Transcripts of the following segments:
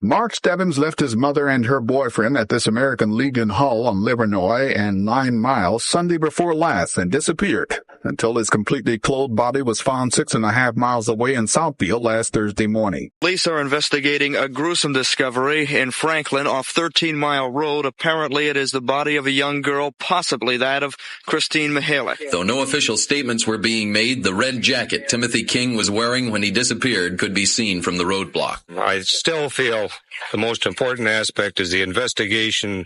Mark Stebbins left his mother and her boyfriend at this American Legion Hall on Livernois and 9 Miles Sunday before last and disappeared until his completely clothed body was found 6.5 miles away in Southfield last Thursday morning. Police are investigating a gruesome discovery in Franklin off 13 Mile Road. Apparently it is the body of a young girl, possibly that of Christine Mihalich. Though no official statements were being made, the red jacket Timothy King was wearing when he disappeared could be seen from the roadblock. I still feel the most important aspect is the investigation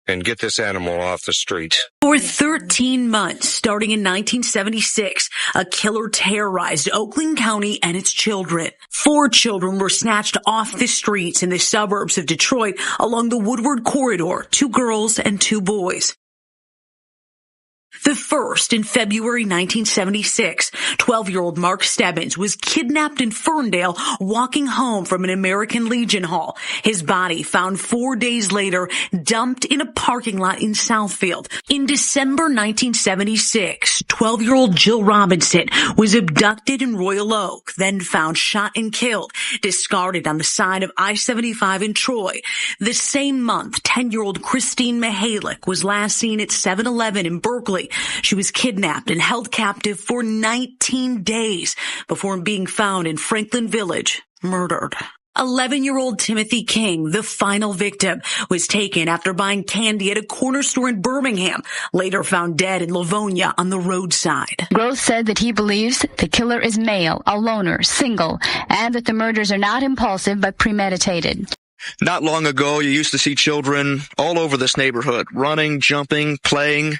and get this animal off the street. For 13 months, starting in 1976, a killer terrorized Oakland County and its children. 4 children were snatched off the streets in the suburbs of Detroit along the Woodward Corridor, 2 girls and 2 boys. The first in February 1976, 12-year-old Mark Stebbins was kidnapped in Ferndale walking home from an American Legion Hall. His body found 4 days later dumped in a parking lot in Southfield. In December 1976, 12-year-old Jill Robinson was abducted in Royal Oak, then found shot and killed, discarded on the side of I-75 in Troy. The same month, 10-year-old Christine Mihalich was last seen at 7-Eleven in Berkeley. She was kidnapped and held captive for 19 days before being found in Franklin Village, murdered. 11-year-old Timothy King, the final victim, was taken after buying candy at a corner store in Birmingham, later found dead in Livonia on the roadside. Gross said that he believes the killer is male, a loner, single, and that the murders are not impulsive but premeditated. Not long ago, you used to see children all over this neighborhood, running, jumping, playing.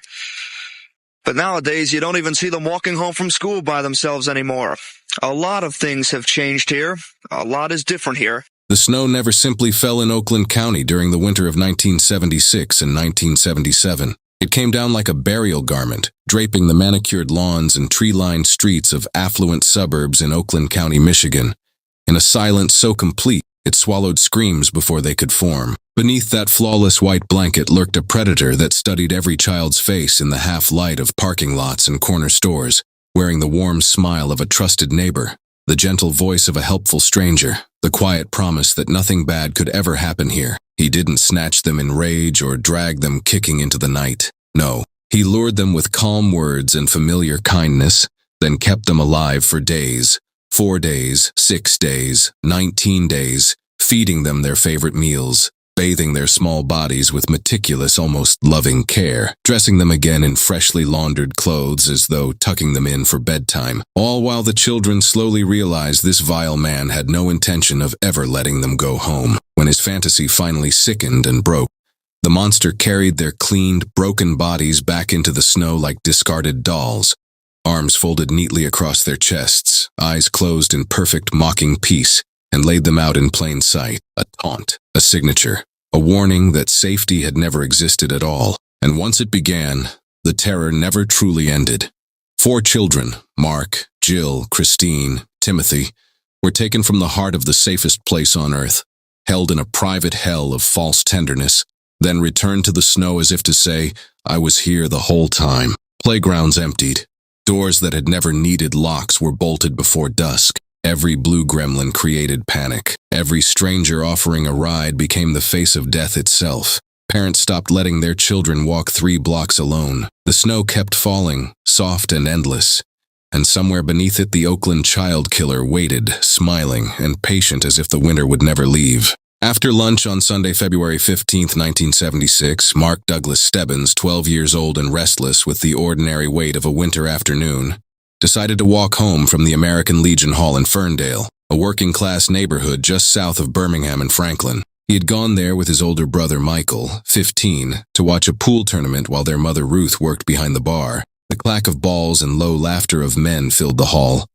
But nowadays, you don't even see them walking home from school by themselves anymore. A lot of things have changed here. A lot is different here. The snow never simply fell in Oakland County during the winter of 1976 and 1977. It came down like a burial garment, draping the manicured lawns and tree-lined streets of affluent suburbs in Oakland County, Michigan, in a silence so complete it swallowed screams before they could form. Beneath that flawless white blanket lurked a predator that studied every child's face in the half-light of parking lots and corner stores, wearing the warm smile of a trusted neighbor, the gentle voice of a helpful stranger, the quiet promise that nothing bad could ever happen here. He didn't snatch them in rage or drag them kicking into the night. No, he lured them with calm words and familiar kindness, then kept them alive for days. 4 days, 6 days, 19 days, feeding them their favorite meals, bathing their small bodies with meticulous, almost loving care, dressing them again in freshly laundered clothes as though tucking them in for bedtime, all while the children slowly realized this vile man had no intention of ever letting them go home. When his fantasy finally sickened and broke, the monster carried their cleaned, broken bodies back into the snow like discarded dolls, arms folded neatly across their chests, eyes closed in perfect mocking peace, and laid them out in plain sight, a taunt, a signature, a warning that safety had never existed at all. And once it began, the terror never truly ended. 4 children, Mark, Jill, Christine, Timothy, were taken from the heart of the safest place on earth, held in a private hell of false tenderness, then returned to the snow as if to say, I was here the whole time. Playgrounds emptied. Doors that had never needed locks were bolted before dusk. Every blue gremlin created panic. Every stranger offering a ride became the face of death itself. Parents stopped letting their children walk 3 blocks alone. The snow kept falling, soft and endless. And somewhere beneath it, the Oakland Child Killer waited, smiling and patient as if the winter would never leave. After lunch on Sunday, February 15, 1976, Mark Douglas Stebbins, 12 years old and restless with the ordinary weight of a winter afternoon, decided to walk home from the American Legion Hall in Ferndale, a working-class neighborhood just south of Birmingham and Franklin. He had gone there with his older brother Michael, 15, to watch a pool tournament while their mother Ruth worked behind the bar. The clack of balls and low laughter of men filled the hall.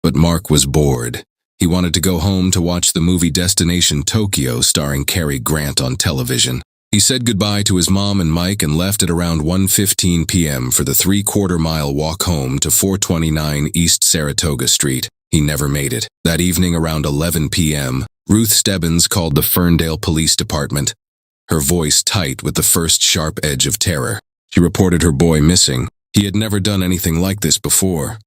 But Mark was bored. He wanted to go home to watch the movie Destination Tokyo starring Cary Grant on television. He said goodbye to his mom and Mike and left at around 1:15 p.m. for the 3/4-mile walk home to 429 East Saratoga Street. He never made it. That evening around 11 p.m., Ruth Stebbins called the Ferndale Police Department, her voice tight with the first sharp edge of terror. She reported her boy missing. He had never done anything like this before.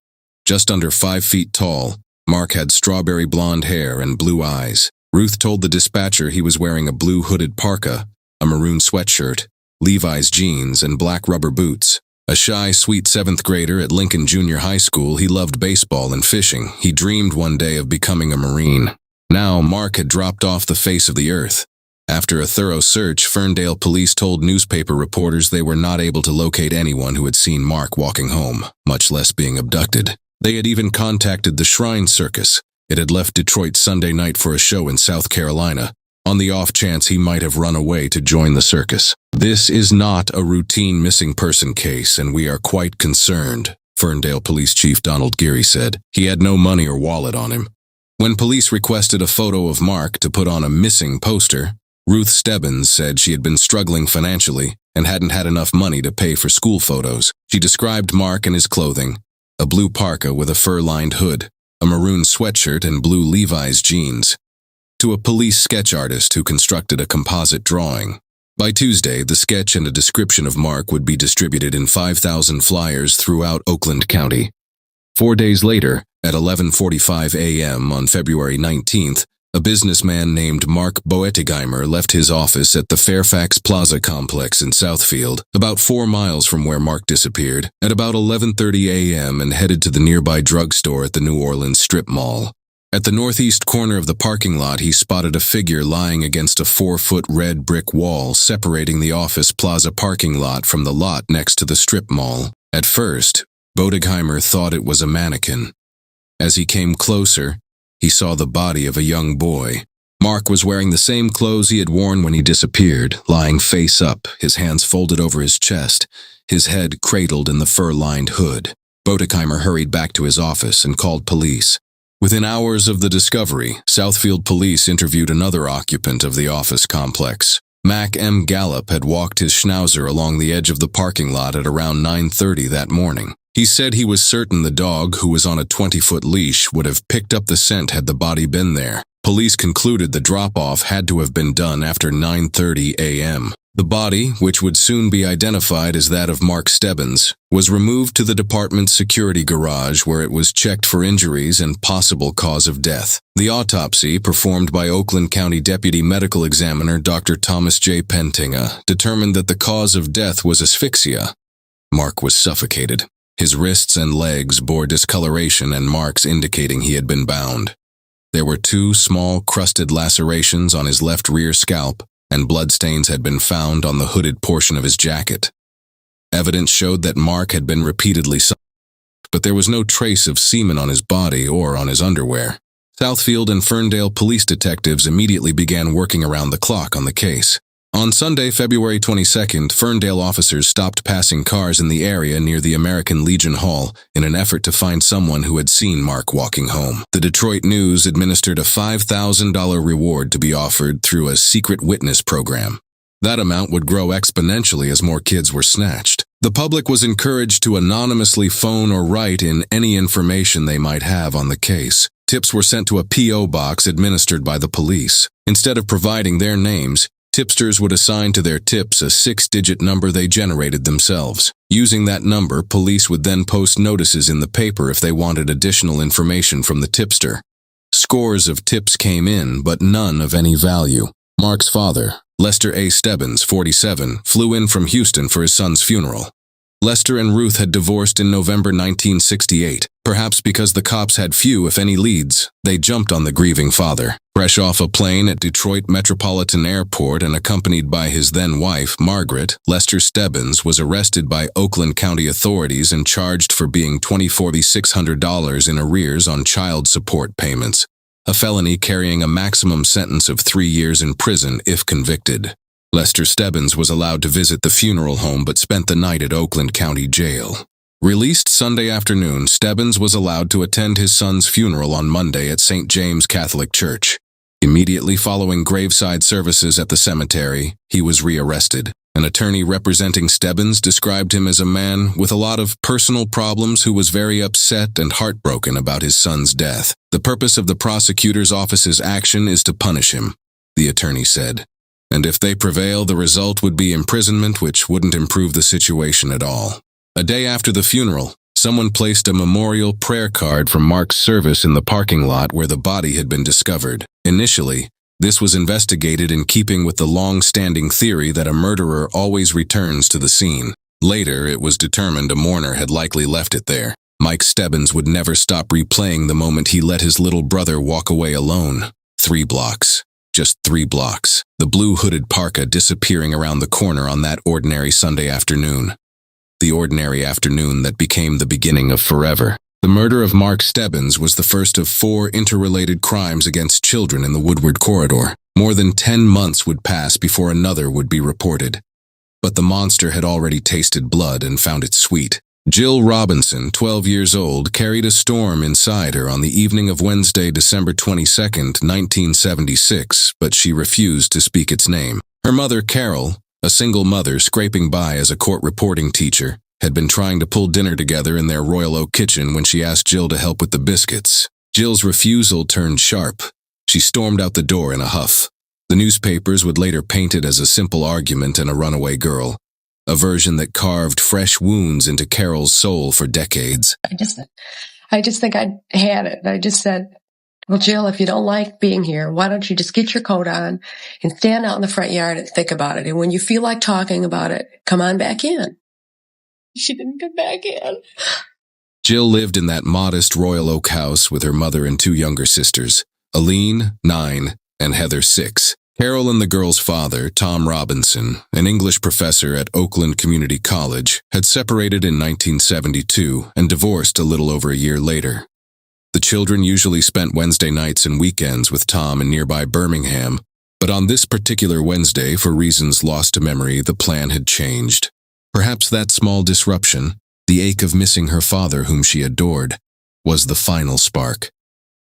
Just under 5 feet tall, Mark had strawberry blonde hair and blue eyes. Ruth told the dispatcher he was wearing a blue hooded parka, a maroon sweatshirt, Levi's jeans, and black rubber boots. A shy, sweet 7th grader at Lincoln Junior High School, he loved baseball and fishing. He dreamed one day of becoming a Marine. Now, Mark had dropped off the face of the earth. After a thorough search, Ferndale police told newspaper reporters they were not able to locate anyone who had seen Mark walking home, much less being abducted. They had even contacted the Shrine Circus. It had left Detroit Sunday night for a show in South Carolina, on the off chance he might have run away to join the circus. "This is not a routine missing person case, and we are quite concerned," Ferndale Police Chief Donald Geary said. He had no money or wallet on him. When police requested a photo of Mark to put on a missing poster, Ruth Stebbins said she had been struggling financially and hadn't had enough money to pay for school photos. She described Mark and his clothing: a blue parka with a fur-lined hood, a maroon sweatshirt, and blue Levi's jeans, to a police sketch artist who constructed a composite drawing. By Tuesday, the sketch and a description of Mark would be distributed in 5,000 flyers throughout Oakland County. 4 days later, at 11:45 a.m. on February 19th, a businessman named Mark Boetigheimer left his office at the Fairfax Plaza complex in Southfield, about 4 miles from where Mark disappeared, at about 11:30 a.m. and headed to the nearby drugstore at the New Orleans Strip Mall. At the northeast corner of the parking lot, he spotted a figure lying against a 4-foot red brick wall separating the office plaza parking lot from the lot next to the strip mall. At first, Boetigheimer thought it was a mannequin. As he came closer, he saw the body of a young boy. Mark was wearing the same clothes he had worn when he disappeared, lying face up, his hands folded over his chest, his head cradled in the fur-lined hood. Boetigheimer hurried back to his office and called police. Within hours of the discovery, Southfield police interviewed another occupant of the office complex. Mac M. Gallup had walked his schnauzer along the edge of the parking lot at around 9:30 that morning. He said he was certain the dog, who was on a 20-foot leash, would have picked up the scent had the body been there. Police concluded the drop-off had to have been done after 9:30 a.m. The body, which would soon be identified as that of Mark Stebbins, was removed to the department's security garage where it was checked for injuries and possible cause of death. The autopsy, performed by Oakland County Deputy Medical Examiner Dr. Thomas J. Pentinga, determined that the cause of death was asphyxia. Mark was suffocated. His wrists and legs bore discoloration and marks indicating he had been bound. There were 2 small, crusted lacerations on his left rear scalp, and bloodstains had been found on the hooded portion of his jacket. Evidence showed that Mark had been repeatedly socked, but there was no trace of semen on his body or on his underwear. Southfield and Ferndale police detectives immediately began working around the clock on the case. On Sunday, February 22nd, Ferndale officers stopped passing cars in the area near the American Legion Hall in an effort to find someone who had seen Mark walking home. The Detroit News administered a $5,000 reward to be offered through a secret witness program. That amount would grow exponentially as more kids were snatched. The public was encouraged to anonymously phone or write in any information they might have on the case. Tips were sent to a P.O. box administered by the police. Instead of providing their names, tipsters would assign to their tips a 6-digit number they generated themselves. Using that number, police would then post notices in the paper if they wanted additional information from the tipster. Scores of tips came in, but none of any value. Mark's father, Lester A. Stebbins, 47, flew in from Houston for his son's funeral. Lester and Ruth had divorced in November 1968. Perhaps because the cops had few, if any, leads, they jumped on the grieving father. Fresh off a plane at Detroit Metropolitan Airport and accompanied by his then-wife, Margaret, Lester Stebbins was arrested by Oakland County authorities and charged for being $2,400 in arrears on child support payments, a felony carrying a maximum sentence of 3 years in prison if convicted. Lester Stebbins was allowed to visit the funeral home but spent the night at Oakland County Jail. Released Sunday afternoon, Stebbins was allowed to attend his son's funeral on Monday at St. James Catholic Church. Immediately following graveside services at the cemetery, he was rearrested. An attorney representing Stebbins described him as a man with a lot of personal problems who was very upset and heartbroken about his son's death. The purpose of the prosecutor's office's action is to punish him, the attorney said. And if they prevail, the result would be imprisonment, which wouldn't improve the situation at all. A day after the funeral, someone placed a memorial prayer card from Mark's service in the parking lot where the body had been discovered. Initially, This was investigated in keeping with the long-standing theory that a murderer always returns to the scene. Later, it was determined a mourner had likely left it there. Mike Stebbins would never stop replaying the moment he let his little brother walk away alone. 3 blocks. Just 3 blocks. The blue hooded parka disappearing around the corner on that ordinary Sunday afternoon. The ordinary afternoon that became the beginning of forever. The murder of Mark Stebbins was the first of 4 interrelated crimes against children in the Woodward corridor. More than 10 months would pass before another would be reported. But the monster had already tasted blood and found it sweet. Jill Robinson, 12 years old, carried a storm inside her on the evening of Wednesday, December 22, 1976, but she refused to speak its name. Her mother, Carol, a single mother scraping by as a court reporting teacher, had been trying to pull dinner together in their Royal Oak kitchen when she asked Jill to help with the biscuits. Jill's refusal turned sharp. She stormed out the door in a huff. The newspapers would later paint it as a simple argument and a runaway girl, a version that carved fresh wounds into Carol's soul for decades. I just think I had it. I just said, well, Jill, if you don't like being here, why don't you just get your coat on and stand out in the front yard and think about it. And when you feel like talking about it, come on back in. She didn't come back in. Jill lived in that modest Royal Oak house with her mother and 2 younger sisters, Aline, 9, and Heather, 6. Carol and the girl's father, Tom Robinson, an English professor at Oakland Community College, had separated in 1972 and divorced a little over a year later. The children usually spent Wednesday nights and weekends with Tom in nearby Birmingham, but on this particular Wednesday, for reasons lost to memory, the plan had changed. Perhaps that small disruption, the ache of missing her father whom she adored, was the final spark.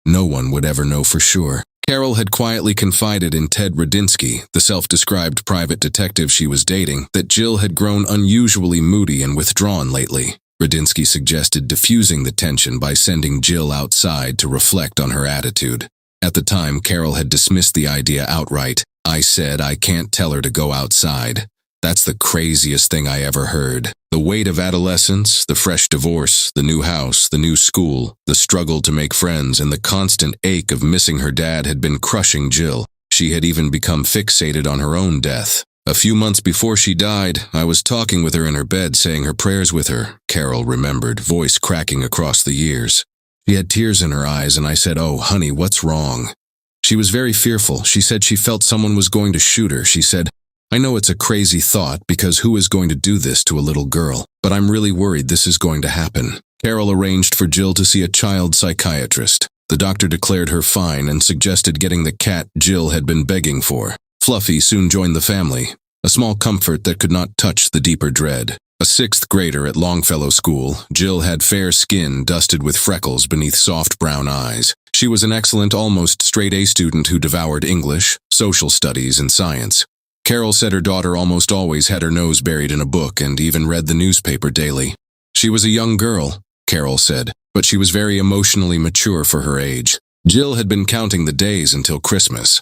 No one would ever know for sure. Carol had quietly confided in Ted Rudinsky, the self-described private detective she was dating, that Jill had grown unusually moody and withdrawn lately. Rudinsky suggested diffusing the tension by sending Jill outside to reflect on her attitude. At the time, Carol had dismissed the idea outright. I said I can't tell her to go outside. That's the craziest thing I ever heard. The weight of adolescence, the fresh divorce, the new house, the new school, the struggle to make friends, and the constant ache of missing her dad had been crushing Jill. She had even become fixated on her own death. A few months before she died, I was talking with her in her bed, saying her prayers with her, Carol remembered, voice cracking across the years. She had tears in her eyes, and I said, "Oh, honey, what's wrong?" She was very fearful. She said she felt someone was going to shoot her. She said, "I know it's a crazy thought because who is going to do this to a little girl? But I'm really worried this is going to happen." Carol arranged for Jill to see a child psychiatrist. The doctor declared her fine and suggested getting the cat Jill had been begging for. Fluffy soon joined the family, a small comfort that could not touch the deeper dread. A 6th grader at Longfellow School, Jill had fair skin dusted with freckles beneath soft brown eyes. She was an excellent, almost straight-A student who devoured English, social studies, and science. Carol said her daughter almost always had her nose buried in a book and even read the newspaper daily. She was a young girl, Carol said, but she was very emotionally mature for her age. Jill had been counting the days until Christmas.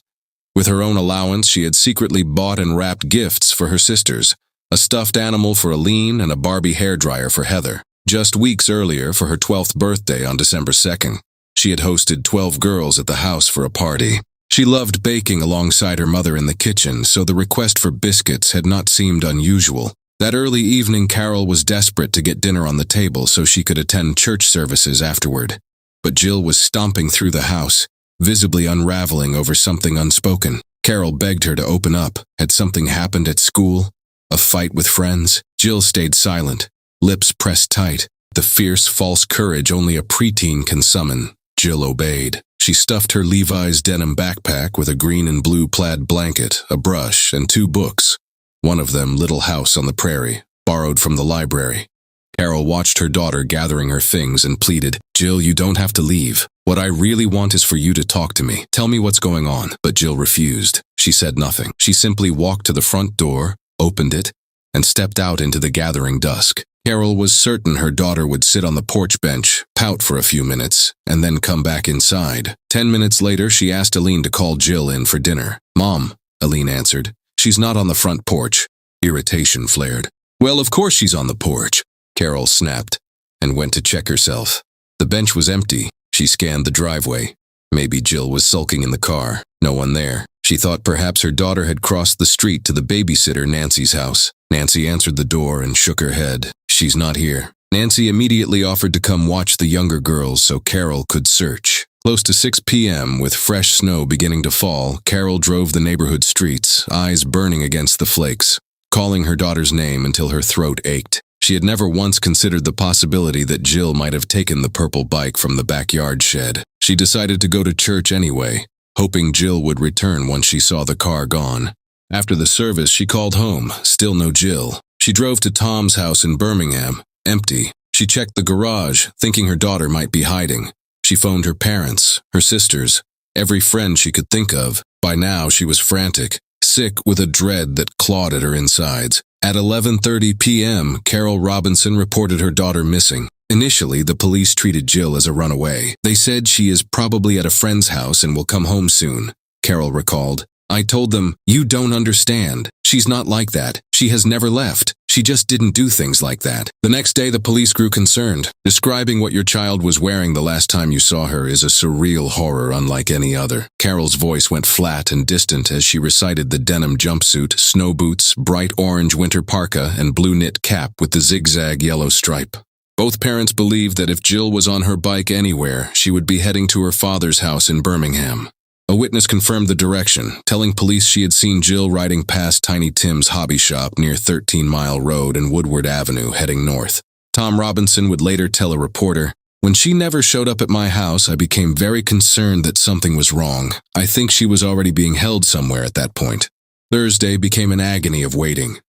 With her own allowance, she had secretly bought and wrapped gifts for her sisters, a stuffed animal for Aline and a Barbie hairdryer for Heather. Just weeks earlier, for her 12th birthday on December 2nd, she had hosted 12 girls at the house for a party. She loved baking alongside her mother in the kitchen, so the request for biscuits had not seemed unusual. That early evening, Carol was desperate to get dinner on the table so she could attend church services afterward. But Jill was stomping through the house, visibly unraveling over something unspoken. Carol begged her to open up. Had something happened at school? A fight with friends? Jill stayed silent, lips pressed tight, the fierce, false courage only a preteen can summon. Jill obeyed. She stuffed her Levi's denim backpack with a green and blue plaid blanket, a brush, and 2 books. One of them, Little House on the Prairie, borrowed from the library. Carol watched her daughter gathering her things and pleaded, "Jill, you don't have to leave. What I really want is for you to talk to me. Tell me what's going on." But Jill refused. She said nothing. She simply walked to the front door, opened it, and stepped out into the gathering dusk. Carol was certain her daughter would sit on the porch bench, pout for a few minutes, and then come back inside. 10 minutes later, she asked Aline to call Jill in for dinner. "Mom," Aline answered, "she's not on the front porch." Irritation flared. "Well, of course she's on the porch," Carol snapped, and went to check herself. The bench was empty. She scanned the driveway. Maybe Jill was sulking in the car. No one there. She thought perhaps her daughter had crossed the street to the babysitter Nancy's house. Nancy answered the door and shook her head. She's not here. Nancy immediately offered to come watch the younger girls so Carol could search. Close to 6 p.m., with fresh snow beginning to fall, Carol drove the neighborhood streets, eyes burning against the flakes, calling her daughter's name until her throat ached. She had never once considered the possibility that Jill might have taken the purple bike from the backyard shed. She decided to go to church anyway, hoping Jill would return once she saw the car gone. After the service, she called home, still no Jill. She drove to Tom's house in Birmingham, empty. She checked the garage, thinking her daughter might be hiding. She phoned her parents, her sisters, every friend she could think of. By now, she was frantic, sick with a dread that clawed at her insides. At 11:30 p.m., Carol Robinson reported her daughter missing. Initially, the police treated Jill as a runaway. They said she is probably at a friend's house and will come home soon. Carol recalled, "I told them, you don't understand. She's not like that. She has never left. She just didn't do things like that." The next day, the police grew concerned. Describing what your child was wearing the last time you saw her is a surreal horror unlike any other. Carol's voice went flat and distant as she recited the denim jumpsuit, snow boots, bright orange winter parka, and blue knit cap with the zigzag yellow stripe. Both parents believed that if Jill was on her bike anywhere, she would be heading to her father's house in Birmingham. A witness confirmed the direction, telling police she had seen Jill riding past Tiny Tim's hobby shop near 13 Mile Road and Woodward Avenue heading north. Tom Robinson would later tell a reporter, "When she never showed up at my house, I became very concerned that something was wrong. I think she was already being held somewhere at that point." Thursday became an agony of waiting.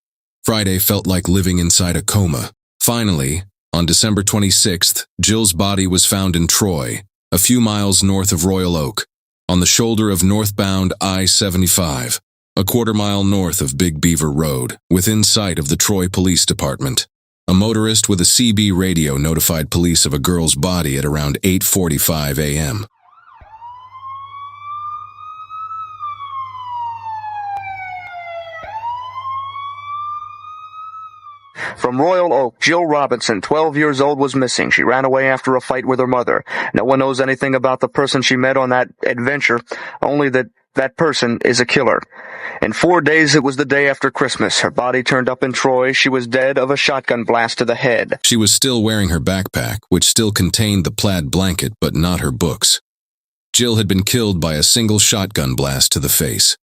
Friday felt like living inside a coma. Finally, on December 26th, Jill's body was found in Troy, a few miles north of Royal Oak, on the shoulder of northbound I-75, a quarter-mile north of Big Beaver Road, within sight of the Troy Police Department. A motorist with a CB radio notified police of a girl's body at around 8:45 a.m. From Royal Oak, Jill Robinson, 12 years old, was missing. She ran away after a fight with her mother. No one knows anything about the person she met on that adventure, only that that person is a killer. In 4 days, it was the day after Christmas. Her body turned up in Troy. She was dead of a shotgun blast to the head. She was still wearing her backpack, which still contained the plaid blanket but not her books. Jill had been killed by a single shotgun blast to the face.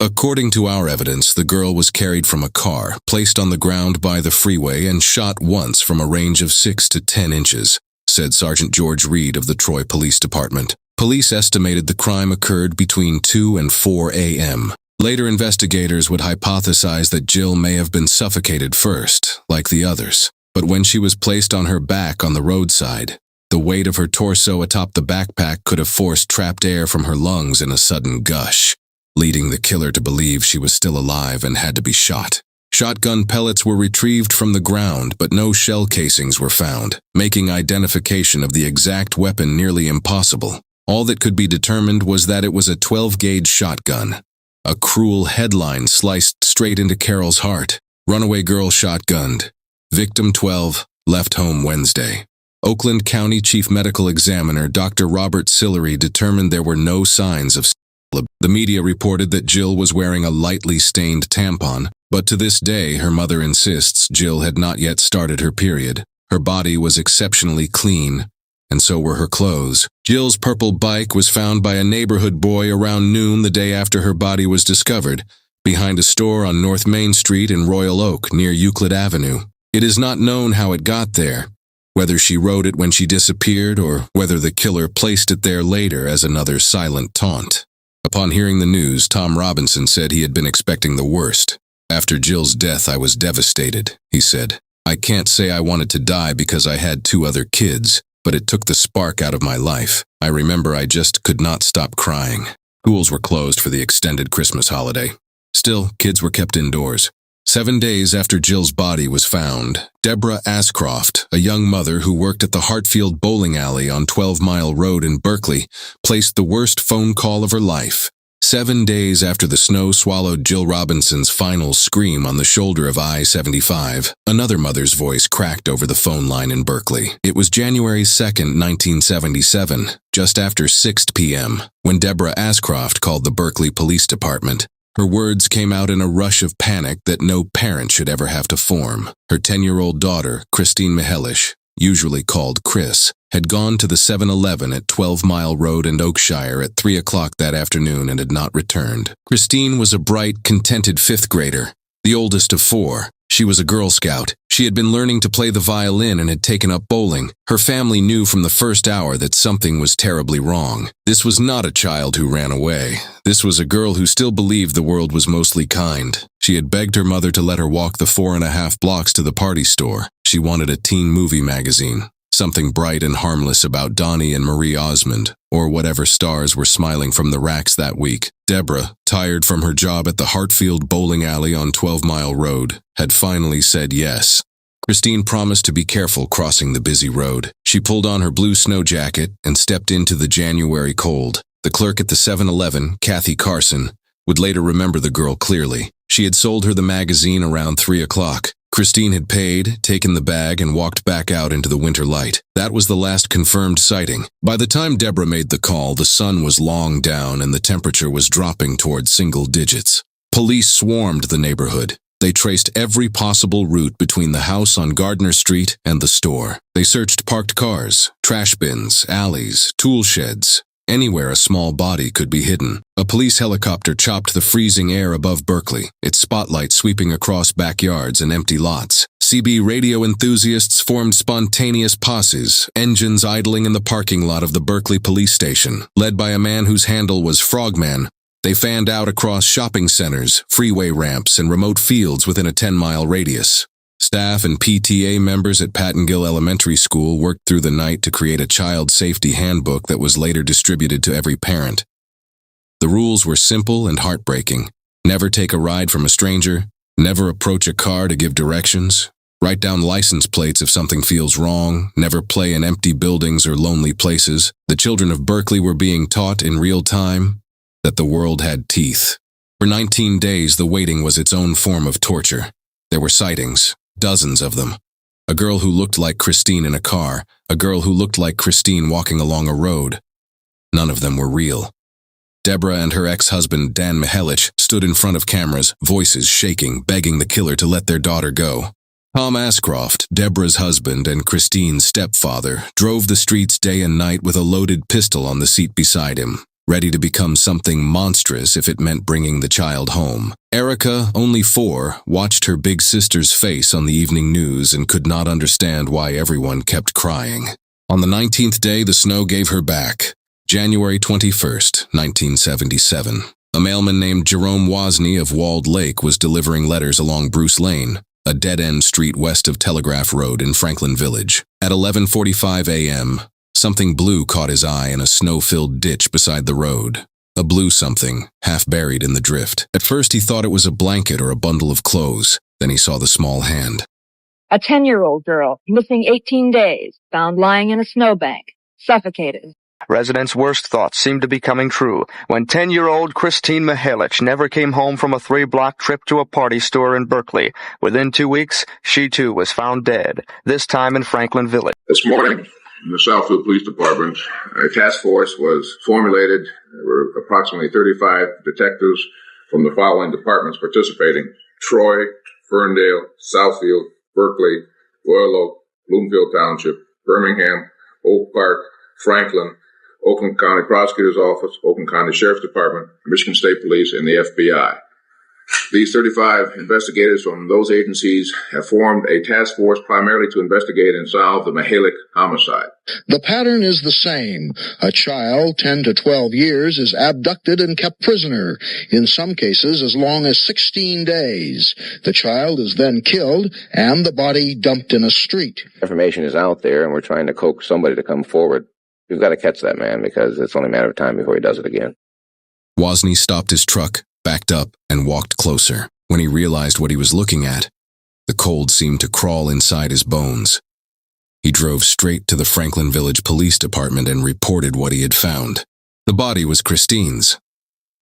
According to our evidence, the girl was carried from a car, placed on the ground by the freeway, and shot once from a range of 6 to 10 inches, said Sergeant George Reed of the Troy Police Department. Police estimated the crime occurred between 2 and 4 a.m. Later investigators would hypothesize that Jill may have been suffocated first, like the others. But when she was placed on her back on the roadside, the weight of her torso atop the backpack could have forced trapped air from her lungs in a sudden gush, leading the killer to believe she was still alive and had to be shot. Shotgun pellets were retrieved from the ground, but no shell casings were found, making identification of the exact weapon nearly impossible. All that could be determined was that it was a 12-gauge shotgun. A cruel headline sliced straight into Carol's heart. Runaway girl shotgunned. Victim 12, left home Wednesday. Oakland County Chief Medical Examiner Dr. Robert Sillery determined there were no signs of. The media reported that Jill was wearing a lightly stained tampon, but to this day her mother insists Jill had not yet started her period. Her body was exceptionally clean, and so were her clothes. Jill's purple bike was found by a neighborhood boy around noon the day after her body was discovered, behind a store on North Main Street in Royal Oak near Euclid Avenue. It is not known how it got there, whether she rode it when she disappeared or whether the killer placed it there later as another silent taunt. Upon hearing the news, Tom Robinson said he had been expecting the worst. "After Jill's death, I was devastated," he said. "I can't say I wanted to die because I had 2 other kids, but it took the spark out of my life. I remember I just could not stop crying." Schools were closed for the extended Christmas holiday. Still, kids were kept indoors. 7 days after Jill's body was found, Deborah Ascroft, a young mother who worked at the Hartfield Bowling Alley on 12 Mile Road in Berkeley, placed the worst phone call of her life. 7 days after the snow swallowed Jill Robinson's final scream on the shoulder of I-75, another mother's voice cracked over the phone line in Berkeley. It was January 2nd, 1977. just after 6 p.m., when Deborah Ashcroft called the Berkeley Police Department. Her words came out in a rush of panic that no parent should ever have to form. Her 10-year-old daughter, Christine Mihelish, usually called Chris, had gone to the 7-Eleven at 12 Mile Road in Oakshire at 3 o'clock that afternoon and had not returned. Christine was a bright, contented 5th grader, the oldest of 4. She was a Girl Scout. She had been learning to play the violin and had taken up bowling. Her family knew from the first hour that something was terribly wrong. This was not a child who ran away. This was a girl who still believed the world was mostly kind. She had begged her mother to let her walk the 4.5 blocks to the party store. She wanted a teen movie magazine. Something bright and harmless about Donnie and Marie Osmond, or whatever stars were smiling from the racks that week. Deborah, tired from her job at the Hartfield bowling alley on 12 Mile Road, had finally said yes. Christine promised to be careful crossing the busy road. She pulled on her blue snow jacket and stepped into the January cold. The clerk at the 7-Eleven, Kathy Carson, would later remember the girl clearly. She had sold her the magazine around 3 o'clock. Christine had paid, taken the bag, and walked back out into the winter light. That was the last confirmed sighting. By the time Deborah made the call, the sun was long down and the temperature was dropping towards single digits. Police swarmed the neighborhood. They traced every possible route between the house on Gardner Street and the store. They searched parked cars, trash bins, alleys, tool sheds, anywhere a small body could be hidden. A police helicopter chopped the freezing air above Berkeley, its spotlight sweeping across backyards and empty lots. CB radio enthusiasts formed spontaneous posses, engines idling in the parking lot of the Berkeley police station. Led by a man whose handle was Frogman, they fanned out across shopping centers, freeway ramps, and remote fields within a 10-mile radius. Staff and PTA members at Pattongill Elementary School worked through the night to create a child safety handbook that was later distributed to every parent. The rules were simple and heartbreaking. Never take a ride from a stranger. Never approach a car to give directions. Write down license plates if something feels wrong. Never play in empty buildings or lonely places. The children of Berkeley were being taught in real time that the world had teeth. For 19 days, the waiting was its own form of torture. There were sightings. Dozens of them. A girl who looked like Christine in a car, a girl who looked like Christine walking along a road. None of them were real. Deborah and her ex-husband, Dan Mihelish, stood in front of cameras, voices shaking, begging the killer to let their daughter go. Tom Ashcroft, Deborah's husband and Christine's stepfather, drove the streets day and night with a loaded pistol on the seat beside him, ready to become something monstrous if it meant bringing the child home. Erica, only 4, watched her big sister's face on the evening news and could not understand why everyone kept crying. On the 19th day, the snow gave her back. January 21st, 1977. A mailman named Jerome Wozni of Walled Lake was delivering letters along Bruce Lane, a dead-end street west of Telegraph Road in Franklin Village. At 11:45 a.m., something blue caught his eye in a snow-filled ditch beside the road. A blue something, half buried in the drift. At first he thought it was a blanket or a bundle of clothes. Then he saw the small hand. A 10-year-old girl, missing 18 days, found lying in a snowbank, suffocated. Residents' worst thoughts seemed to be coming true when 10-year-old Christine Mihelish never came home from a 3-block trip to a party store in Berkeley. Within 2 weeks, she too was found dead, this time in Franklin Village. This morning, in the Southfield Police Department, a task force was formulated. There were approximately 35 detectives from the following departments participating: Troy, Ferndale, Southfield, Berkeley, Royal Oak, Bloomfield Township, Birmingham, Oak Park, Franklin, Oakland County Prosecutor's Office, Oakland County Sheriff's Department, Michigan State Police, and the FBI. These 35 investigators from those agencies have formed a task force primarily to investigate and solve the Mihelish homicide. The pattern is the same. A child, 10 to 12 years, is abducted and kept prisoner, in some cases as long as 16 days. The child is then killed and the body dumped in a street. Information is out there and we're trying to coax somebody to come forward. We've got to catch that man because it's only a matter of time before he does it again. Wozni stopped his truck, backed up, and walked closer. When he realized what he was looking at, the cold seemed to crawl inside his bones. He drove straight to the Franklin Village Police Department and reported what he had found. The body was Christine's.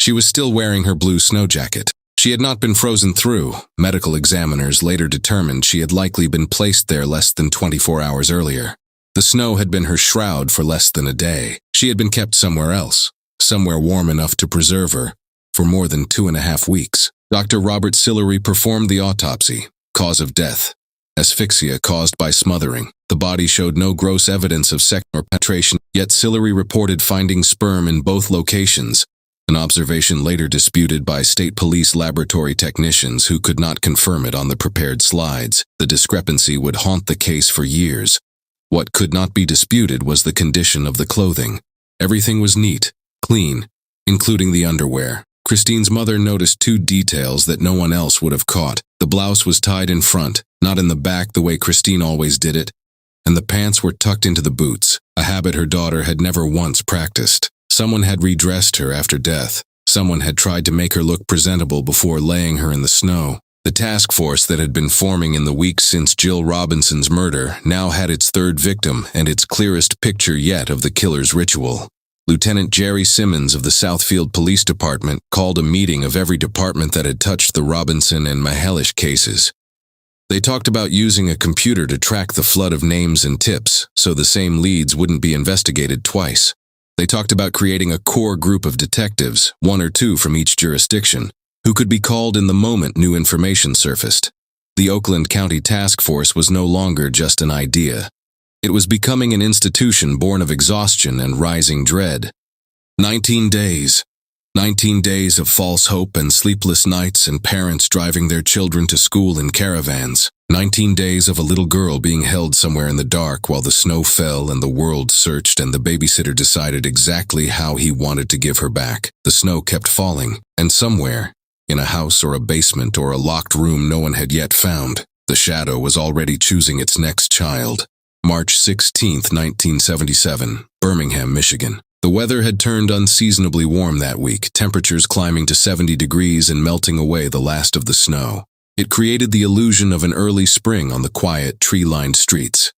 She was still wearing her blue snow jacket. She had not been frozen through. Medical examiners later determined she had likely been placed there less than 24 hours earlier. The snow had been her shroud for less than a day. She had been kept somewhere else, somewhere warm enough to preserve her, for more than 2.5 weeks. Dr. Robert Sillery performed the autopsy. Cause of death: asphyxia caused by smothering. The body showed no gross evidence of sex or penetration, yet Sillery reported finding sperm in both locations, an observation later disputed by state police laboratory technicians who could not confirm it on the prepared slides. The discrepancy would haunt the case for years. What could not be disputed was the condition of the clothing. Everything was neat, clean, including the underwear. Christine's mother noticed 2 details that no one else would have caught. The blouse was tied in front, not in the back the way Christine always did it, and the pants were tucked into the boots, a habit her daughter had never once practiced. Someone had redressed her after death. Someone had tried to make her look presentable before laying her in the snow. The task force that had been forming in the weeks since Jill Robinson's murder now had its 3rd victim and its clearest picture yet of the killer's ritual. Lieutenant Jerry Simmons of the Southfield Police Department called a meeting of every department that had touched the Robinson and Mahelish cases. They talked about using a computer to track the flood of names and tips so the same leads wouldn't be investigated twice. They talked about creating a core group of detectives, 1 or 2 from each jurisdiction, who could be called in the moment new information surfaced. The Oakland County Task Force was no longer just an idea. It was becoming an institution born of exhaustion and rising dread. 19 days. 19 days of false hope and sleepless nights and parents driving their children to school in caravans. 19 days of a little girl being held somewhere in the dark while the snow fell and the world searched and the babysitter decided exactly how he wanted to give her back. The snow kept falling, and somewhere, in a house or a basement or a locked room no one had yet found, the shadow was already choosing its next child. March 16, 1977, Birmingham, Michigan. The weather had turned unseasonably warm that week, temperatures climbing to 70 degrees and melting away the last of the snow. It created the illusion of an early spring on the quiet, tree-lined streets.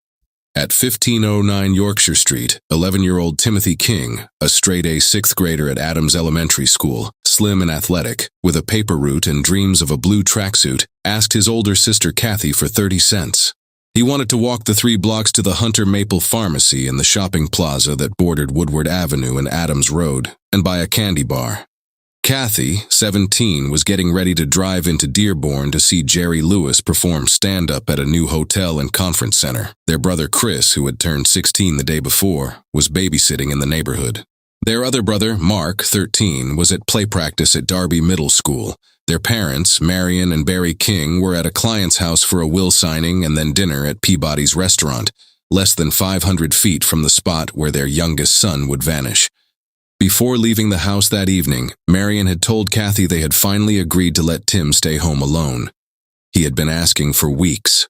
At 1509 Yorkshire Street, 11-year-old Timothy King, a straight-A 6th grader at Adams Elementary School, slim and athletic, with a paper route and dreams of a blue tracksuit, asked his older sister Kathy for 30 cents. He wanted to walk the 3 blocks to the Hunter Maple Pharmacy in the shopping plaza that bordered Woodward Avenue and Adams Road, and buy a candy bar. Kathy, 17, was getting ready to drive into Dearborn to see Jerry Lewis perform stand-up at a new hotel and conference center. Their brother Chris, who had turned 16 the day before, was babysitting in the neighborhood. Their other brother, Mark, 13, was at play practice at Darby Middle School. Their parents, Marion and Barry King, were at a client's house for a will signing and then dinner at Peabody's restaurant, less than 500 feet from the spot where their youngest son would vanish. Before leaving the house that evening, Marion had told Kathy they had finally agreed to let Tim stay home alone. He had been asking for weeks.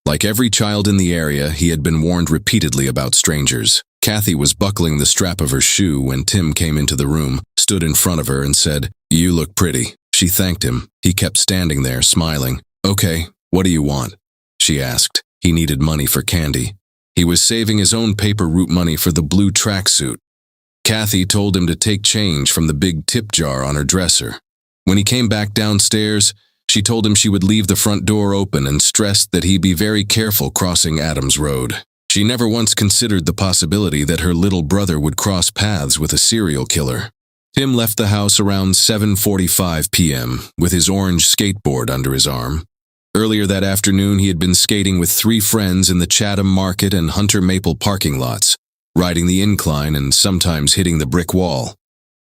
Like every child in the area, he had been warned repeatedly about strangers. Kathy was buckling the strap of her shoe when Tim came into the room, stood in front of her and said, "You look pretty." She thanked him. He kept standing there, smiling. "Okay, what do you want?" she asked. He needed money for candy. He was saving his own paper route money for the blue tracksuit. Kathy told him to take change from the big tip jar on her dresser. When he came back downstairs, she told him she would leave the front door open and stressed that he be very careful crossing Adams Road. She never once considered the possibility that her little brother would cross paths with a serial killer. Tim left the house around 7:45 p.m. with his orange skateboard under his arm. Earlier that afternoon, he had been skating with 3 friends in the Chatham Market and Hunter Maple parking lots, riding the incline and sometimes hitting the brick wall.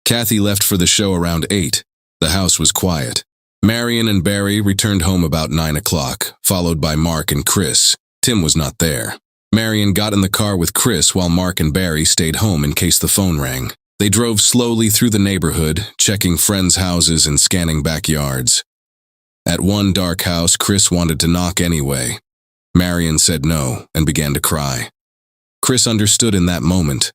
Kathy left for the show around 8. The house was quiet. Marion and Barry returned home about 9 o'clock, followed by Mark and Chris. Tim was not there. Marion got in the car with Chris while Mark and Barry stayed home in case the phone rang. They drove slowly through the neighborhood, checking friends' houses and scanning backyards. At one dark house, Chris wanted to knock anyway. Marion said no and began to cry. Chris understood in that moment.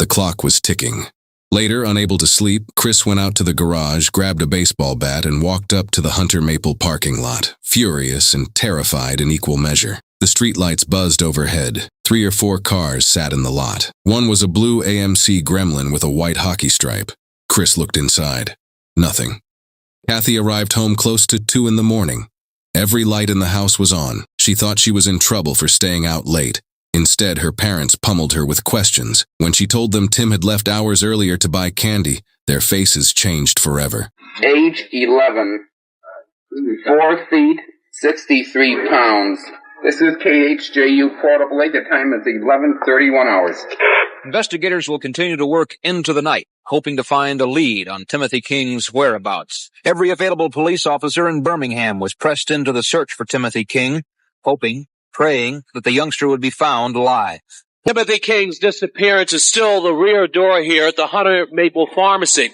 The clock was ticking. Later, unable to sleep, Chris went out to the garage, grabbed a baseball bat, and walked up to the Hunter Maple parking lot, furious and terrified in equal measure. The streetlights buzzed overhead. 3 or 4 cars sat in the lot. One was a blue AMC Gremlin with a white hockey stripe. Chris looked inside. Nothing. Kathy arrived home close to 2 in the morning. Every light in the house was on. She thought she was in trouble for staying out late. Instead, her parents pummeled her with questions. When she told them Tim had left hours earlier to buy candy, their faces changed forever. Age 11, 4 feet, 63 pounds. This is KHJU Portable. The time is 11:31 hours. Investigators will continue to work into the night, hoping to find a lead on Timothy King's whereabouts. Every available police officer in Birmingham was pressed into the search for Timothy King, hoping, praying that the youngster would be found alive. Timothy King's disappearance is still the rear door here at the Hunter Maple Pharmacy.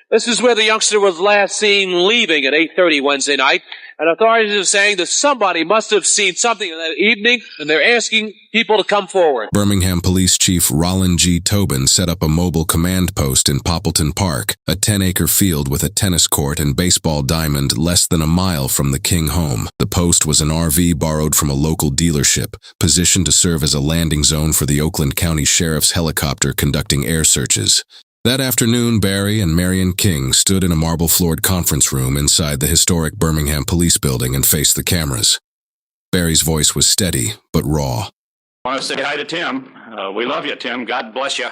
This is where the youngster was last seen leaving at 8:30 Wednesday night, and authorities are saying that somebody must have seen something in that evening, and they're asking people to come forward. Birmingham Police Chief Roland G. Tobin set up a mobile command post in Poppleton Park, a 10-acre field with a tennis court and baseball diamond less than a mile from the King home. The post was an RV borrowed from a local dealership, positioned to serve as a landing zone for the Oakland County Sheriff's helicopter conducting air searches. That afternoon, Barry and Marion King stood in a marble-floored conference room inside the historic Birmingham Police Building and faced the cameras. Barry's voice was steady, but raw. I want to say hi to Tim. We love you, Tim. God bless you.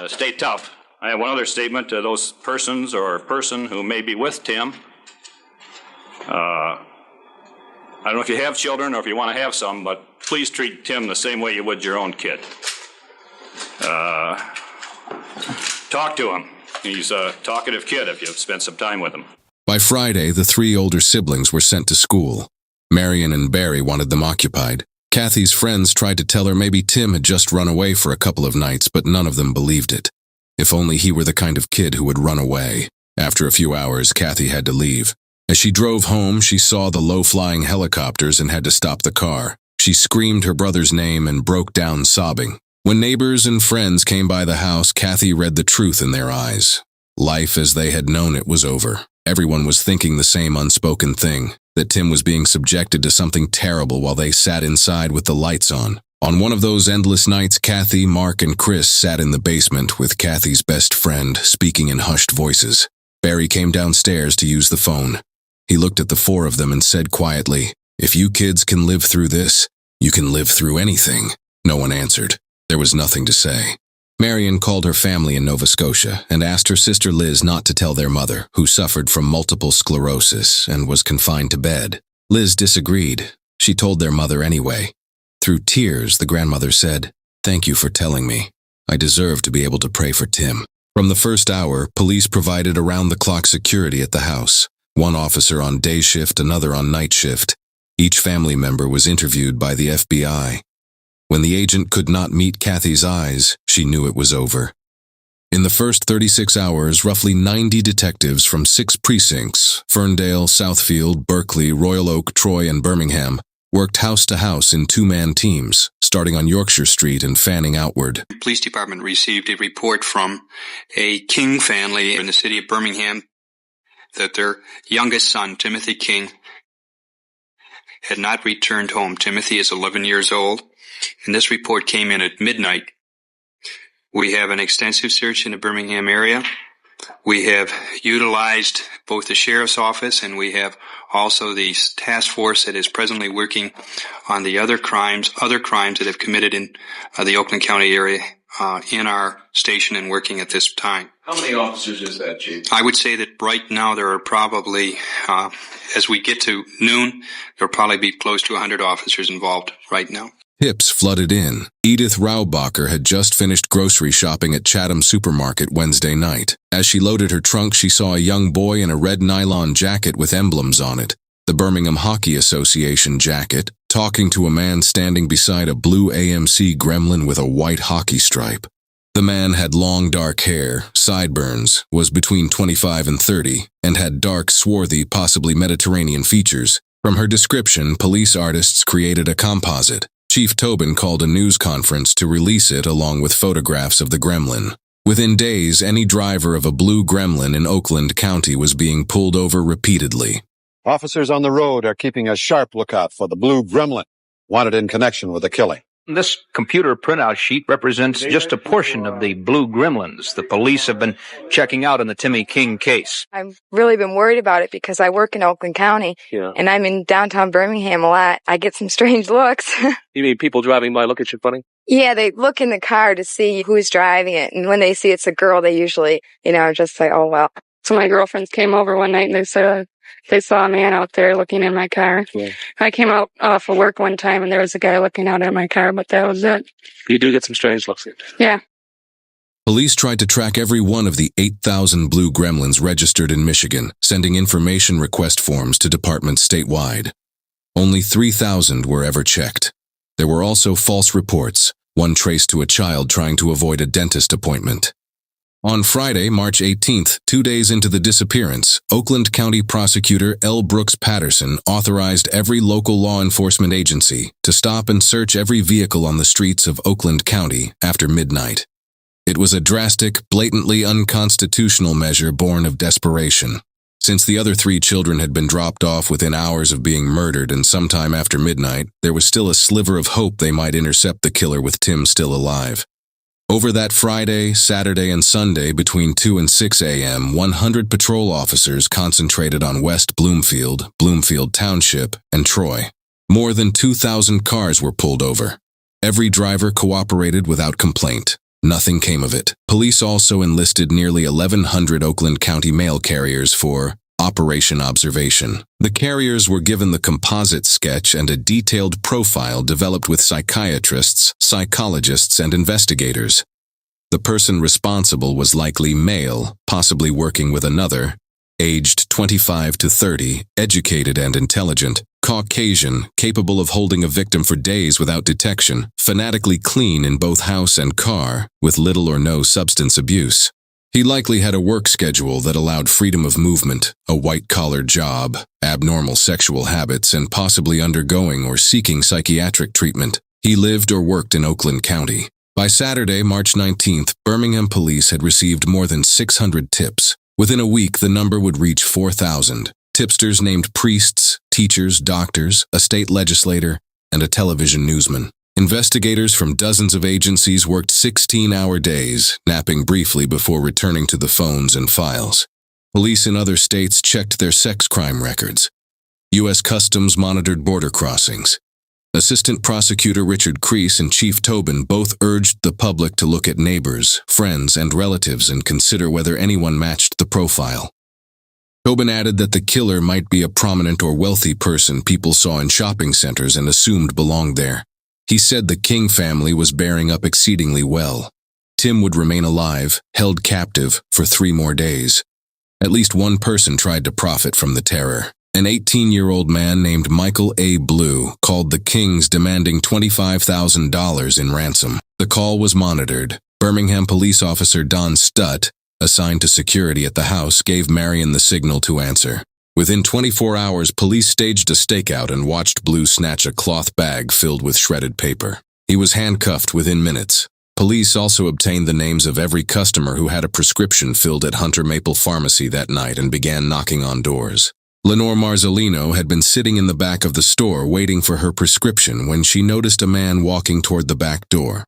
Stay tough. I have one other statement to those persons or person who may be with Tim. I don't know if you have children or if you want to have some, but please treat Tim the same way you would your own kid. Talk to him. He's a talkative kid if you've spent some time with him. By Friday, the 3 older siblings were sent to school. Marion and Barry wanted them occupied. Kathy's friends tried to tell her maybe Tim had just run away for a couple of nights, but none of them believed it. If only he were the kind of kid who would run away. After a few hours, Kathy had to leave. As she drove home, she saw the low-flying helicopters and had to stop the car. She screamed her brother's name and broke down sobbing. When neighbors and friends came by the house, Kathy read the truth in their eyes. Life as they had known it was over. Everyone was thinking the same unspoken thing, that Tim was being subjected to something terrible while they sat inside with the lights on. On one of those endless nights, Kathy, Mark, and Chris sat in the basement with Kathy's best friend, speaking in hushed voices. Barry came downstairs to use the phone. He looked at the 4 of them and said quietly, "If you kids can live through this, you can live through anything." No one answered. There was nothing to say. Marion called her family in Nova Scotia and asked her sister Liz not to tell their mother, who suffered from multiple sclerosis and was confined to bed. Liz disagreed. She told their mother anyway. Through tears, the grandmother said, "Thank you for telling me. I deserve to be able to pray for Tim." From the first hour, police provided around-the-clock security at the house. One officer on day shift, another on night shift. Each family member was interviewed by the FBI. When the agent could not meet Kathy's eyes, she knew it was over. In the first 36 hours, roughly 90 detectives from 6 precincts, Ferndale, Southfield, Berkeley, Royal Oak, Troy, and Birmingham, worked house to house in 2-man teams, starting on Yorkshire Street and fanning outward. The police department received a report from a King family in the city of Birmingham that their youngest son, Timothy King, had not returned home. Timothy is 11 years old, and this report came in at midnight. We have an extensive search in the Birmingham area. We have utilized both the sheriff's office and we have also the task force that is presently working on the other crimes that have committed in the Oakland County area in our station and working at this time. How many officers is that, Chief? I would say that right now there are probably, as we get to noon, there will probably be close to 100 officers involved right now. Tips flooded in. Edith Raubacher had just finished grocery shopping at Chatham Supermarket Wednesday night. As she loaded her trunk, she saw a young boy in a red nylon jacket with emblems on it. The Birmingham Hockey Association jacket, talking to a man standing beside a blue AMC Gremlin with a white hockey stripe. The man had long dark hair, sideburns, was between 25 and 30, and had dark, swarthy, possibly Mediterranean features. From her description, police artists created a composite. Chief Tobin called a news conference to release it along with photographs of the Gremlin. Within days, any driver of a blue Gremlin in Oakland County was being pulled over repeatedly. Officers on the road are keeping a sharp lookout for the blue Gremlin, wanted in connection with the killing. This computer printout sheet represents just a portion of the blue gremlins the police have been checking out in the Timmy King case. I've really been worried about it because I work in Oakland County, and I'm in downtown Birmingham a lot. I get some strange looks. You mean people driving by look at you funny? Yeah, they look in the car to see who's driving it. And when they see it's a girl, they usually, just say, oh, well. So my girlfriends came over one night and they said they saw a man out there looking in my car. Yeah. I came out for work one time and there was a guy looking out at my car, but that was it. You do get some strange looks. Yeah. Police tried to track every one of the 8,000 blue gremlins registered in Michigan, sending information request forms to departments statewide. Only 3,000 were ever checked. There were also false reports, one traced to a child trying to avoid a dentist appointment. On Friday, March 18th, 2 days into the disappearance, Oakland County Prosecutor L. Brooks Patterson authorized every local law enforcement agency to stop and search every vehicle on the streets of Oakland County after midnight. It was a drastic, blatantly unconstitutional measure born of desperation. Since the other 3 children had been dropped off within hours of being murdered and sometime after midnight, there was still a sliver of hope they might intercept the killer with Tim still alive. Over that Friday, Saturday, and Sunday between 2 and 6 a.m., 100 patrol officers concentrated on West Bloomfield, Bloomfield Township, and Troy. More than 2,000 cars were pulled over. Every driver cooperated without complaint. Nothing came of it. Police also enlisted nearly 1,100 Oakland County mail carriers for Operation Observation. The carriers were given the composite sketch and a detailed profile developed with psychiatrists, psychologists, and investigators. The person responsible was likely male, possibly working with another, aged 25 to 30, educated and intelligent, Caucasian, capable of holding a victim for days without detection, fanatically clean in both house and car, with little or no substance abuse. He likely had a work schedule that allowed freedom of movement, a white-collar job, abnormal sexual habits, and possibly undergoing or seeking psychiatric treatment. He lived or worked in Oakland County. By Saturday, March 19th, Birmingham police had received more than 600 tips. Within a week, the number would reach 4,000. Tipsters named priests, teachers, doctors, a state legislator, and a television newsman. Investigators from dozens of agencies worked 16-hour days, napping briefly before returning to the phones and files. Police in other states checked their sex crime records. U.S. Customs monitored border crossings. Assistant Prosecutor Richard Crease and Chief Tobin both urged the public to look at neighbors, friends, and relatives and consider whether anyone matched the profile. Tobin added that the killer might be a prominent or wealthy person people saw in shopping centers and assumed belonged there. He said the King family was bearing up exceedingly well. Tim would remain alive, held captive, for 3 more days. At least one person tried to profit from the terror. An 18-year-old man named Michael A. Blue called the Kings demanding $25,000 in ransom. The call was monitored. Birmingham police officer Don Stutt, assigned to security at the house, gave Marion the signal to answer. Within 24 hours, police staged a stakeout and watched Blue snatch a cloth bag filled with shredded paper. He was handcuffed within minutes. Police also obtained the names of every customer who had a prescription filled at Hunter Maple Pharmacy that night and began knocking on doors. Lenore Marzolino had been sitting in the back of the store waiting for her prescription when she noticed a man walking toward the back door.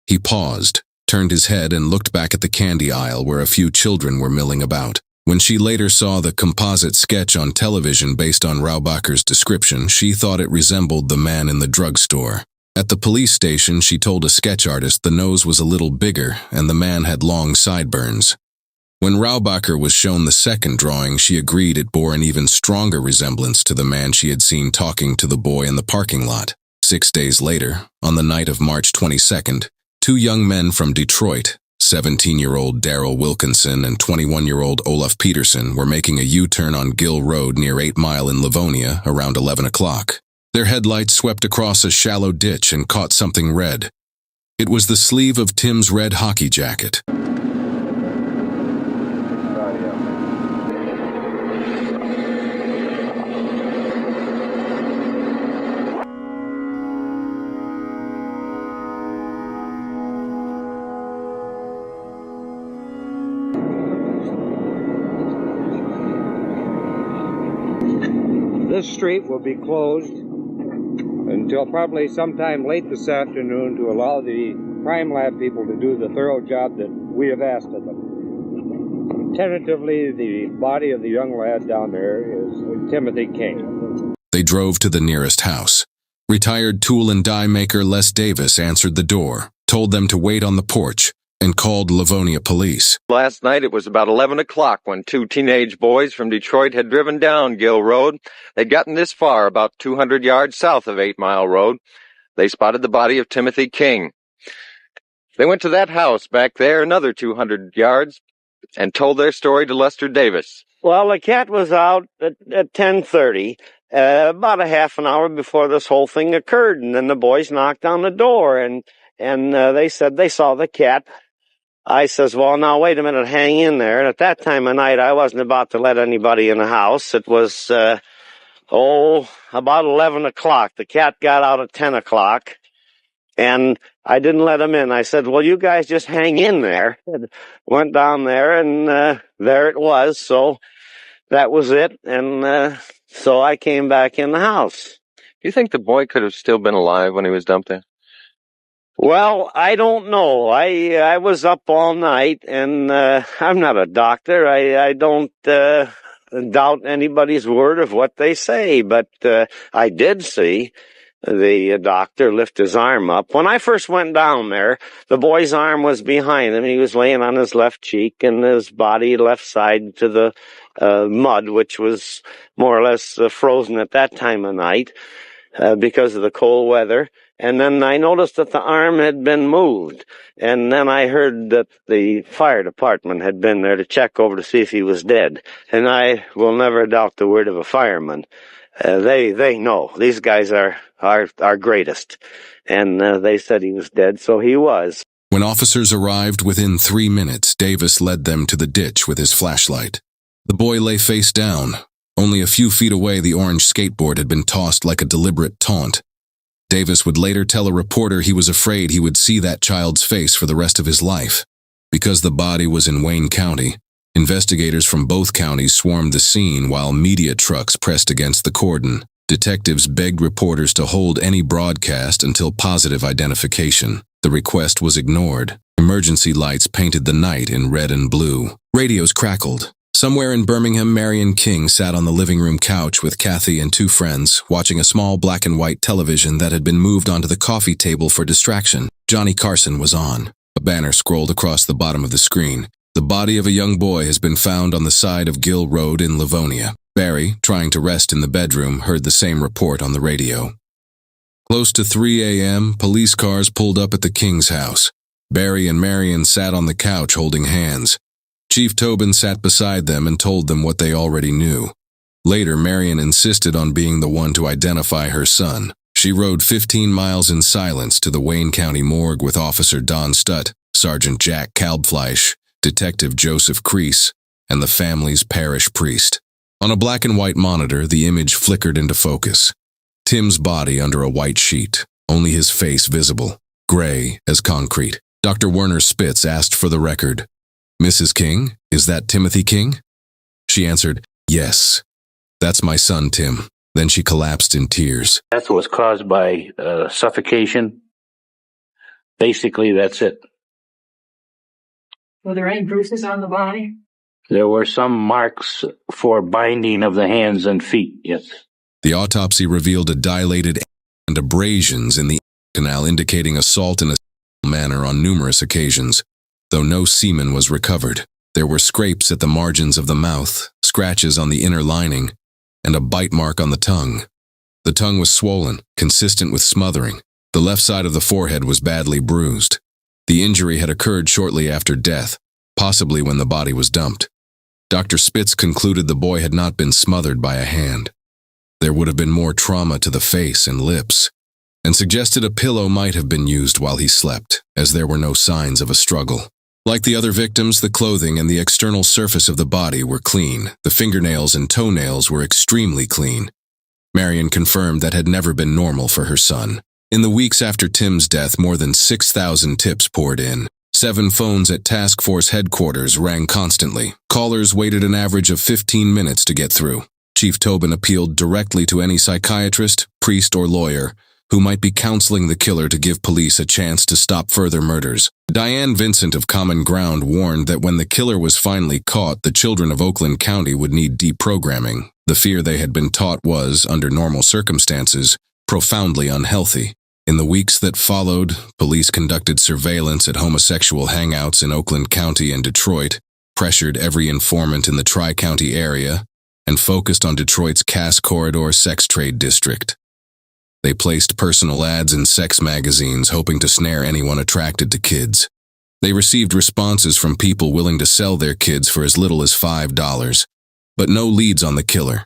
He paused, turned his head, and looked back at the candy aisle where a few children were milling about. When she later saw the composite sketch on television based on Raubacher's description, she thought it resembled the man in the drugstore. At the police station, she told a sketch artist the nose was a little bigger and the man had long sideburns. When Raubacher was shown the second drawing, she agreed it bore an even stronger resemblance to the man she had seen talking to the boy in the parking lot. 6 days later, on the night of March 22nd, 2 young men from Detroit, 17-year-old Darrell Wilkinson and 21-year-old Olaf Peterson, were making a U-turn on Gill Road near 8 Mile in Livonia around 11 o'clock. Their headlights swept across a shallow ditch and caught something red. It was the sleeve of Tim's red hockey jacket. This street will be closed until probably sometime late this afternoon to allow the crime lab people to do the thorough job that we have asked of them. Tentatively, the body of the young lad down there is Timothy King. They drove to the nearest house. Retired tool and die maker Les Davis answered the door, told them to wait on the porch, and called Livonia police. Last night it was about 11 o'clock when two teenage boys from Detroit had driven down Gill Road. They'd gotten this far, about 200 yards south of 8 Mile Road. They spotted the body of Timothy King. They went to that house back there, another 200 yards, and told their story to Lester Davis. Well, the cat was out at 10:30, about a half an hour before this whole thing occurred, and then the boys knocked on the door, and they said they saw the cat. I says, well, now, wait a minute, hang in there. And at that time of night, I wasn't about to let anybody in the house. It was, about 11 o'clock. The cat got out at 10 o'clock, and I didn't let him in. I said, well, you guys just hang in there. Went down there, and there it was. So that was it, and so I came back in the house. Do you think the boy could have still been alive when he was dumped there? Well, I don't know. I was up all night, and I'm not a doctor. I don't doubt anybody's word of what they say, but I did see the doctor lift his arm up. When I first went down there, the boy's arm was behind him. He was laying on his left cheek, and his body left side to the mud, which was more or less frozen at that time of night because of the cold weather. And then I noticed that the arm had been moved. And then I heard that the fire department had been there to check over to see if he was dead. And I will never doubt the word of a fireman. They know. These guys are our greatest. And they said he was dead, so he was. When officers arrived within 3 minutes, Davis led them to the ditch with his flashlight. The boy lay face down. Only a few feet away, the orange skateboard had been tossed like a deliberate taunt. Davis would later tell a reporter he was afraid he would see that child's face for the rest of his life. Because the body was in Wayne County, investigators from both counties swarmed the scene while media trucks pressed against the cordon. Detectives begged reporters to hold any broadcast until positive identification. The request was ignored. Emergency lights painted the night in red and blue. Radios crackled. Somewhere in Birmingham, Marion King sat on the living room couch with Kathy and two friends, watching a small black and white television that had been moved onto the coffee table for distraction. Johnny Carson was on. A banner scrolled across the bottom of the screen. The body of a young boy has been found on the side of Gill Road in Livonia. Barry, trying to rest in the bedroom, heard the same report on the radio. Close to 3 a.m., police cars pulled up at the King's house. Barry and Marion sat on the couch holding hands. Chief Tobin sat beside them and told them what they already knew. Later, Marion insisted on being the one to identify her son. She rode 15 miles in silence to the Wayne County morgue with Officer Don Stutt, Sergeant Jack Kalbfleisch, Detective Joseph Crease, and the family's parish priest. On a black and white monitor, the image flickered into focus. Tim's body under a white sheet, only his face visible, gray as concrete. Dr. Werner Spitz asked for the record. Mrs. King, is that Timothy King? She answered, yes. That's my son, Tim. Then she collapsed in tears. Death was caused by suffocation. Basically, that's it. Were there any bruises on the body? There were some marks for binding of the hands and feet, yes. The autopsy revealed a dilated and abrasions in the canal indicating assault in a manner on numerous occasions. Though no semen was recovered, there were scrapes at the margins of the mouth, scratches on the inner lining, and a bite mark on the tongue. The tongue was swollen, consistent with smothering. The left side of the forehead was badly bruised. The injury had occurred shortly after death, possibly when the body was dumped. Dr. Spitz concluded the boy had not been smothered by a hand. There would have been more trauma to the face and lips, and suggested a pillow might have been used while he slept, as there were no signs of a struggle. Like the other victims, the clothing and the external surface of the body were clean. The fingernails and toenails were extremely clean. Marion confirmed that had never been normal for her son. In the weeks after Tim's death, more than 6,000 tips poured in. 7 phones at task force headquarters rang constantly. Callers waited an average of 15 minutes to get through. Chief Tobin appealed directly to any psychiatrist, priest, or lawyer who might be counseling the killer to give police a chance to stop further murders. Diane Vincent of Common Ground warned that when the killer was finally caught, the children of Oakland County would need deprogramming. The fear they had been taught was, under normal circumstances, profoundly unhealthy. In the weeks that followed, police conducted surveillance at homosexual hangouts in Oakland County and Detroit, pressured every informant in the Tri-County area, and focused on Detroit's Cass Corridor sex trade district. They placed personal ads in sex magazines hoping to snare anyone attracted to kids. They received responses from people willing to sell their kids for as little as $5, but no leads on the killer.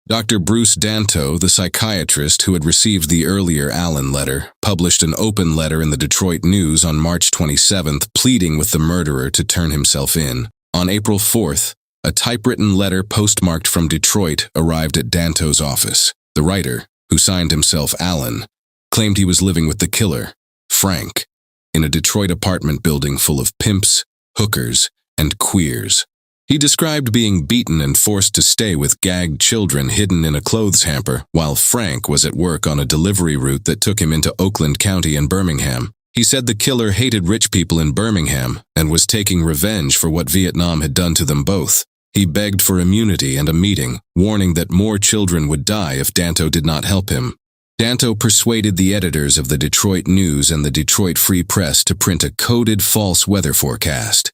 Dr. Bruce Danto, the psychiatrist who had received the earlier Allen letter, published an open letter in the Detroit News on March 27th pleading with the murderer to turn himself in. On April 4th, a typewritten letter postmarked from Detroit arrived at Danto's office. The writer, who signed himself Allen, claimed he was living with the killer, Frank, in a Detroit apartment building full of pimps, hookers, and queers. He described being beaten and forced to stay with gagged children hidden in a clothes hamper, while Frank was at work on a delivery route that took him into Oakland County and Birmingham. He said the killer hated rich people in Birmingham and was taking revenge for what Vietnam had done to them both. He begged for immunity and a meeting, warning that more children would die if Danto did not help him. Danto persuaded the editors of the Detroit News and the Detroit Free Press to print a coded false weather forecast.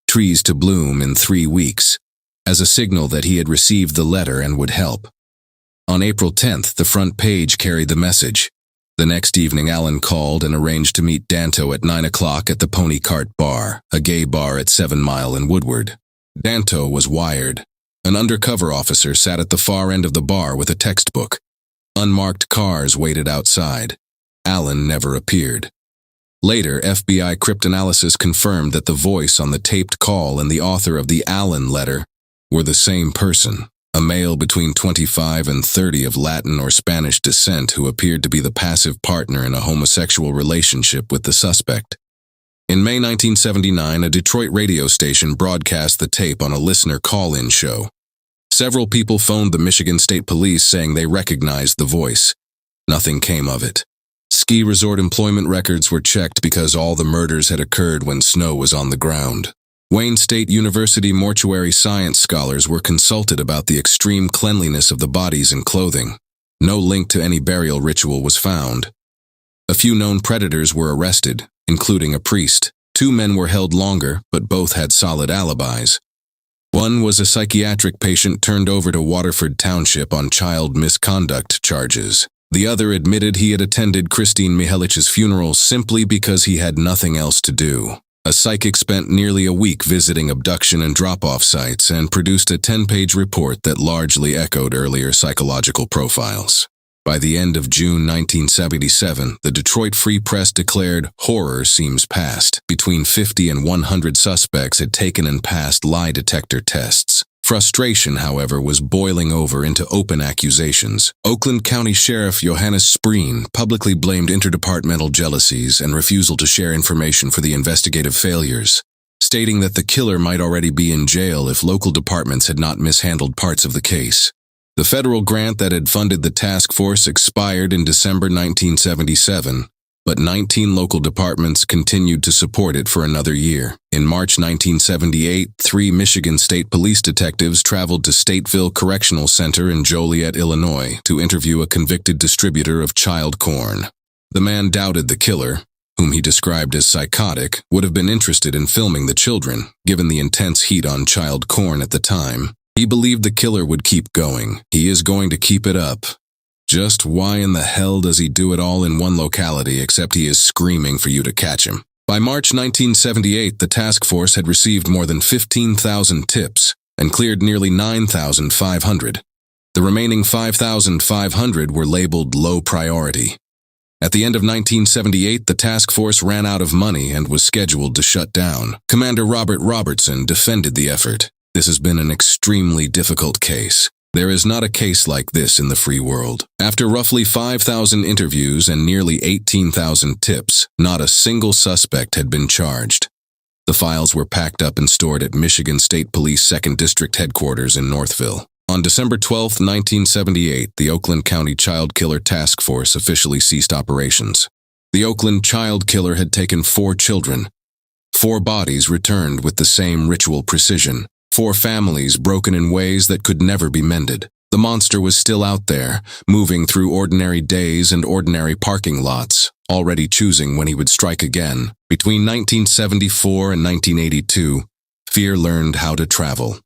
Trees to bloom in 3 weeks, as a signal that he had received the letter and would help. On April 10th, the front page carried the message. The next evening, Allen called and arranged to meet Danto at 9 o'clock at the Pony Cart Bar, a gay bar at 7 Mile and Woodward. Danto was wired. An undercover officer sat at the far end of the bar with a textbook. Unmarked cars waited outside. Allen never appeared. Later, FBI cryptanalysis confirmed that the voice on the taped call and the author of the Allen letter were the same person, a male between 25 and 30 of Latin or Spanish descent who appeared to be the passive partner in a homosexual relationship with the suspect. In May 1979, a Detroit radio station broadcast the tape on a listener call-in show. Several people phoned the Michigan State Police saying they recognized the voice. Nothing came of it. Ski resort employment records were checked because all the murders had occurred when snow was on the ground. Wayne State University mortuary science scholars were consulted about the extreme cleanliness of the bodies and clothing. No link to any burial ritual was found. A few known predators were arrested, including a priest. 2 men were held longer, but both had solid alibis. One was a psychiatric patient turned over to Waterford Township on child misconduct charges. The other admitted he had attended Christine Mihelich's funeral simply because he had nothing else to do. A psychic spent nearly a week visiting abduction and drop-off sites and produced a 10-page report that largely echoed earlier psychological profiles. By the end of June 1977, the Detroit Free Press declared horror seems past. Between 50 and 100 suspects had taken and passed lie detector tests. Frustration, however, was boiling over into open accusations. Oakland County Sheriff Johannes Spreen publicly blamed interdepartmental jealousies and refusal to share information for the investigative failures, stating that the killer might already be in jail if local departments had not mishandled parts of the case. The federal grant that had funded the task force expired in December 1977, but 19 local departments continued to support it for another year. In March 1978, 3 Michigan State Police detectives traveled to Stateville Correctional Center in Joliet, Illinois, to interview a convicted distributor of child corn. The man doubted the killer, whom he described as psychotic, would have been interested in filming the children, given the intense heat on child corn at the time. He believed the killer would keep going. He is going to keep it up. Just why in the hell does he do it all in one locality except he is screaming for you to catch him? By March 1978, the task force had received more than 15,000 tips and cleared nearly 9,500. The remaining 5,500 were labeled low priority. At the end of 1978, the task force ran out of money and was scheduled to shut down. Commander Robert Robertson defended the effort. This has been an extremely difficult case. There is not a case like this in the free world. After roughly 5,000 interviews and nearly 18,000 tips, not a single suspect had been charged. The files were packed up and stored at Michigan State Police 2nd District Headquarters in Northville. On December 12, 1978, the Oakland County Child Killer Task Force officially ceased operations. The Oakland Child Killer had taken 4 children. 4 bodies returned with the same ritual precision. 4 families broken in ways that could never be mended. The monster was still out there, moving through ordinary days and ordinary parking lots, already choosing when he would strike again. Between 1974 and 1982, fear learned how to travel.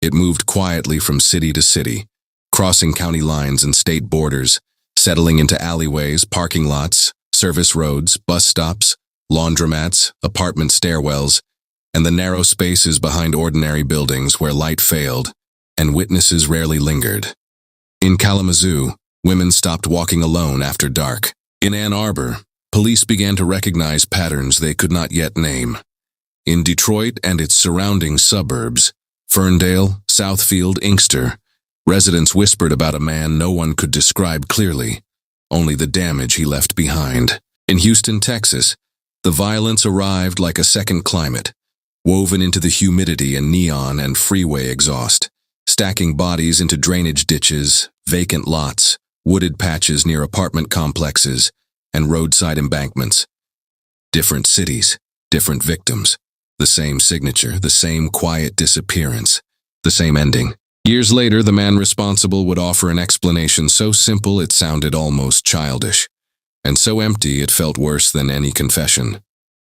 It moved quietly from city to city, crossing county lines and state borders, settling into alleyways, parking lots, service roads, bus stops, laundromats, apartment stairwells, and the narrow spaces behind ordinary buildings where light failed and witnesses rarely lingered. In Kalamazoo, women stopped walking alone after dark. In Ann Arbor, police began to recognize patterns they could not yet name. In Detroit and its surrounding suburbs, Ferndale, Southfield, Inkster, residents whispered about a man no one could describe clearly, only the damage he left behind. In Houston, Texas, the violence arrived like a second climate, woven into the humidity and neon and freeway exhaust, stacking bodies into drainage ditches, vacant lots, wooded patches near apartment complexes, and roadside embankments. Different cities, different victims, the same signature, the same quiet disappearance, the same ending. Years later, the man responsible would offer an explanation so simple it sounded almost childish, and so empty it felt worse than any confession.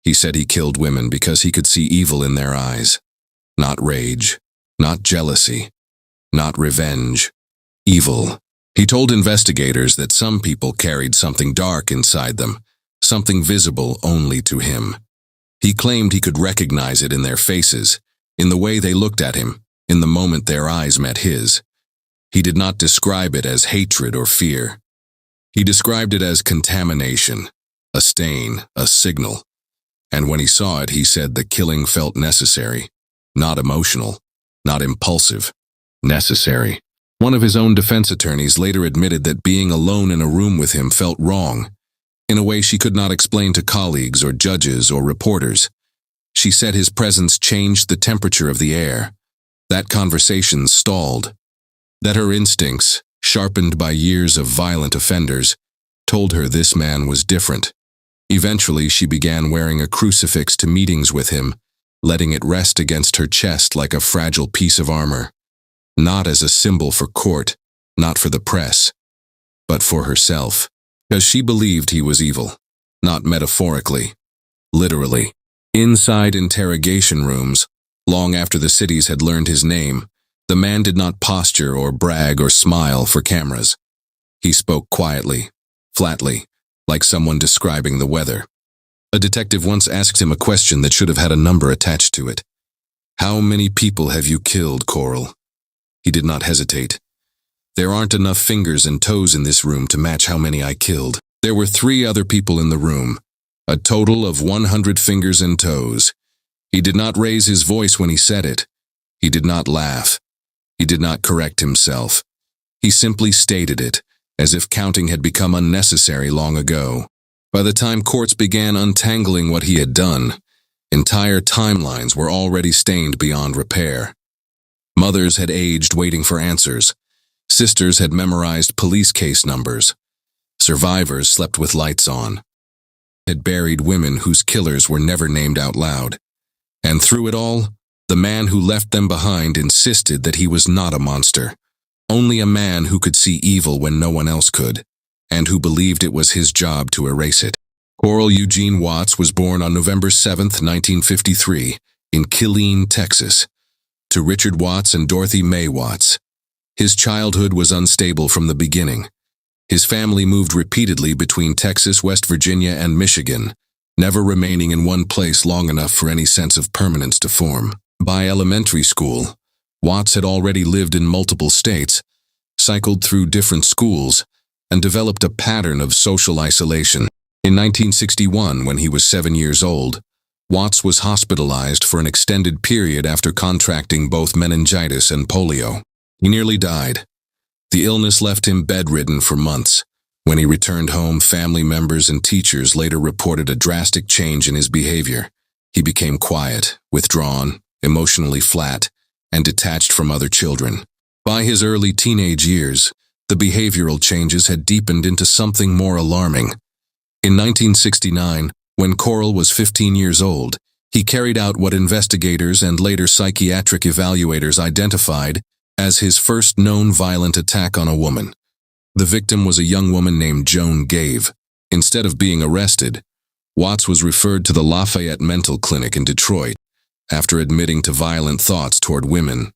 He said he killed women because he could see evil in their eyes. Not rage, not jealousy, not revenge. Evil. He told investigators that some people carried something dark inside them, something visible only to him. He claimed he could recognize it in their faces, in the way they looked at him, in the moment their eyes met his. He did not describe it as hatred or fear. He described it as contamination, a stain, a signal. And when he saw it, he said the killing felt necessary, not emotional, not impulsive, necessary. One of his own defense attorneys later admitted that being alone in a room with him felt wrong, in a way she could not explain to colleagues or judges or reporters. She said his presence changed the temperature of the air. That conversation stalled. That her instincts, sharpened by years of violent offenders, told her this man was different. Eventually, she began wearing a crucifix to meetings with him, letting it rest against her chest like a fragile piece of armor. Not as a symbol for court, not for the press, but for herself, because she believed he was evil, not metaphorically, literally. Inside interrogation rooms, long after the cities had learned his name, the man did not posture or brag or smile for cameras. He spoke quietly, flatly, like someone describing the weather. A detective once asked him a question that should have had a number attached to it. "How many people have you killed, Coral?" He did not hesitate. "There aren't enough fingers and toes in this room to match how many I killed." There were 3 other people in the room, a total of 100 fingers and toes. He did not raise his voice when he said it. He did not laugh. He did not correct himself. He simply stated it, as if counting had become unnecessary long ago. By the time courts began untangling what he had done, entire timelines were already stained beyond repair. Mothers had aged waiting for answers. Sisters had memorized police case numbers. Survivors slept with lights on. Had buried women whose killers were never named out loud. And through it all, the man who left them behind insisted that he was not a monster, only a man who could see evil when no one else could, and who believed it was his job to erase it. Coral Eugene Watts was born on November 7, 1953, in Killeen, Texas, to Richard Watts and Dorothy Mae Watts. His childhood was unstable from the beginning. His family moved repeatedly between Texas, West Virginia, and Michigan, never remaining in one place long enough for any sense of permanence to form. By elementary school, Watts had already lived in multiple states, cycled through different schools, and developed a pattern of social isolation. In 1961, when he was 7 years old, Watts was hospitalized for an extended period after contracting both meningitis and polio. He nearly died. The illness left him bedridden for months. When he returned home, family members and teachers later reported a drastic change in his behavior. He became quiet, withdrawn, emotionally flat, and detached from other children. By his early teenage years, the behavioral changes had deepened into something more alarming. In 1969, when Coral was 15 years old, he carried out what investigators and later psychiatric evaluators identified as his first known violent attack on a woman. The victim was a young woman named Joan Gave. Instead of being arrested, Watts was referred to the Lafayette Mental Clinic in Detroit after admitting to violent thoughts toward women.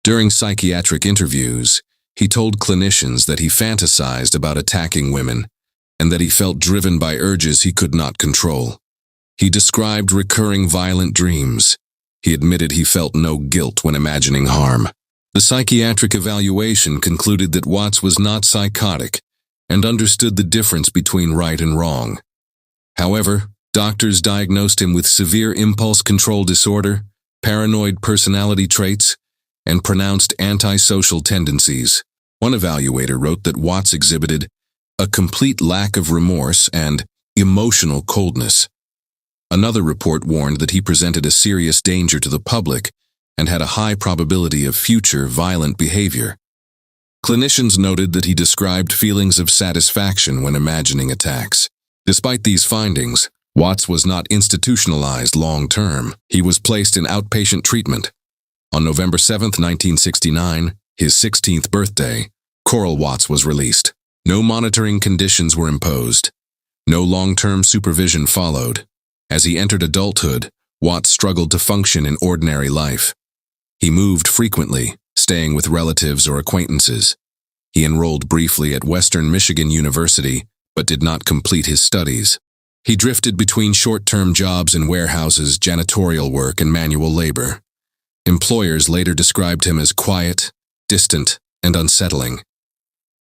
During psychiatric interviews, he told clinicians that he fantasized about attacking women and that he felt driven by urges he could not control. He described recurring violent dreams. He admitted he felt no guilt when imagining harm. The psychiatric evaluation concluded that Watts was not psychotic and understood the difference between right and wrong. However, doctors diagnosed him with severe impulse control disorder, paranoid personality traits, and pronounced antisocial tendencies. One evaluator wrote that Watts exhibited a complete lack of remorse and emotional coldness. Another report warned that he presented a serious danger to the public and had a high probability of future violent behavior. Clinicians noted that he described feelings of satisfaction when imagining attacks. Despite these findings, Watts was not institutionalized long-term. He was placed in outpatient treatment. On November 7, 1969, his 16th birthday, Coral Watts was released. No monitoring conditions were imposed. No long-term supervision followed. As he entered adulthood, Watts struggled to function in ordinary life. He moved frequently, staying with relatives or acquaintances. He enrolled briefly at Western Michigan University, but did not complete his studies. He drifted between short-term jobs in warehouses, janitorial work, and manual labor. Employers later described him as quiet, distant, and unsettling.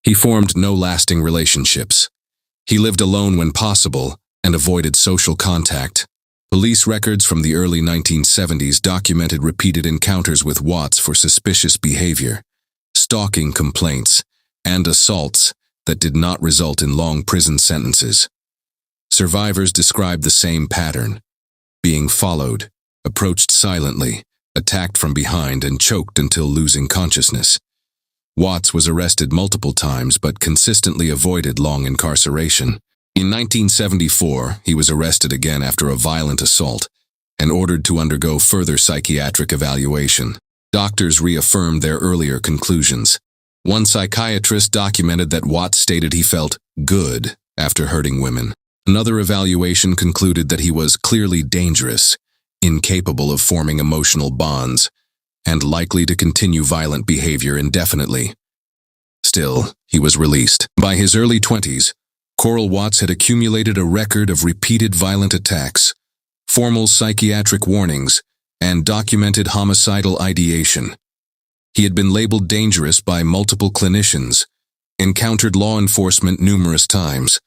He formed no lasting relationships. He lived alone when possible and avoided social contact. Police records from the early 1970s documented repeated encounters with Watts for suspicious behavior, stalking complaints, and assaults that did not result in long prison sentences. Survivors described the same pattern: being followed, approached silently, attacked from behind, and choked until losing consciousness. Watts was arrested multiple times but consistently avoided long incarceration. In 1974, he was arrested again after a violent assault and ordered to undergo further psychiatric evaluation. Doctors reaffirmed their earlier conclusions. One psychiatrist documented that Watts stated he felt good after hurting women. Another evaluation concluded that he was clearly dangerous, incapable of forming emotional bonds, and likely to continue violent behavior indefinitely. Still, he was released. By his early 20s, Coral Watts had accumulated a record of repeated violent attacks, formal psychiatric warnings, and documented homicidal ideation. He had been labeled dangerous by multiple clinicians, encountered law enforcement numerous times,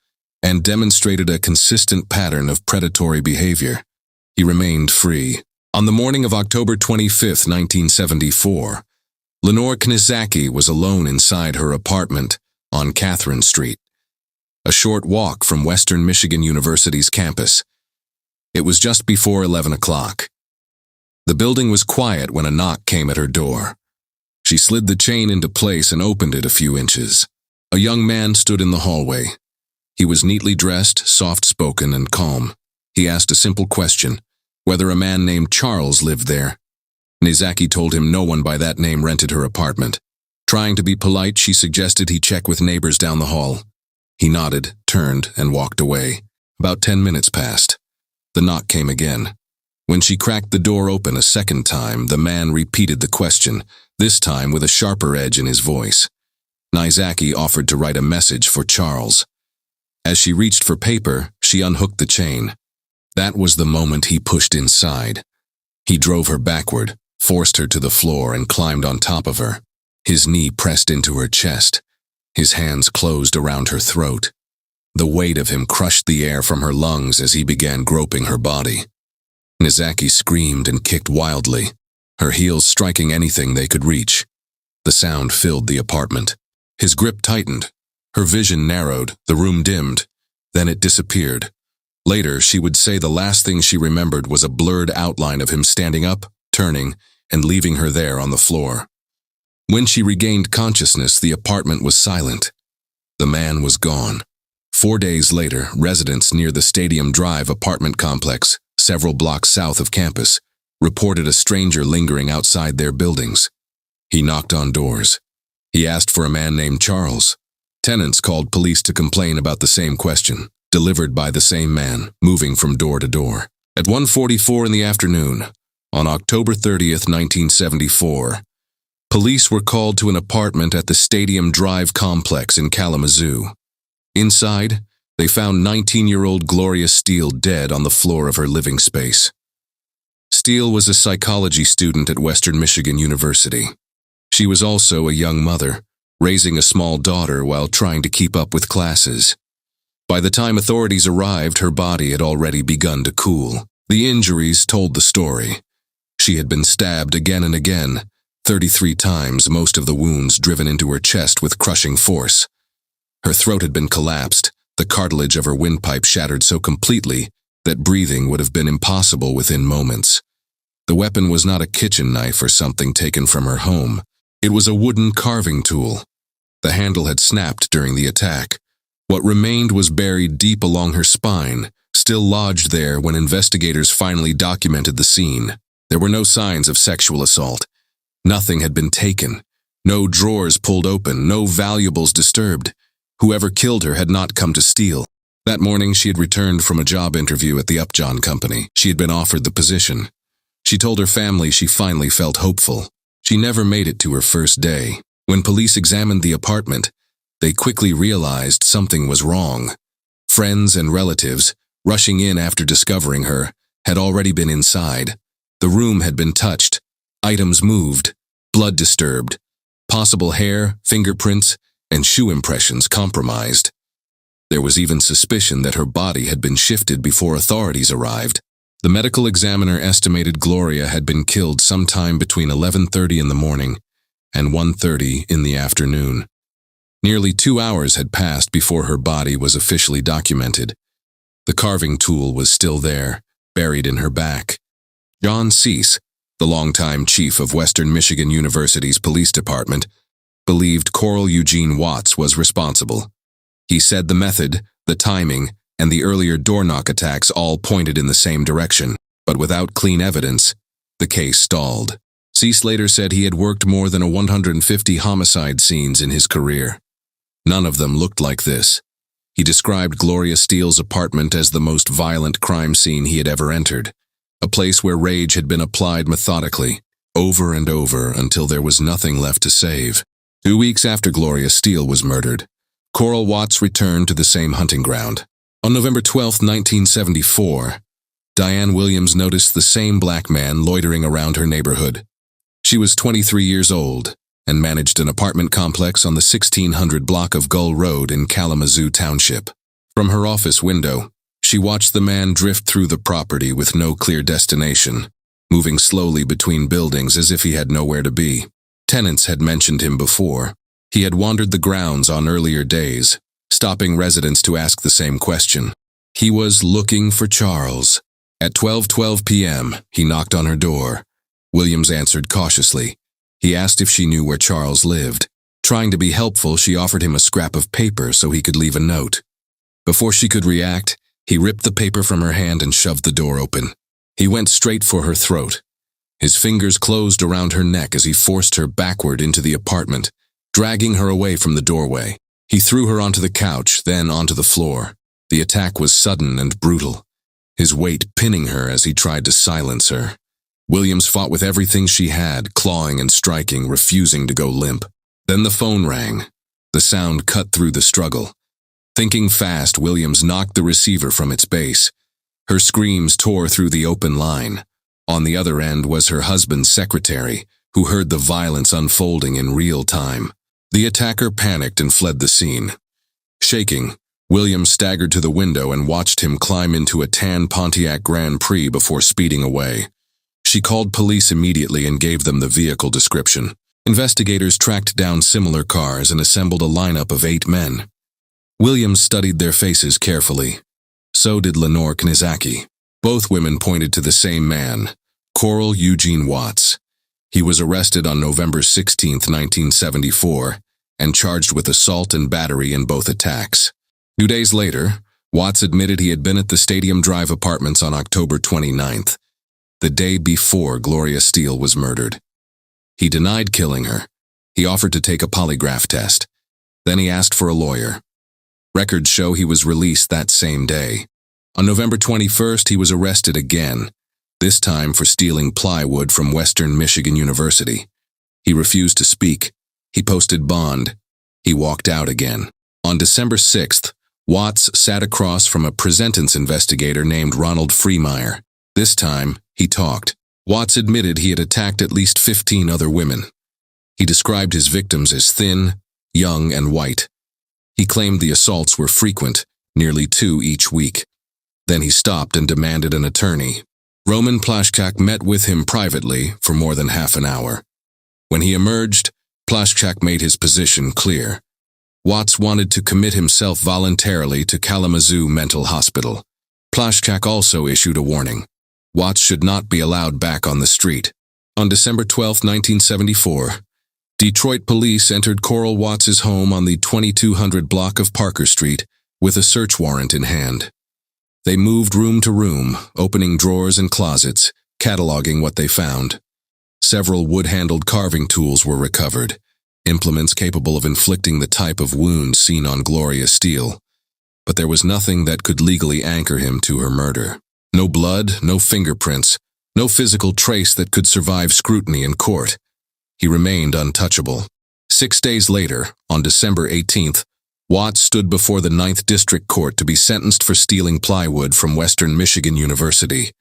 and demonstrated a consistent pattern of predatory behavior. He remained free. On the morning of October 25, 1974, Lenore Knizaki was alone inside her apartment on Catherine Street, a short walk from Western Michigan University's campus. It was just before 11 o'clock. The building was quiet when a knock came at her door. She slid the chain into place and opened it a few inches. A young man stood in the hallway. He was neatly dressed, soft-spoken, and calm. He asked a simple question: whether a man named Charles lived there. Knizaki told him no one by that name rented her apartment. Trying to be polite, she suggested he check with neighbors down the hall. He nodded, turned, and walked away. About 10 minutes passed. The knock came again. When she cracked the door open a second time, the man repeated the question, this time with a sharper edge in his voice. Knizaki offered to write a message for Charles. As she reached for paper, she unhooked the chain. That was the moment he pushed inside. He drove her backward, forced her to the floor, and climbed on top of her. His knee pressed into her chest. His hands closed around her throat. The weight of him crushed the air from her lungs as he began groping her body. Knizaki screamed and kicked wildly, her heels striking anything they could reach. The sound filled the apartment. His grip tightened. Her vision narrowed, the room dimmed. Then it disappeared. Later, she would say the last thing she remembered was a blurred outline of him standing up, turning, and leaving her there on the floor. When she regained consciousness, the apartment was silent. The man was gone. 4 days later, residents near the Stadium Drive apartment complex, several blocks south of campus, reported a stranger lingering outside their buildings. He knocked on doors. He asked for a man named Charles. Tenants called police to complain about the same question, delivered by the same man, moving from door to door. At 1:44 in the afternoon, on October 30th, 1974, police were called to an apartment at the Stadium Drive complex in Kalamazoo. Inside, they found 19-year-old Gloria Steele dead on the floor of her living space. Steele was a psychology student at Western Michigan University. She was also a young mother, raising a small daughter while trying to keep up with classes. By the time authorities arrived, her body had already begun to cool. The injuries told the story. She had been stabbed again and again, 33 times, most of the wounds driven into her chest with crushing force. Her throat had been collapsed, the cartilage of her windpipe shattered so completely that breathing would have been impossible within moments. The weapon was not a kitchen knife or something taken from her home. It was a wooden carving tool. The handle had snapped during the attack. What remained was buried deep along her spine, still lodged there when investigators finally documented the scene. There were no signs of sexual assault. Nothing had been taken. No drawers pulled open, no valuables disturbed. Whoever killed her had not come to steal. That morning she had returned from a job interview at the Upjohn Company. She had been offered the position. She told her family she finally felt hopeful. She never made it to her first day. When police examined the apartment, they quickly realized something was wrong. Friends and relatives, rushing in after discovering her, had already been inside. The room had been touched, items moved, blood disturbed, possible hair, fingerprints, and shoe impressions compromised. There was even suspicion that her body had been shifted before authorities arrived. The medical examiner estimated Gloria had been killed sometime between 11:30 in the morning and 1:30 in the afternoon. Nearly 2 hours had passed before her body was officially documented. The carving tool was still there, buried in her back. John Cease, the longtime chief of Western Michigan University's police department, believed Coral Eugene Watts was responsible. He said the method, the timing, and the earlier door knock attacks all pointed in the same direction, but without clean evidence, the case stalled. Cease later said he had worked more than 150 homicide scenes in his career. None of them looked like this. He described Gloria Steele's apartment as the most violent crime scene he had ever entered, a place where rage had been applied methodically, over and over until there was nothing left to save. 2 weeks after Gloria Steele was murdered, Coral Watts returned to the same hunting ground. On November 12, 1974, Diane Williams noticed the same black man loitering around her neighborhood. She was 23 years old and managed an apartment complex on the 1600 block of Gull Road in Kalamazoo Township. From her office window, she watched the man drift through the property with no clear destination, moving slowly between buildings as if he had nowhere to be. Tenants had mentioned him before. He had wandered the grounds on earlier days, stopping residents to ask the same question. He was looking for Charles. At 12:12 p.m., he knocked on her door. Williams answered cautiously. He asked if she knew where Charles lived. Trying to be helpful, she offered him a scrap of paper so he could leave a note. Before she could react, he ripped the paper from her hand and shoved the door open. He went straight for her throat. His fingers closed around her neck as he forced her backward into the apartment, dragging her away from the doorway. He threw her onto the couch, then onto the floor. The attack was sudden and brutal, his weight pinning her as he tried to silence her. Williams fought with everything she had, clawing and striking, refusing to go limp. Then the phone rang. The sound cut through the struggle. Thinking fast, Williams knocked the receiver from its base. Her screams tore through the open line. On the other end was her husband's secretary, who heard the violence unfolding in real time. The attacker panicked and fled the scene. Shaking, Williams staggered to the window and watched him climb into a tan Pontiac Grand Prix before speeding away. She called police immediately and gave them the vehicle description. Investigators tracked down similar cars and assembled a lineup of 8 men. Williams studied their faces carefully. So did Lenore Knizaki. Both women pointed to the same man, Coral Eugene Watts. He was arrested on November 16, 1974, and charged with assault and battery in both attacks. 2 days later, Watts admitted he had been at the Stadium Drive apartments on October 29th, the day before Gloria Steele was murdered. He denied killing her. He offered to take a polygraph test. Then he asked for a lawyer. Records show he was released that same day. On November 21st, he was arrested again, this time for stealing plywood from Western Michigan University. He refused to speak. He posted bond. He walked out again. On December 6th, Watts sat across from a presentence investigator named Ronald Freemeyer. This time, he talked. Watts admitted he had attacked at least 15 other women. He described his victims as thin, young, and white. He claimed the assaults were frequent, nearly 2 each week. Then he stopped and demanded an attorney. Roman Plaschak met with him privately for more than half an hour. When he emerged, Plaschak made his position clear. Watts wanted to commit himself voluntarily to Kalamazoo Mental Hospital. Plaschak also issued a warning. Watts should not be allowed back on the street. On December 12, 1974, Detroit police entered Coral Watts's home on the 2200 block of Parker Street with a search warrant in hand. They moved room to room, opening drawers and closets, cataloging what they found. Several wood-handled carving tools were recovered, implements capable of inflicting the type of wound seen on Gloria Steele. But there was nothing that could legally anchor him to her murder. No blood, no fingerprints, no physical trace that could survive scrutiny in court. He remained untouchable. 6 days later, on December 18th, Watts stood before the 9th District Court to be sentenced for stealing plywood from Western Michigan University.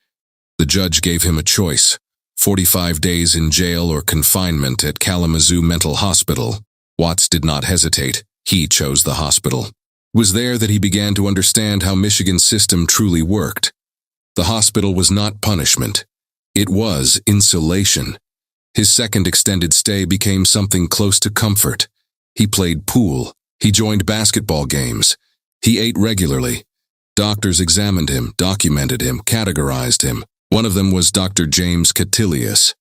The judge gave him a choice: 45 days in jail or confinement at Kalamazoo Mental Hospital. Watts did not hesitate. He chose the hospital. It was there that he began to understand how Michigan's system truly worked. The hospital was not punishment. It was insulation. His second extended stay became something close to comfort. He played pool. He joined basketball games. He ate regularly. Doctors examined him, documented him, categorized him. One of them was Dr. James Catilius.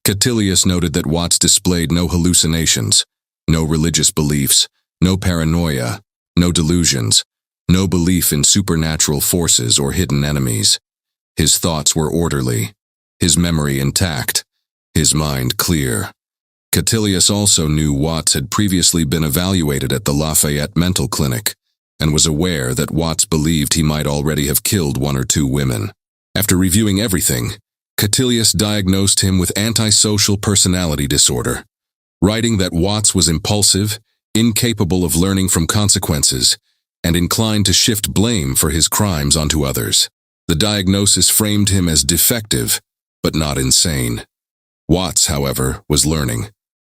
Catilius noted that Watts displayed no hallucinations, no religious beliefs, no paranoia, no delusions, no belief in supernatural forces or hidden enemies. His thoughts were orderly, his memory intact, his mind clear. Catilius also knew Watts had previously been evaluated at the Lafayette Mental Clinic and was aware that Watts believed he might already have killed 1 or 2 women. After reviewing everything, Catilius diagnosed him with antisocial personality disorder, writing that Watts was impulsive, incapable of learning from consequences, and inclined to shift blame for his crimes onto others. The diagnosis framed him as defective, but not insane. Watts, however, was learning.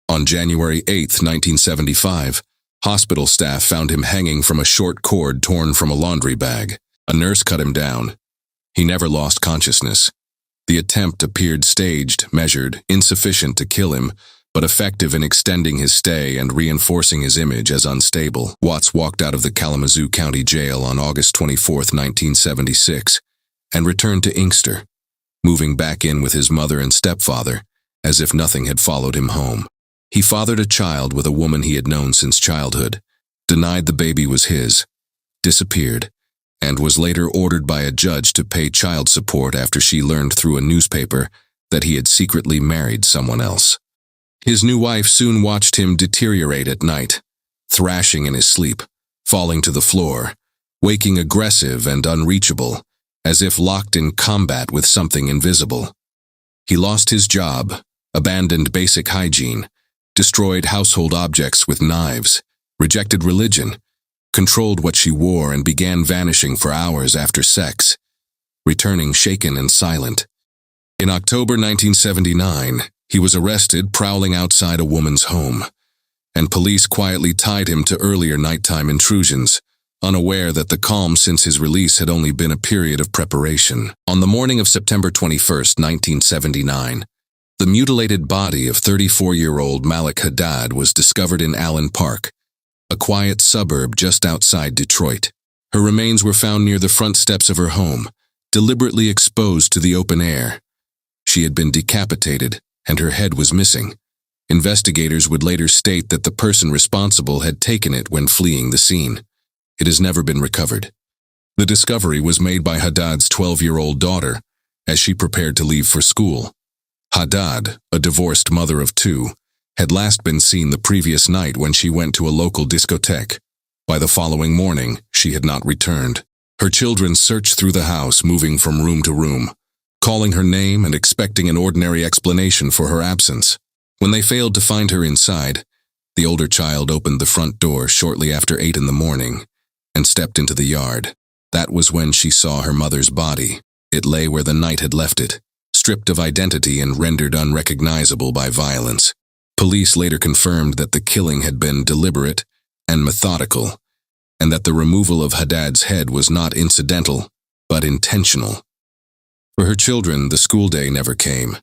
On January 8, 1975, hospital staff found him hanging from a short cord torn from a laundry bag. A nurse cut him down. He never lost consciousness. The attempt appeared staged, measured, insufficient to kill him, but effective in extending his stay and reinforcing his image as unstable. Watts walked out of the Kalamazoo County Jail on August 24, 1976, and returned to Inkster, moving back in with his mother and stepfather, as if nothing had followed him home. He fathered a child with a woman he had known since childhood, denied the baby was his, disappeared, and was later ordered by a judge to pay child support after she learned through a newspaper that he had secretly married someone else. His new wife soon watched him deteriorate at night, thrashing in his sleep, falling to the floor, waking aggressive and unreachable, as if locked in combat with something invisible. He lost his job, abandoned basic hygiene, destroyed household objects with knives, rejected religion, controlled what she wore, and began vanishing for hours after sex, returning shaken and silent. In October 1979, he was arrested prowling outside a woman's home, and police quietly tied him to earlier nighttime intrusions, unaware that the calm since his release had only been a period of preparation. On the morning of September 21, 1979, the mutilated body of 34-year-old Malik Haddad was discovered in Allen Park, a quiet suburb just outside Detroit. Her remains were found near the front steps of her home, deliberately exposed to the open air. She had been decapitated, and her head was missing. Investigators would later state that the person responsible had taken it when fleeing the scene. It has never been recovered. The discovery was made by Haddad's 12-year-old daughter as she prepared to leave for school. Haddad, a divorced mother of two, had last been seen the previous night when she went to a local discotheque. By the following morning, she had not returned. Her children searched through the house, moving from room to room, calling her name and expecting an ordinary explanation for her absence. When they failed to find her inside, the older child opened the front door shortly after 8 in the morning and stepped into the yard. That was when she saw her mother's body. It lay where the night had left it, stripped of identity and rendered unrecognizable by violence. Police later confirmed that the killing had been deliberate and methodical, and that the removal of Haddad's head was not incidental, but intentional. For her children, the school day never came.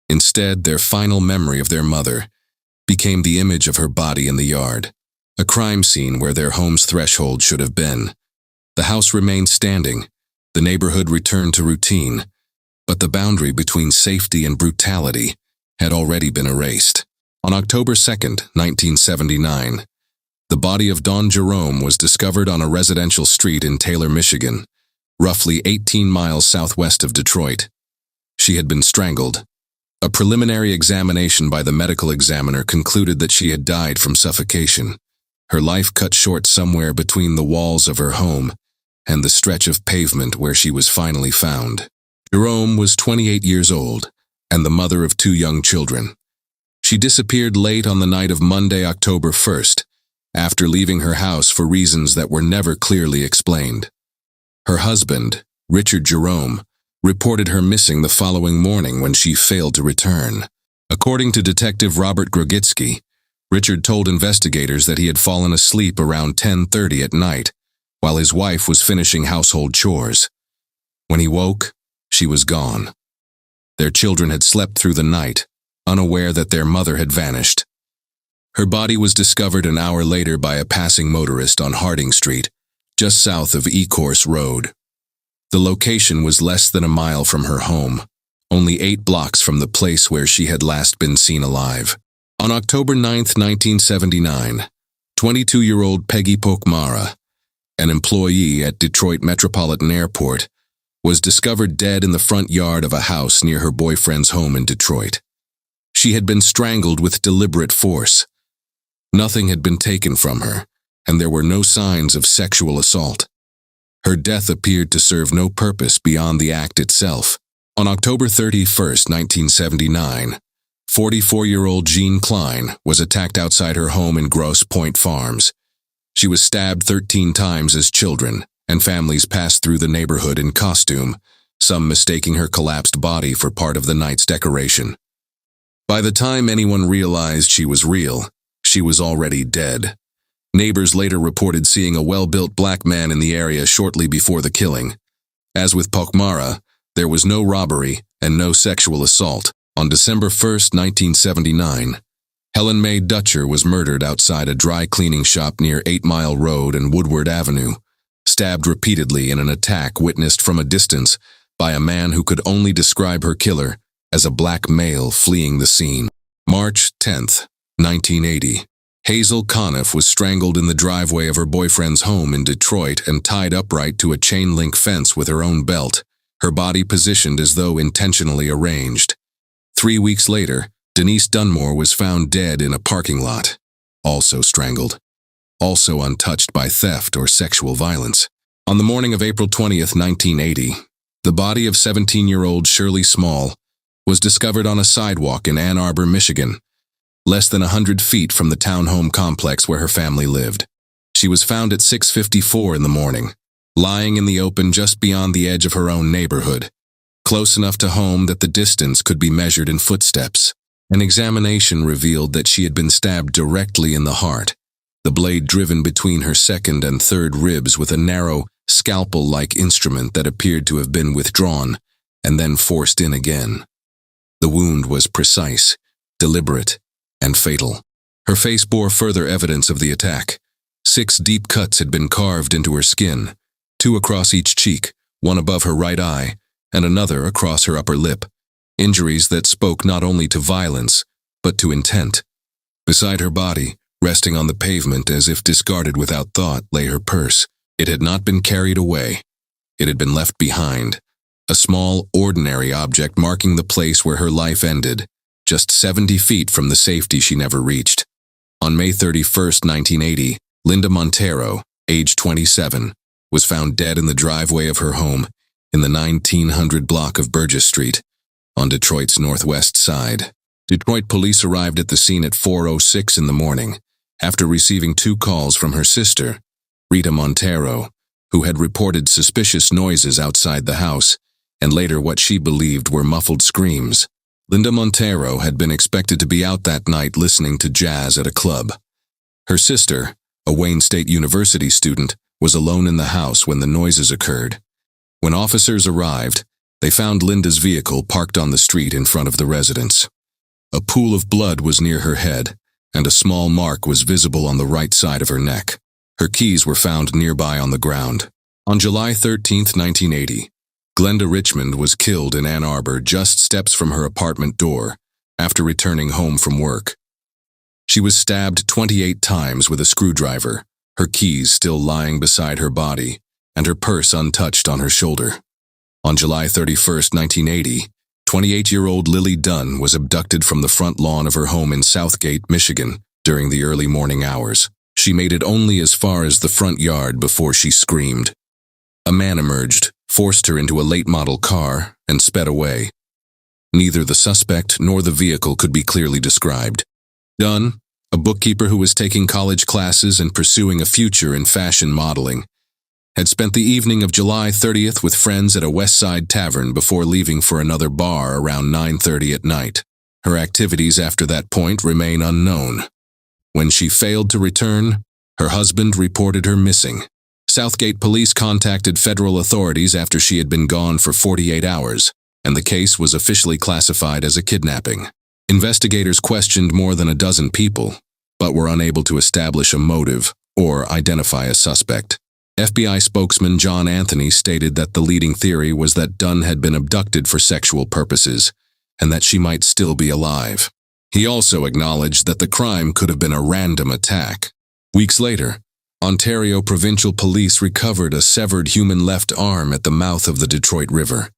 Instead, their final memory of their mother became the image of her body in the yard, a crime scene where their home's threshold should have been. The house remained standing, the neighborhood returned to routine, but the boundary between safety and brutality had already been erased. On October 2nd, 1979, the body of Dawn Jerome was discovered on a residential street in Taylor, Michigan, roughly 18 miles southwest of Detroit. She had been strangled. A preliminary examination by the medical examiner concluded that she had died from suffocation, her life cut short somewhere between the walls of her home and the stretch of pavement where she was finally found. Jerome was 28 years old and the mother of two young children. She disappeared late on the night of Monday, October 1st, after leaving her house for reasons that were never clearly explained. Her husband, Richard Jerome, reported her missing the following morning when she failed to return. According to Detective Robert Grogitsky, Richard told investigators that he had fallen asleep around 10:30 at night while his wife was finishing household chores. When he woke, she was gone. Their children had slept through the night, unaware that their mother had vanished. Her body was discovered an hour later by a passing motorist on Harding Street, just south of Ecorse Road. The location was less than a mile from her home, only 8 blocks from the place where she had last been seen alive. On October 9, 1979, 22-year-old Peggy Pokmara, an employee at Detroit Metropolitan Airport, was discovered dead in the front yard of a house near her boyfriend's home in Detroit. She had been strangled with deliberate force. Nothing had been taken from her, and there were no signs of sexual assault. Her death appeared to serve no purpose beyond the act itself. On October 31, 1979, 44-year-old Jean Klein was attacked outside her home in Grosse Pointe Farms. She was stabbed 13 times as children, and families passed through the neighborhood in costume, some mistaking her collapsed body for part of the night's decoration. By the time anyone realized she was real, she was already dead. Neighbors later reported seeing a well-built black man in the area shortly before the killing. As with Pokmara, there was no robbery and no sexual assault. On December 1, 1979, Helen Mae Dutcher was murdered outside a dry cleaning shop near 8 Mile Road and Woodward Avenue, stabbed repeatedly in an attack witnessed from a distance by a man who could only describe her killer as a black male fleeing the scene. March 10, 1980. Hazel Conniff was strangled in the driveway of her boyfriend's home in Detroit and tied upright to a chain-link fence with her own belt, her body positioned as though intentionally arranged. 3 weeks later, Denise Dunmore was found dead in a parking lot, also strangled, also untouched by theft or sexual violence. On the morning of April 20, 1980, the body of 17-year-old Shirley Small was discovered on a sidewalk in Ann Arbor, Michigan, less than 100 feet from the townhome complex where her family lived. She was found at 6:54 in the morning, lying in the open just beyond the edge of her own neighborhood, close enough to home that the distance could be measured in footsteps. An examination revealed that she had been stabbed directly in the heart, the blade driven between her second and third ribs with a narrow, scalpel-like instrument that appeared to have been withdrawn and then forced in again. The wound was precise, deliberate, and fatal. Her face bore further evidence of the attack. 6 deep cuts had been carved into her skin, 2 across each cheek, 1 above her right eye, and another across her upper lip. Injuries that spoke not only to violence, but to intent. Beside her body, resting on the pavement as if discarded without thought, lay her purse. It had not been carried away. It had been left behind, a small, ordinary object marking the place where her life ended, just 70 feet from the safety she never reached. On May 31, 1980, Linda Montero, age 27, was found dead in the driveway of her home in the 1900 block of Burgess Street, on Detroit's northwest side. Detroit police arrived at the scene at 4:06 in the morning, after receiving 2 calls from her sister, Rita Montero, who had reported suspicious noises outside the house, and later what she believed were muffled screams. Linda Montero had been expected to be out that night listening to jazz at a club. Her sister, a Wayne State University student, was alone in the house when the noises occurred. When officers arrived, they found Linda's vehicle parked on the street in front of the residence. A pool of blood was near her head, and a small mark was visible on the right side of her neck. Her keys were found nearby on the ground. On July 13, 1980, Glenda Richmond was killed in Ann Arbor just steps from her apartment door after returning home from work. She was stabbed 28 times with a screwdriver, her keys still lying beside her body, and her purse untouched on her shoulder. On July 31, 1980, 28-year-old Lily Dunn was abducted from the front lawn of her home in Southgate, Michigan, during the early morning hours. She made it only as far as the front yard before she screamed. A man emerged, forced her into a late-model car, and sped away. Neither the suspect nor the vehicle could be clearly described. Dunn, a bookkeeper who was taking college classes and pursuing a future in fashion modeling, had spent the evening of July 30th with friends at a West Side tavern before leaving for another bar around 9:30 at night. Her activities after that point remain unknown. When she failed to return, her husband reported her missing. Southgate police contacted federal authorities after she had been gone for 48 hours, and the case was officially classified as a kidnapping. Investigators questioned more than a dozen people, but were unable to establish a motive or identify a suspect. FBI spokesman John Anthony stated that the leading theory was that Dunn had been abducted for sexual purposes, and that she might still be alive. He also acknowledged that the crime could have been a random attack. Weeks later, Ontario Provincial Police recovered a severed human left arm at the mouth of the Detroit River.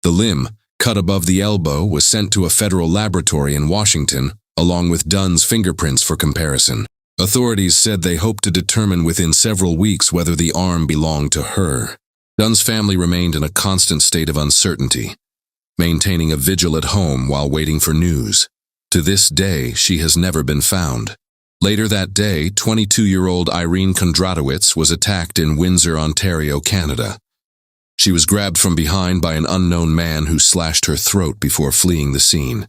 The limb, cut above the elbow, was sent to a federal laboratory in Washington, along with Dunn's fingerprints for comparison. Authorities said they hoped to determine within several weeks whether the arm belonged to her. Dunn's family remained in a constant state of uncertainty, maintaining a vigil at home while waiting for news. To this day, she has never been found. Later that day, 22-year-old Irene Kondratowicz was attacked in Windsor, Ontario, Canada. She was grabbed from behind by an unknown man who slashed her throat before fleeing the scene.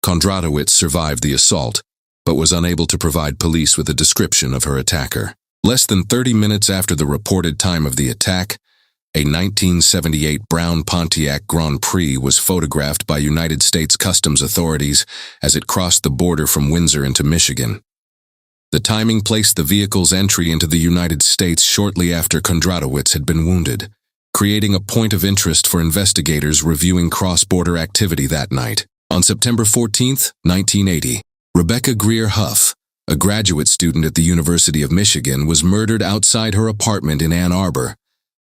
Kondratowicz survived the assault, but was unable to provide police with a description of her attacker. Less than 30 minutes after the reported time of the attack, a 1978 brown Pontiac Grand Prix was photographed by United States Customs authorities as it crossed the border from Windsor into Michigan. The timing placed the vehicle's entry into the United States shortly after Kondratowicz had been wounded, creating a point of interest for investigators reviewing cross-border activity that night. On September 14, 1980, Rebecca Greer Huff, a graduate student at the University of Michigan, was murdered outside her apartment in Ann Arbor.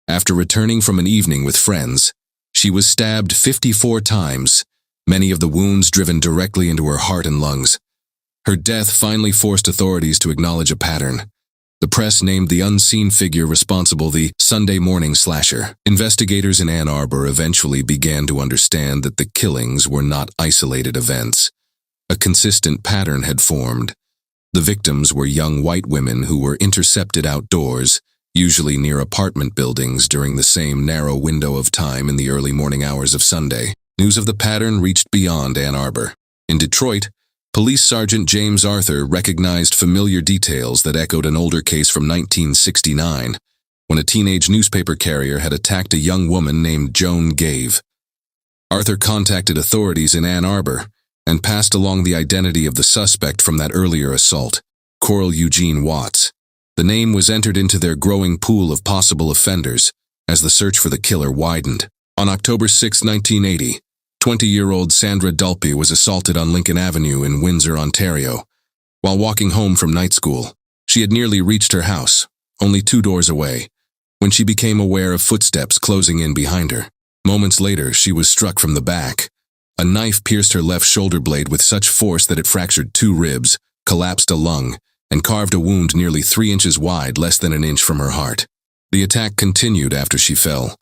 After returning from an evening with friends, she was stabbed 54 times, many of the wounds driven directly into her heart and lungs. Her death finally forced authorities to acknowledge a pattern. The press named the unseen figure responsible the Sunday morning slasher. Investigators in Ann Arbor eventually began to understand that the killings were not isolated events. A consistent pattern had formed. The victims were young white women who were intercepted outdoors, usually near apartment buildings during the same narrow window of time in the early morning hours of Sunday. News of the pattern reached beyond Ann Arbor. In Detroit, Police Sergeant James Arthur recognized familiar details that echoed an older case from 1969, when a teenage newspaper carrier had attacked a young woman named Joan Gave. Arthur contacted authorities in Ann Arbor and passed along the identity of the suspect from that earlier assault, Coral Eugene Watts. The name was entered into their growing pool of possible offenders as the search for the killer widened. On October 6, 1980, 20-year-old Sandra Dulpe was assaulted on Lincoln Avenue in Windsor, Ontario. While walking home from night school, she had nearly reached her house, only 2 doors away, when she became aware of footsteps closing in behind her. Moments later, she was struck from the back. A knife pierced her left shoulder blade with such force that it fractured 2 ribs, collapsed a lung, and carved a wound nearly 3 inches wide, less than an inch from her heart. The attack continued after she fell.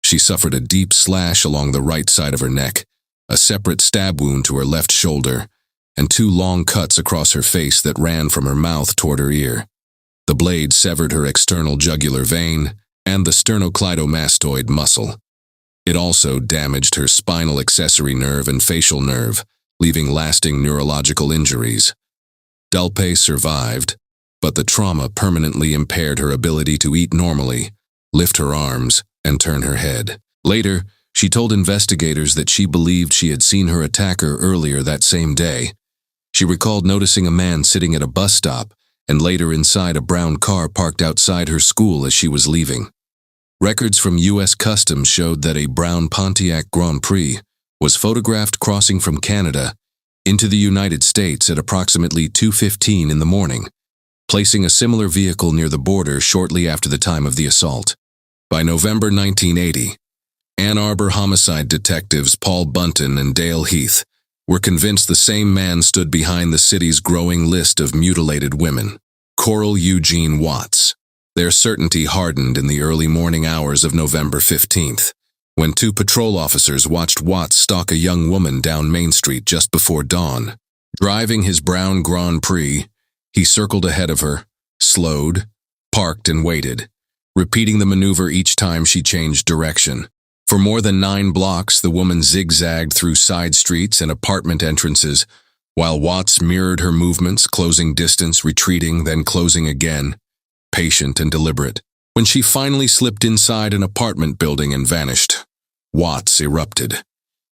She suffered a deep slash along the right side of her neck, a separate stab wound to her left shoulder, and 2 long cuts across her face that ran from her mouth toward her ear. The blade severed her external jugular vein and the sternocleidomastoid muscle. It also damaged her spinal accessory nerve and facial nerve, leaving lasting neurological injuries. Delpe survived, but the trauma permanently impaired her ability to eat normally, lift her arms, and turn her head. Later, she told investigators that she believed she had seen her attacker earlier that same day. She recalled noticing a man sitting at a bus stop and later inside a brown car parked outside her school as she was leaving. Records from U.S. Customs showed that a brown Pontiac Grand Prix was photographed crossing from Canada into the United States at approximately 2:15 in the morning, placing a similar vehicle near the border shortly after the time of the assault. By November 1980, Ann Arbor homicide detectives Paul Bunton and Dale Heath were convinced the same man stood behind the city's growing list of mutilated women, Coral Eugene Watts. Their certainty hardened in the early morning hours of November 15th, when 2 patrol officers watched Watts stalk a young woman down Main Street just before dawn. Driving his brown Grand Prix, he circled ahead of her, slowed, parked, and waited, repeating the maneuver each time she changed direction. For more than 9 blocks, the woman zigzagged through side streets and apartment entrances, while Watts mirrored her movements, closing distance, retreating, then closing again, patient and deliberate. When she finally slipped inside an apartment building and vanished, Watts erupted.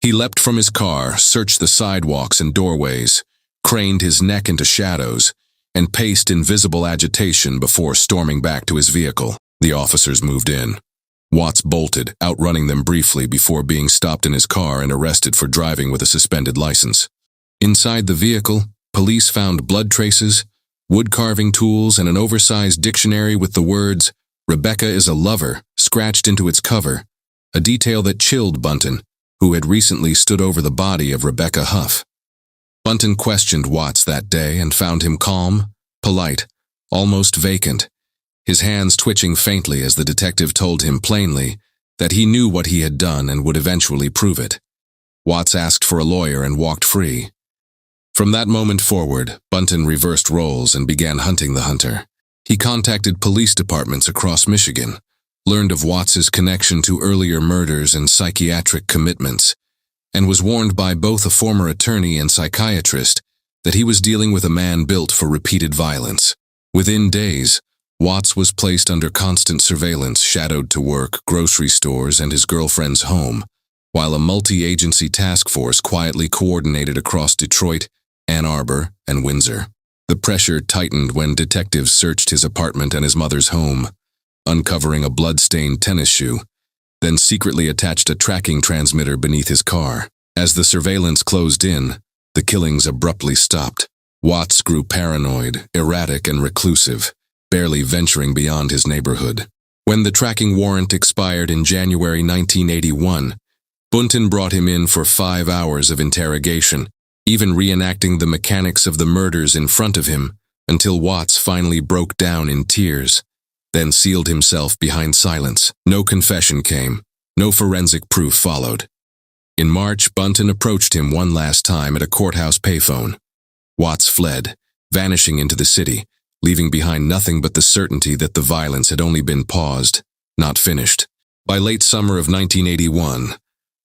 He leapt from his car, searched the sidewalks and doorways, craned his neck into shadows, and paced in visible agitation before storming back to his vehicle. The officers moved in. Watts bolted, outrunning them briefly before being stopped in his car and arrested for driving with a suspended license. Inside the vehicle, police found blood traces, wood-carving tools, and an oversized dictionary with the words, "Rebecca is a lover," scratched into its cover, a detail that chilled Bunton, who had recently stood over the body of Rebecca Huff. Bunton questioned Watts that day and found him calm, polite, almost vacant, his hands twitching faintly as the detective told him plainly that he knew what he had done and would eventually prove it. Watts asked for a lawyer and walked free. From that moment forward, Bunton reversed roles and began hunting the hunter. He contacted police departments across Michigan, learned of Watts's connection to earlier murders and psychiatric commitments, and was warned by both a former attorney and psychiatrist that he was dealing with a man built for repeated violence. Within days, Watts was placed under constant surveillance, shadowed to work, grocery stores, and his girlfriend's home, while a multi-agency task force quietly coordinated across Detroit, Ann Arbor, and Windsor. The pressure tightened when detectives searched his apartment and his mother's home, uncovering a blood-stained tennis shoe, then secretly attached a tracking transmitter beneath his car. As the surveillance closed in, the killings abruptly stopped. Watts grew paranoid, erratic, and reclusive, barely venturing beyond his neighborhood. When the tracking warrant expired in January 1981, Bunton brought him in for 5 hours of interrogation, even reenacting the mechanics of the murders in front of him, until Watts finally broke down in tears, then sealed himself behind silence. No confession came, no forensic proof followed. In March, Bunton approached him one last time at a courthouse payphone. Watts fled, vanishing into the city, leaving behind nothing but the certainty that the violence had only been paused, not finished. By late summer of 1981,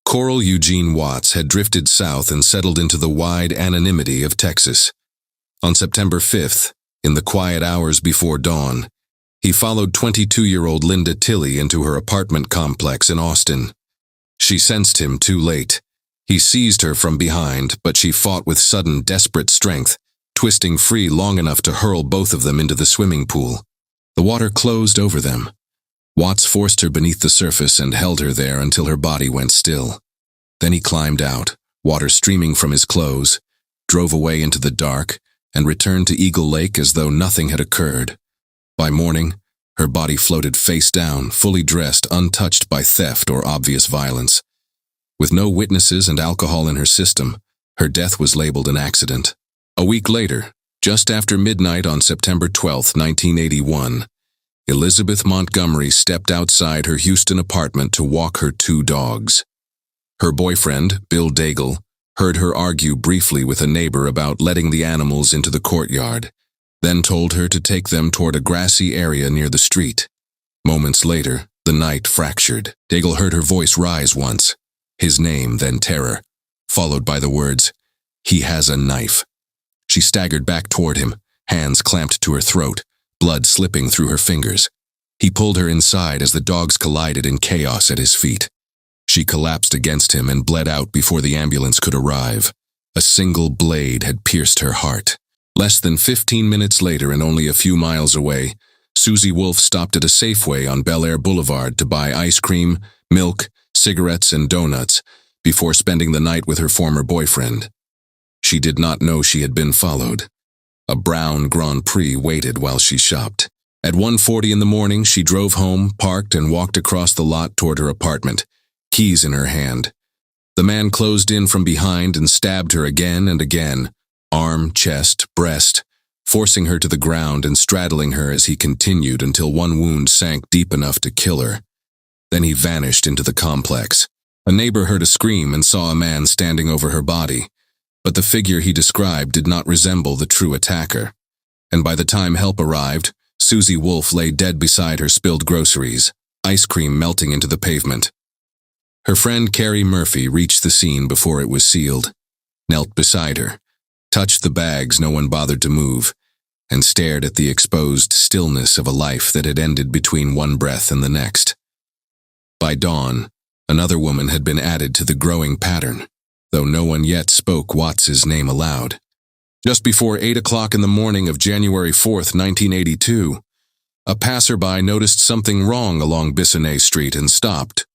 Coral Eugene Watts had drifted south and settled into the wide anonymity of Texas. On September 5th, in the quiet hours before dawn, he followed 22-year-old Linda Tilley into her apartment complex in Austin. She sensed him too late. He seized her from behind, but she fought with sudden, desperate strength, twisting free long enough to hurl both of them into the swimming pool. The water closed over them. Watts forced her beneath the surface and held her there until her body went still. Then he climbed out, water streaming from his clothes, drove away into the dark, and returned to Eagle Lake as though nothing had occurred. By morning, Her body floated face down, fully dressed, untouched by theft or obvious violence. With no witnesses and alcohol in her system, her death was labeled an accident. A week later, just after midnight on September 12, 1981, Elizabeth Montgomery stepped outside her Houston apartment to walk her 2 dogs. Her boyfriend, Bill Daigle, heard her argue briefly with a neighbor about letting the animals into the courtyard, then told her to take them toward a grassy area near the street. Moments later, the night fractured. Daigle heard her voice rise once, his name, then terror, followed by the words, "He has a knife." She staggered back toward him, hands clamped to her throat, blood slipping through her fingers. He pulled her inside as the dogs collided in chaos at his feet. She collapsed against him and bled out before the ambulance could arrive. A single blade had pierced her heart. Less than 15 minutes later and only a few miles away, Susie Wolf stopped at a Safeway on Bel Air Boulevard to buy ice cream, milk, cigarettes, and donuts before spending the night with her former boyfriend. She did not know she had been followed. A brown Grand Prix waited while she shopped. At 1:40 in the morning, she drove home, parked, and walked across the lot toward her apartment, keys in her hand. The man closed in from behind and stabbed her again and again, arm, chest, breast, forcing her to the ground and straddling her as he continued until one wound sank deep enough to kill her. Then he vanished into the complex. A neighbor heard a scream and saw a man standing over her body, but the figure he described did not resemble the true attacker. And by the time help arrived, Susie Wolf lay dead beside her spilled groceries, ice cream melting into the pavement. Her friend Carrie Murphy reached the scene before it was sealed, knelt beside her, touched the bags no one bothered to move, and stared at the exposed stillness of a life that had ended between one breath and the next. By dawn, another woman had been added to the growing pattern, though no one yet spoke Watts's name aloud. Just before 8 o'clock in the morning of January 4th, 1982, a passerby noticed something wrong along Bissonnet Street and stopped.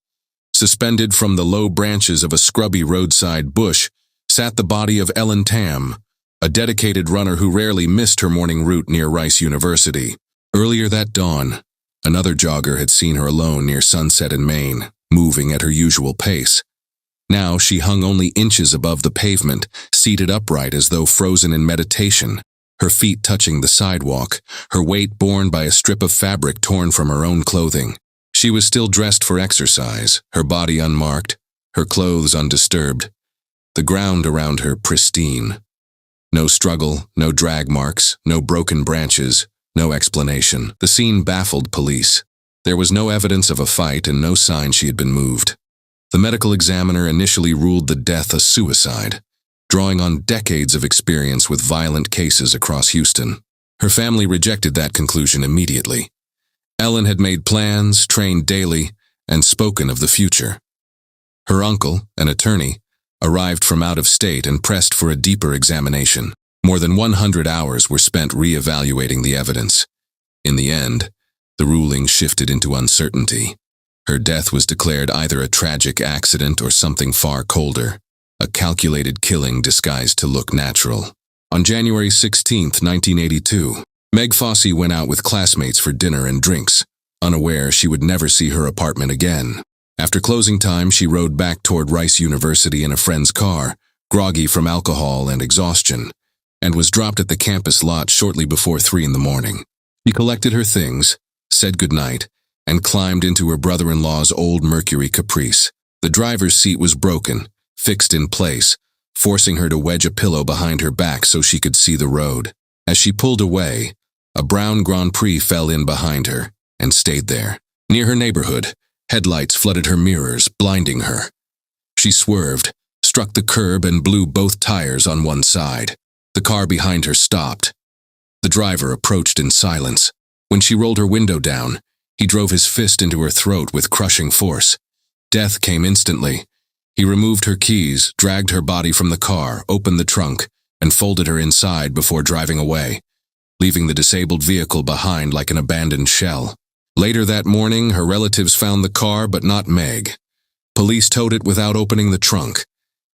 Suspended from the low branches of a scrubby roadside bush sat the body of Ellen Tam, a dedicated runner who rarely missed her morning route near Rice University. Earlier that dawn, another jogger had seen her alone near Sunset and Main, moving at her usual pace. Now she hung only inches above the pavement, seated upright as though frozen in meditation, her feet touching the sidewalk, her weight borne by a strip of fabric torn from her own clothing. She was still dressed for exercise, her body unmarked, her clothes undisturbed, the ground around her pristine. No struggle, no drag marks, no broken branches, no explanation. The scene baffled police. There was no evidence of a fight and no sign she had been moved. The medical examiner initially ruled the death a suicide, drawing on decades of experience with violent cases across Houston. Her family rejected that conclusion immediately. Ellen had made plans, trained daily, and spoken of the future. Her uncle, an attorney, arrived from out of state and pressed for a deeper examination. More than 100 hours were spent re-evaluating the evidence. In the end, the ruling shifted into uncertainty. Her death was declared either a tragic accident or something far colder, a calculated killing disguised to look natural. On January 16, 1982, Meg Fossey went out with classmates for dinner and drinks, unaware she would never see her apartment again. After closing time, she rode back toward Rice University in a friend's car, groggy from alcohol and exhaustion, and was dropped at the campus lot shortly before 3 in the morning. She collected her things, said goodnight, and climbed into her brother-in-law's old Mercury Caprice. The driver's seat was broken, fixed in place, forcing her to wedge a pillow behind her back so she could see the road. As she pulled away, a brown Grand Prix fell in behind her and stayed there. Near her neighborhood, headlights flooded her mirrors, blinding her. She swerved, struck the curb, and blew both tires on one side. The car behind her stopped. The driver approached in silence. When she rolled her window down, he drove his fist into her throat with crushing force. Death came instantly. He removed her keys, dragged her body from the car, opened the trunk, and folded her inside before driving away, leaving the disabled vehicle behind like an abandoned shell. Later that morning, her relatives found the car, but not Meg. Police towed it without opening the trunk.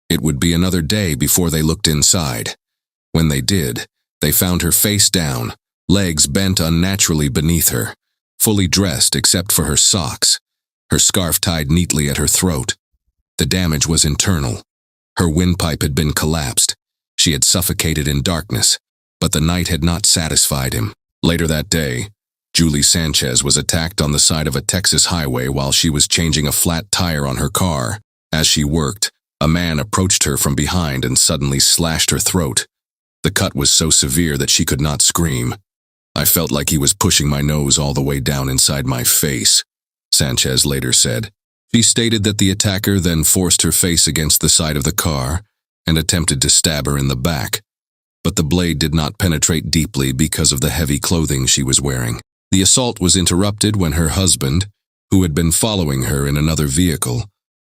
It would be another day before they looked inside. When they did, they found her face down, legs bent unnaturally beneath her, fully dressed except for her socks, her scarf tied neatly at her throat. The damage was internal. Her windpipe had been collapsed. She had suffocated in darkness, but the night had not satisfied him. Later that day, Julie Sanchez was attacked on the side of a Texas highway while she was changing a flat tire on her car. As she worked, a man approached her from behind and suddenly slashed her throat. The cut was so severe that she could not scream. I felt like he was pushing my nose all the way down inside my face, Sanchez later said. She stated that the attacker then forced her face against the side of the car and attempted to stab her in the back, but the blade did not penetrate deeply because of the heavy clothing she was wearing. The assault was interrupted when her husband, who had been following her in another vehicle,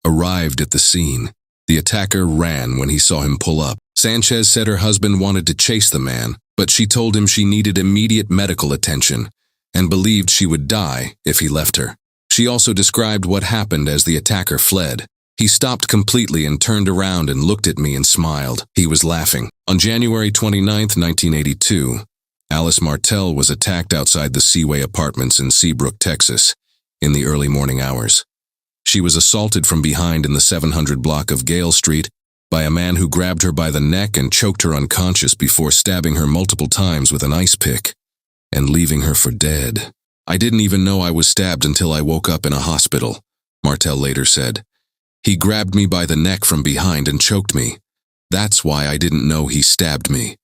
arrived at the scene. The attacker ran when he saw him pull up. Sanchez said her husband wanted to chase the man, but she told him she needed immediate medical attention and believed she would die if he left her. She also described what happened as the attacker fled. He stopped completely and turned around and looked at me and smiled. He was laughing. On January 29, 1982, Alice Martell was attacked outside the Seaway Apartments in Seabrook, Texas, in the early morning hours. She was assaulted from behind in the 700 block of Gale Street by a man who grabbed her by the neck and choked her unconscious before stabbing her multiple times with an ice pick and leaving her for dead. I didn't even know I was stabbed until I woke up in a hospital, Martell later said. He grabbed me by the neck from behind and choked me. That's why I didn't know he stabbed me.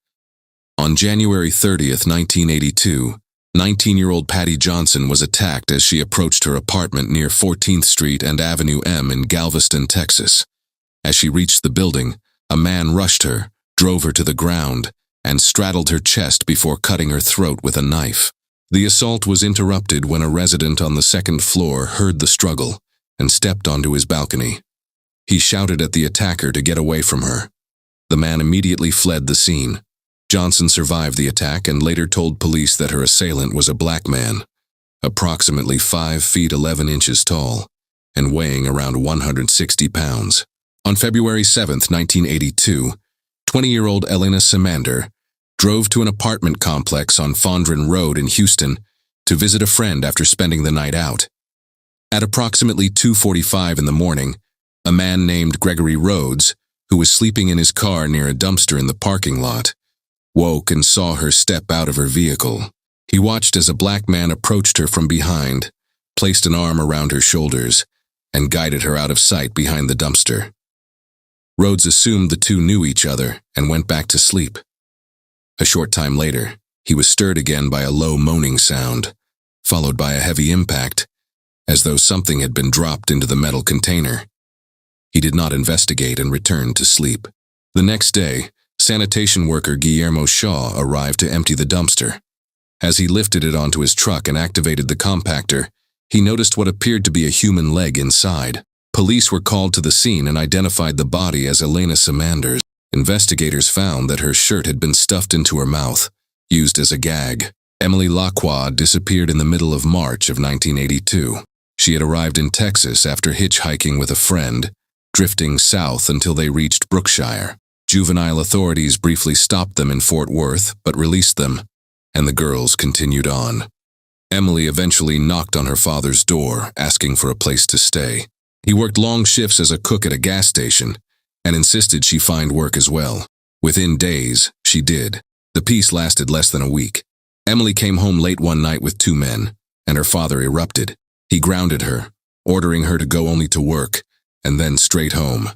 On January 30th, 1982, 19-year-old Patty Johnson was attacked as she approached her apartment near 14th Street and Avenue M in Galveston, Texas. As she reached the building, a man rushed her, drove her to the ground, and straddled her chest before cutting her throat with a knife. The assault was interrupted when a resident on the second floor heard the struggle and stepped onto his balcony. He shouted at the attacker to get away from her. The man immediately fled the scene. Johnson survived the attack and later told police that her assailant was a black man, approximately 5 feet 11 inches tall, and weighing around 160 pounds. On February 7, 1982, 20-year-old Elena Samander drove to an apartment complex on Fondren Road in Houston to visit a friend after spending the night out. At approximately 2:45 in the morning, a man named Gregory Rhodes, who was sleeping in his car near a dumpster in the parking lot, woke and saw her step out of her vehicle. He watched as a black man approached her from behind, placed an arm around her shoulders, and guided her out of sight behind the dumpster. Rhodes assumed the two knew each other and went back to sleep. A short time later, he was stirred again by a low moaning sound, followed by a heavy impact, as though something had been dropped into the metal container. He did not investigate and returned to sleep. The next day, sanitation worker Guillermo Shaw arrived to empty the dumpster. As he lifted it onto his truck and activated the compactor, he noticed what appeared to be a human leg inside. Police were called to the scene and identified the body as Elena Samander's. Investigators found that her shirt had been stuffed into her mouth, used as a gag. Emily Lacroix disappeared in the middle of March of 1982. She had arrived in Texas after hitchhiking with a friend, drifting south until they reached Brookshire. Juvenile authorities briefly stopped them in Fort Worth, but released them, and the girls continued on. Emily eventually knocked on her father's door, asking for a place to stay. He worked long shifts as a cook at a gas station, and insisted she find work as well. Within days, she did. The peace lasted less than a week. Emily came home late one night with 2 men, and her father erupted. He grounded her, ordering her to go only to work, and then straight home.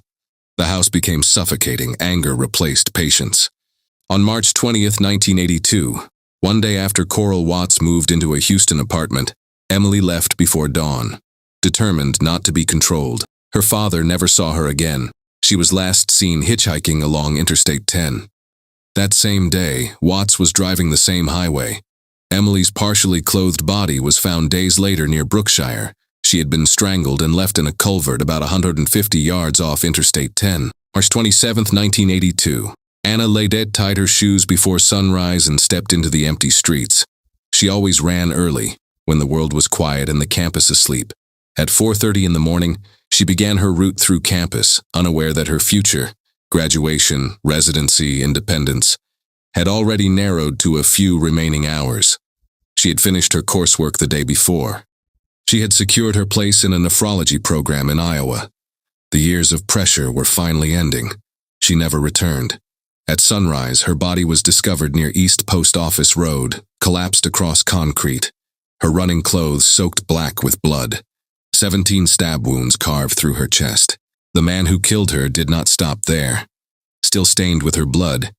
The house became suffocating. Anger replaced patience. On March 20th, 1982, one day after Coral Watts moved into a Houston apartment, Emily left before dawn, determined not to be controlled. Her father never saw her again. She was last seen hitchhiking along Interstate 10. That same day, Watts was driving the same highway. Emily's partially clothed body was found days later near Brookshire. She had been strangled and left in a culvert about 150 yards off Interstate 10. March 27, 1982. Anna Ledet tied her shoes before sunrise and stepped into the empty streets. She always ran early, when the world was quiet and the campus asleep. At 4:30 in the morning, she began her route through campus, unaware that her future, graduation, residency, independence, had already narrowed to a few remaining hours. She She had finished her coursework the day before. She had secured her place in a nephrology program in Iowa. The years of pressure were finally ending. She never returned. At sunrise, her body was discovered near East Post Office Road, collapsed across concrete, her running clothes soaked black with blood. 17 stab wounds carved through her chest. The man who killed her did not stop there. Still stained with her blood,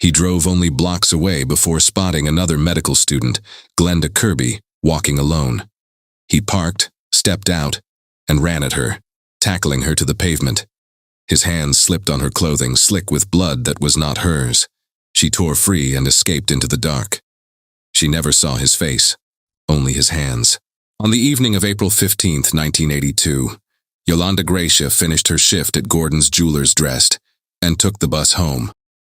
he drove only blocks away before spotting another medical student, Glenda Kirby, walking alone. He parked, stepped out, and ran at her, tackling her to the pavement. His hands slipped on her clothing, slick with blood that was not hers. She tore free and escaped into the dark. She never saw his face, only his hands. On the evening of April 15, 1982, Yolanda Gracia finished her shift at Gordon's Jewelers dressed and took the bus home.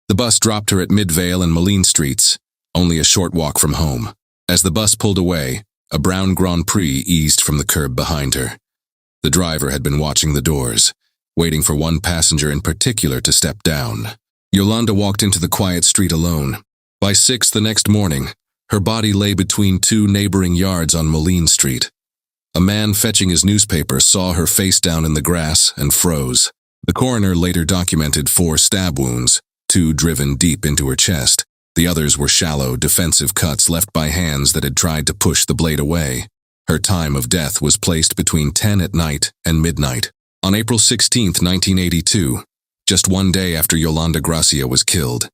The bus dropped her at Midvale and Moline Streets, only a short walk from home. As the bus pulled away, a brown Grand Prix eased from the curb behind her. The driver had been watching the doors, waiting for one passenger in particular to step down. Yolanda walked into the quiet street alone. By 6 the next morning, her body lay between 2 neighboring yards on Moline Street. A man fetching his newspaper saw her face down in the grass and froze. The coroner later documented 4 stab wounds, 2 driven deep into her chest. The others were shallow, defensive cuts left by hands that had tried to push the blade away. Her time of death was placed between 10 at night and midnight. On April 16, 1982, just one day after Yolanda Gracia was killed,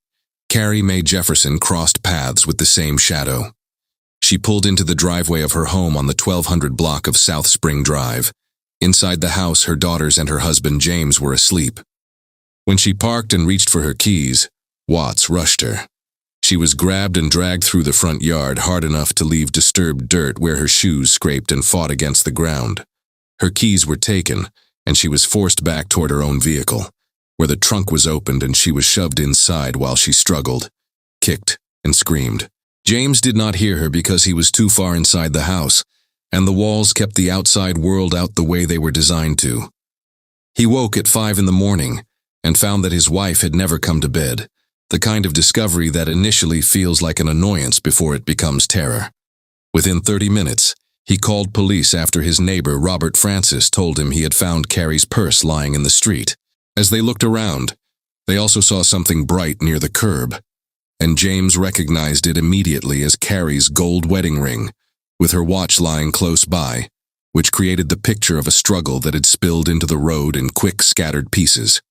Carrie Mae Jefferson crossed paths with the same shadow. She pulled into the driveway of her home on the 1200 block of South Spring Drive. Inside the house, her daughters and her husband James were asleep. When she parked and reached for her keys, Watts rushed her. She was grabbed and dragged through the front yard hard enough to leave disturbed dirt where her shoes scraped and fought against the ground. Her keys were taken, and she was forced back toward her own vehicle, where the trunk was opened and she was shoved inside while she struggled, kicked, and screamed. James did not hear her because he was too far inside the house, and the walls kept the outside world out the way they were designed to. He woke at 5 in the morning and found that his wife had never come to bed, the kind of discovery that initially feels like an annoyance before it becomes terror. Within 30 minutes, he called police after his neighbor Robert Francis told him he had found Carrie's purse lying in the street. As they looked around, they also saw something bright near the curb, and James recognized it immediately as Carrie's gold wedding ring, with her watch lying close by, which created the picture of a struggle that had spilled into the road in quick, scattered pieces.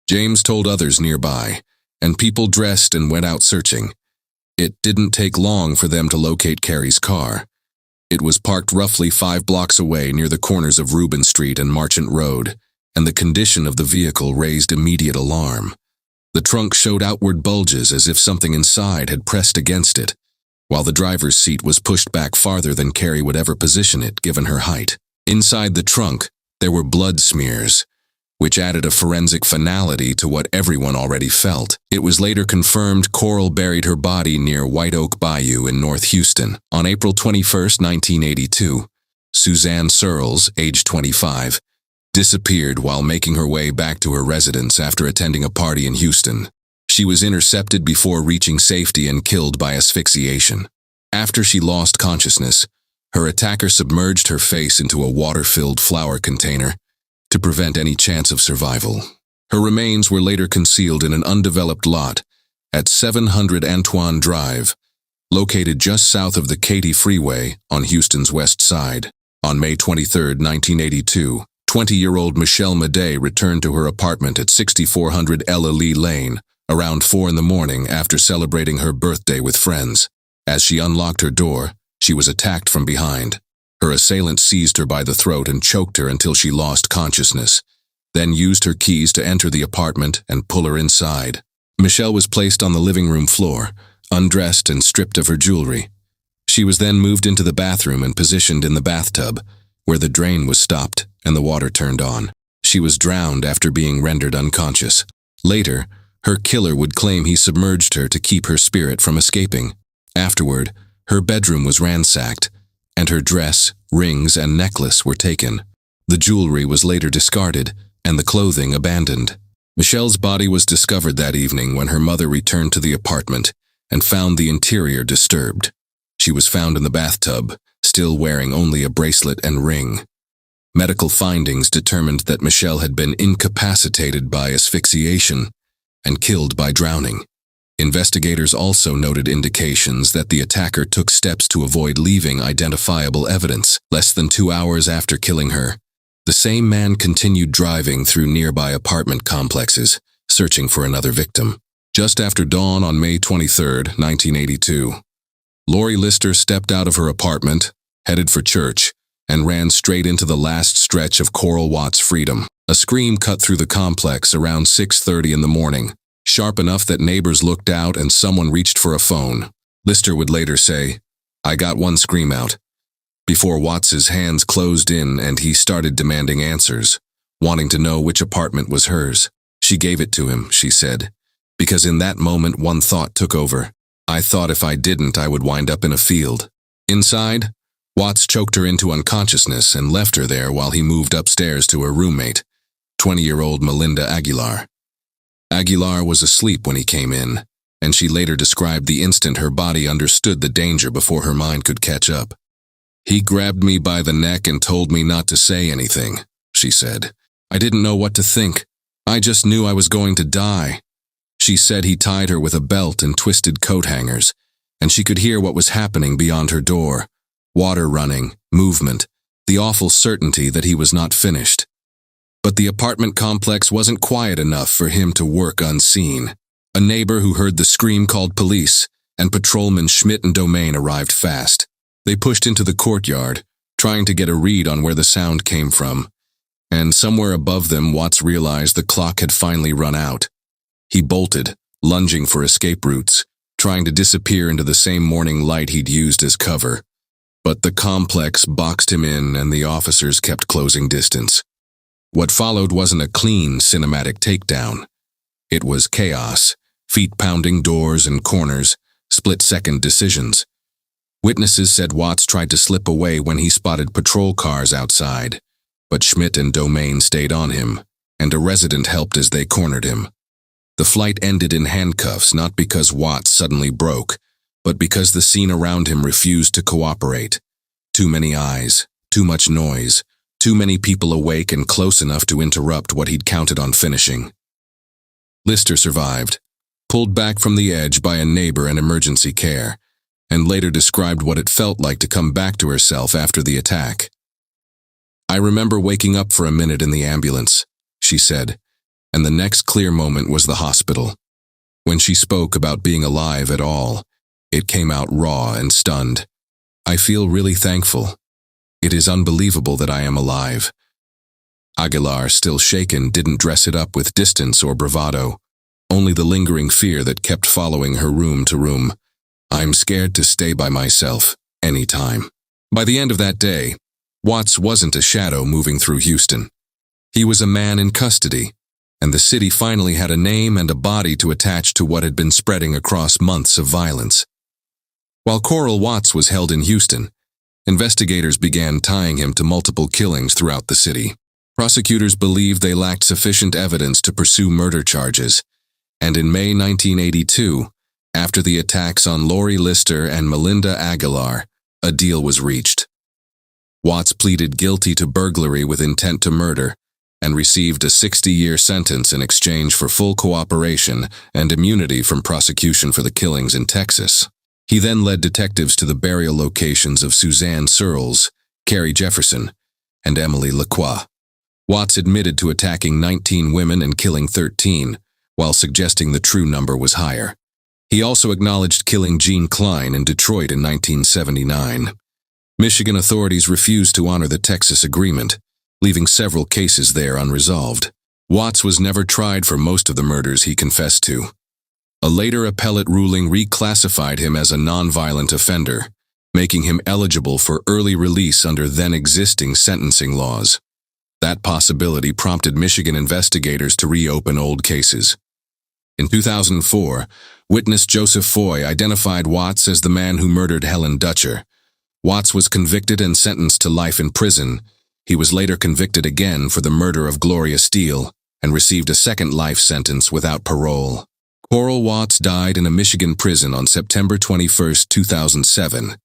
James told others nearby, and people dressed and went out searching. It didn't take long for them to locate Carrie's car. It was parked roughly 5 blocks away near the corners of Rubin Street and Marchant Road, and the condition of the vehicle raised immediate alarm. The trunk showed outward bulges as if something inside had pressed against it, while the driver's seat was pushed back farther than Carrie would ever position it given her height. Inside the trunk, there were blood smears, which added a forensic finality to what everyone already felt. It was later confirmed Coral buried her body near White Oak Bayou in North Houston. On April 21, 1982, Suzanne Searles, age 25, disappeared while making her way back to her residence after attending a party in Houston. She was intercepted before reaching safety and killed by asphyxiation. After she lost consciousness, her attacker submerged her face into a water-filled flour container to prevent any chance of survival. Her remains were later concealed in an undeveloped lot at 700 Antoine Drive, located just south of the Katy Freeway on Houston's west side. On May 23, 1982, 20-year-old Michelle Madej returned to her apartment at 6400 Ella Lee Lane around 4 in the morning after celebrating her birthday with friends. As she unlocked her door, she was attacked from behind. Her assailant seized her by the throat and choked her until she lost consciousness, then used her keys to enter the apartment and pull her inside. Michelle was placed on the living room floor, undressed and stripped of her jewelry. She was then moved into the bathroom and positioned in the bathtub, where the drain was stopped and the water turned on. She was drowned after being rendered unconscious. Later, her killer would claim he submerged her to keep her spirit from escaping. Afterward, her bedroom was ransacked, and her dress, rings, and necklace were taken. The jewelry was later discarded, and the clothing abandoned. Michelle's body was discovered that evening when her mother returned to the apartment and found the interior disturbed. She was found in the bathtub, still wearing only a bracelet and ring. Medical findings determined that Michelle had been incapacitated by asphyxiation and killed by drowning. Investigators also noted indications that the attacker took steps to avoid leaving identifiable evidence. Less than 2 hours after killing her, the same man continued driving through nearby apartment complexes, searching for another victim. Just after dawn on May 23, 1982, Lori Lister stepped out of her apartment, headed for church, and ran straight into the last stretch of Coral Watts' freedom. A scream cut through the complex around 6:30 in the morning, sharp enough that neighbors looked out and someone reached for a phone. Lister would later say, "I got one scream out," before Watts's hands closed in and he started demanding answers, wanting to know which apartment was hers. She gave it to him, she said, because in that moment one thought took over. "I thought if I didn't, I would wind up in a field." Inside, Watts choked her into unconsciousness and left her there while he moved upstairs to her roommate, 20-year-old Melinda Aguilar. Aguilar was asleep when he came in, and she later described the instant her body understood the danger before her mind could catch up. "He grabbed me by the neck and told me not to say anything," she said. "I didn't know what to think. I just knew I was going to die." She said he tied her with a belt and twisted coat hangers, and she could hear what was happening beyond her door. Water running, movement, the awful certainty that he was not finished. But the apartment complex wasn't quiet enough for him to work unseen. A neighbor who heard the scream called police, and patrolmen Schmidt and Domain arrived fast. They pushed into the courtyard, trying to get a read on where the sound came from, and somewhere above them Watts realized the clock had finally run out. He bolted, lunging for escape routes, trying to disappear into the same morning light he'd used as cover. But the complex boxed him in and the officers kept closing distance. What followed wasn't a clean cinematic takedown. It was chaos, feet-pounding doors and corners, split-second decisions. Witnesses said Watts tried to slip away when he spotted patrol cars outside, but Schmidt and Domain stayed on him, and a resident helped as they cornered him. The flight ended in handcuffs not because Watts suddenly broke, but because the scene around him refused to cooperate. Too many eyes, too much noise, too many people awake and close enough to interrupt what he'd counted on finishing. Lister survived, pulled back from the edge by a neighbor and emergency care, and later described what it felt like to come back to herself after the attack. "I remember waking up for a minute in the ambulance," she said, and the next clear moment was the hospital. When she spoke about being alive at all, it came out raw and stunned. "I feel really thankful. It is unbelievable that I am alive." Aguilar, still shaken, didn't dress it up with distance or bravado, only the lingering fear that kept following her room to room. "I'm scared to stay by myself, anytime." By the end of that day, Watts wasn't a shadow moving through Houston. He was a man in custody, and the city finally had a name and a body to attach to what had been spreading across months of violence. While Coral Watts was held in Houston, investigators began tying him to multiple killings throughout the city. Prosecutors believed they lacked sufficient evidence to pursue murder charges, and in May 1982, after the attacks on Lori Lister and Melinda Aguilar, a deal was reached. Watts pleaded guilty to burglary with intent to murder and received a 60-year sentence in exchange for full cooperation and immunity from prosecution for the killings in Texas. He then led detectives to the burial locations of Suzanne Searles, Carrie Jefferson, and Emily Lacroix. Watts admitted to attacking 19 women and killing 13, while suggesting the true number was higher. He also acknowledged killing Jean Klein in Detroit in 1979. Michigan authorities refused to honor the Texas agreement, leaving several cases there unresolved. Watts was never tried for most of the murders he confessed to. A later appellate ruling reclassified him as a nonviolent offender, making him eligible for early release under then-existing sentencing laws. That possibility prompted Michigan investigators to reopen old cases. In 2004, witness Joseph Foy identified Watts as the man who murdered Helen Dutcher. Watts was convicted and sentenced to life in prison. He was later convicted again for the murder of Gloria Steele and received a second life sentence without parole. Coral Watts died in a Michigan prison on September 21, 2007,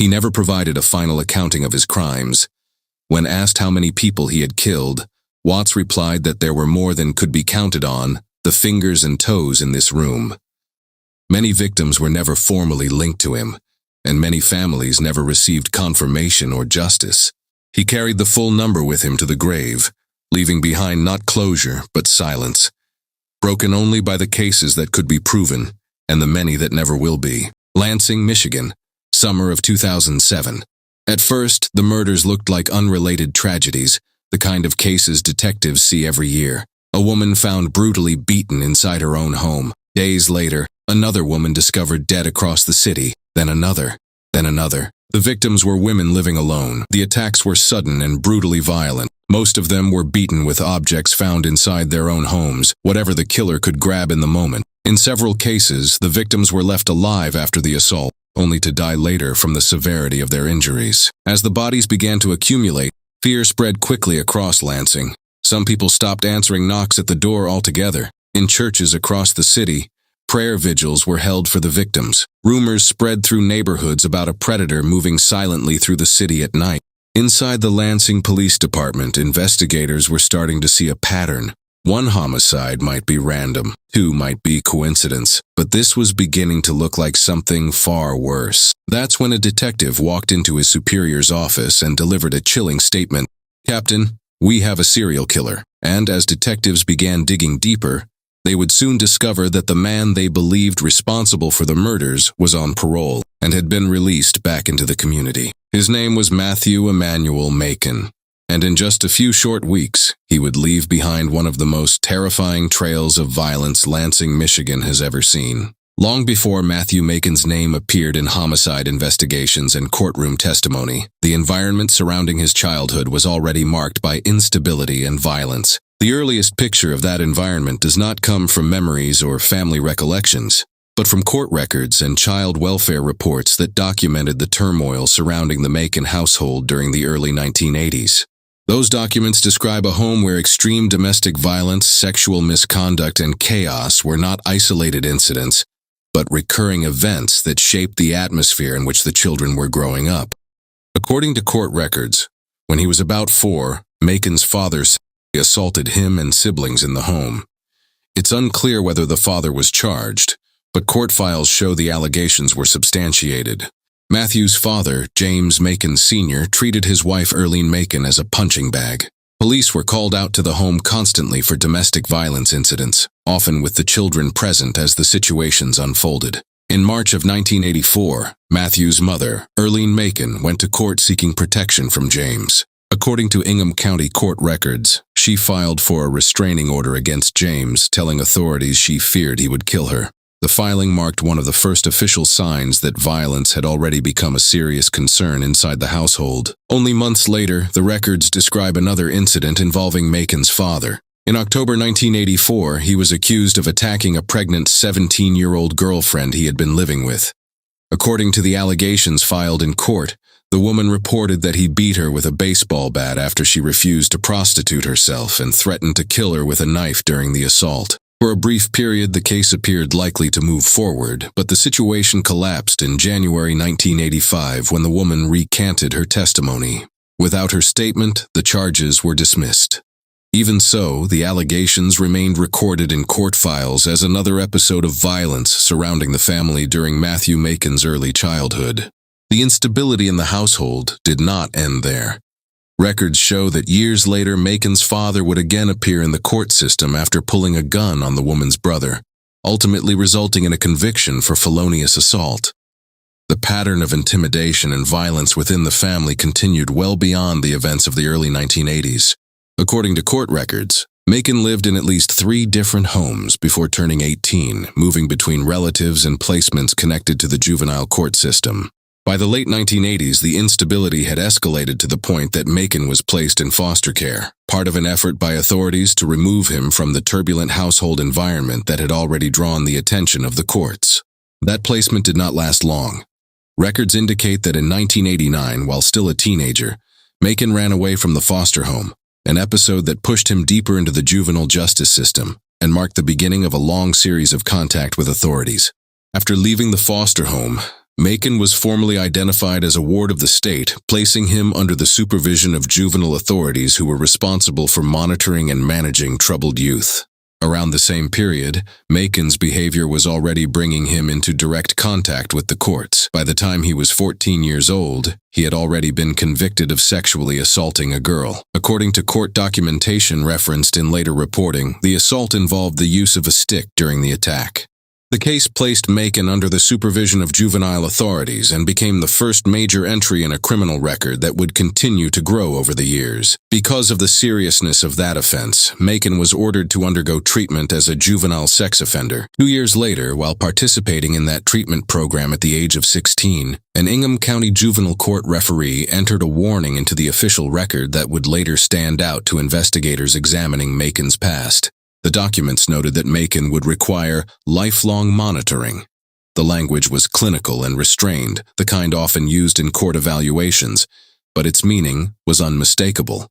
He never provided a final accounting of his crimes. When asked how many people he had killed, Watts replied that there were more than could be counted on the fingers and toes in this room. Many victims were never formally linked to him, and many families never received confirmation or justice. He carried the full number with him to the grave, leaving behind not closure but silence, broken only by the cases that could be proven and the many that never will be. Lansing, Michigan, summer of 2007. At first, the murders looked like unrelated tragedies, the kind of cases detectives see every year. A woman found brutally beaten inside her own home. Days later, another woman discovered dead across the city, then another, then another. The victims were women living alone. The attacks were sudden and brutally violent. Most of them were beaten with objects found inside their own homes, whatever the killer could grab in the moment. In several cases, the victims were left alive after the assault, only to die later from the severity of their injuries. As the bodies began to accumulate, fear spread quickly across Lansing. Some people stopped answering knocks at the door altogether. In churches across the city, prayer vigils were held for the victims. Rumors spread through neighborhoods about a predator moving silently through the city at night. Inside the Lansing Police Department, investigators were starting to see a pattern. One homicide might be random, two might be coincidence, but this was beginning to look like something far worse. That's when a detective walked into his superior's office and delivered a chilling statement. "Captain, we have a serial killer." And as detectives began digging deeper, they would soon discover that the man they believed responsible for the murders was on parole and had been released back into the community. His name was Matthew Emmanuel Macon, and in just a few short weeks, he would leave behind one of the most terrifying trails of violence Lansing, Michigan has ever seen. Long before Matthew Macon's name appeared in homicide investigations and courtroom testimony, the environment surrounding his childhood was already marked by instability and violence. The earliest picture of that environment does not come from memories or family recollections, but from court records and child welfare reports that documented the turmoil surrounding the Macon household during the early 1980s. Those documents describe a home where extreme domestic violence, sexual misconduct, and chaos were not isolated incidents, but recurring events that shaped the atmosphere in which the children were growing up. According to court records, when he was about 4, Macon's father assaulted him and siblings in the home. It's unclear whether the father was charged, but court files show the allegations were substantiated. Matthew's father, James Macon Sr., treated his wife Erlene Macon as a punching bag. Police were called out to the home constantly for domestic violence incidents, often with the children present as the situations unfolded. In March of 1984, Matthew's mother, Erlene Macon, went to court seeking protection from James. According to Ingham County court records, she filed for a restraining order against James, telling authorities she feared he would kill her. The filing marked one of the first official signs that violence had already become a serious concern inside the household. Only months later, the records describe another incident involving Macon's father. In October 1984, he was accused of attacking a pregnant 17-year-old girlfriend he had been living with. According to the allegations filed in court, the woman reported that he beat her with a baseball bat after she refused to prostitute herself and threatened to kill her with a knife during the assault. For a brief period, the case appeared likely to move forward, but the situation collapsed in January 1985 when the woman recanted her testimony. Without her statement, the charges were dismissed. Even so, the allegations remained recorded in court files as another episode of violence surrounding the family during Matthew Macon's early childhood. The instability in the household did not end there. Records show that years later, Macon's father would again appear in the court system after pulling a gun on the woman's brother, ultimately resulting in a conviction for felonious assault. The pattern of intimidation and violence within the family continued well beyond the events of the early 1980s. According to court records, Macon lived in at least 3 different homes before turning 18, moving between relatives and placements connected to the juvenile court system. By the late 1980s, the instability had escalated to the point that Macon was placed in foster care, part of an effort by authorities to remove him from the turbulent household environment that had already drawn the attention of the courts. That placement did not last long. Records indicate that in 1989, while still a teenager, Macon ran away from the foster home, an episode that pushed him deeper into the juvenile justice system and marked the beginning of a long series of contact with authorities. After leaving the foster home, Macon was formally identified as a ward of the state, placing him under the supervision of juvenile authorities who were responsible for monitoring and managing troubled youth. Around the same period, Macon's behavior was already bringing him into direct contact with the courts. By the time he was 14 years old, he had already been convicted of sexually assaulting a girl. According to court documentation referenced in later reporting, the assault involved the use of a stick during the attack. The case placed Macon under the supervision of juvenile authorities and became the first major entry in a criminal record that would continue to grow over the years. Because of the seriousness of that offense, Macon was ordered to undergo treatment as a juvenile sex offender. 2 years later, while participating in that treatment program at the age of 16, an Ingham County Juvenile Court referee entered a warning into the official record that would later stand out to investigators examining Macon's past. The documents noted that Macon would require lifelong monitoring. The language was clinical and restrained, the kind often used in court evaluations, but its meaning was unmistakable.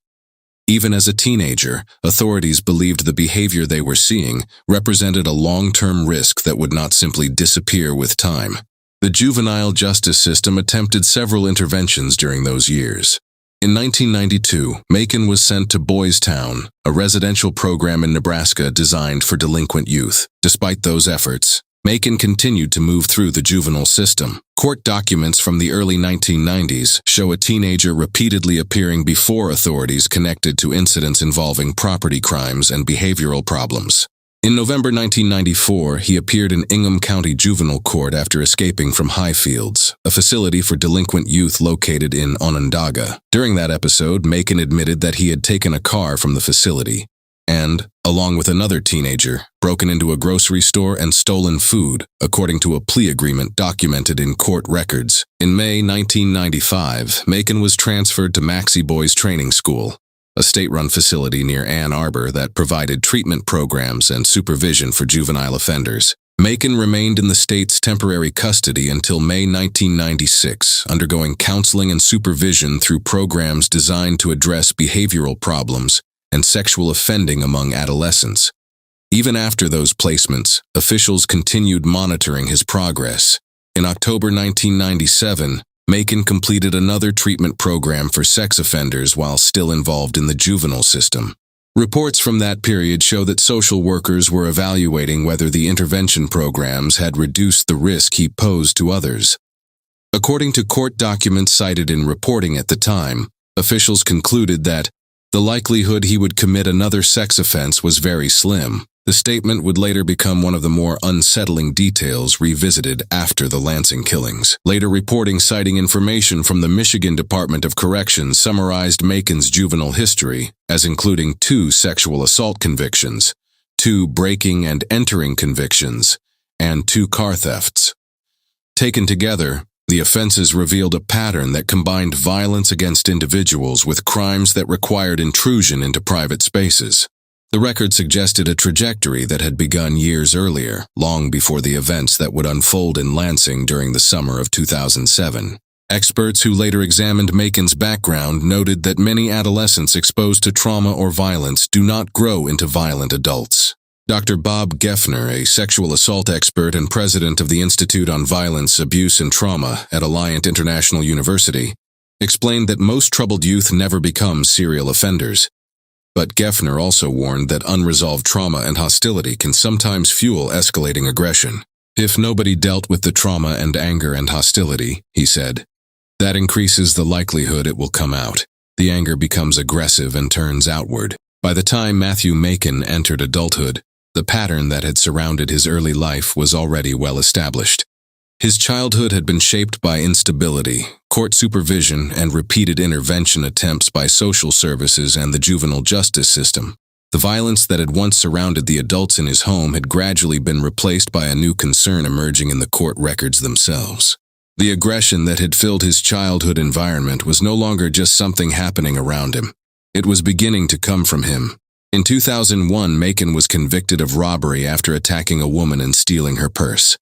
Even as a teenager, authorities believed the behavior they were seeing represented a long-term risk that would not simply disappear with time. The juvenile justice system attempted several interventions during those years. In 1992, Macon was sent to Boys Town, a residential program in Nebraska designed for delinquent youth. Despite those efforts, Macon continued to move through the juvenile system. Court documents from the early 1990s show a teenager repeatedly appearing before authorities connected to incidents involving property crimes and behavioral problems. In November 1994, he appeared in Ingham County Juvenile Court after escaping from Highfields, a facility for delinquent youth located in Onondaga. During that episode, Macon admitted that he had taken a car from the facility and, along with another teenager, broken into a grocery store and stolen food, according to a plea agreement documented in court records. In May 1995, Macon was transferred to Maxie Boys Training School, a state-run facility near Ann Arbor that provided treatment programs and supervision for juvenile offenders. Macon remained in the state's temporary custody until May 1996, undergoing counseling and supervision through programs designed to address behavioral problems and sexual offending among adolescents. Even after those placements, officials continued monitoring his progress. In October 1997, Macon completed another treatment program for sex offenders while still involved in the juvenile system. Reports from that period show that social workers were evaluating whether the intervention programs had reduced the risk he posed to others. According to court documents cited in reporting at the time, officials concluded that the likelihood he would commit another sex offense was very slim. The statement would later become one of the more unsettling details revisited after the Lansing killings. Later reporting citing information from the Michigan Department of Corrections summarized Macon's juvenile history as including 2 sexual assault convictions, 2 breaking and entering convictions, and 2 car thefts. Taken together, the offenses revealed a pattern that combined violence against individuals with crimes that required intrusion into private spaces. The record suggested a trajectory that had begun years earlier, long before the events that would unfold in Lansing during the summer of 2007. Experts who later examined Macon's background noted that many adolescents exposed to trauma or violence do not grow into violent adults. Dr. Bob Geffner, a sexual assault expert and president of the Institute on Violence, Abuse, and Trauma at Alliant International University, explained that most troubled youth never become serial offenders. But Geffner also warned that unresolved trauma and hostility can sometimes fuel escalating aggression. If nobody dealt with the trauma and anger and hostility, he said, that increases the likelihood it will come out. The anger becomes aggressive and turns outward. By the time Matthew Macon entered adulthood, the pattern that had surrounded his early life was already well established. His childhood had been shaped by instability, court supervision, and repeated intervention attempts by social services and the juvenile justice system. The violence that had once surrounded the adults in his home had gradually been replaced by a new concern emerging in the court records themselves. The aggression that had filled his childhood environment was no longer just something happening around him. It was beginning to come from him. In 2001, Macon was convicted of robbery after attacking a woman and stealing her purse.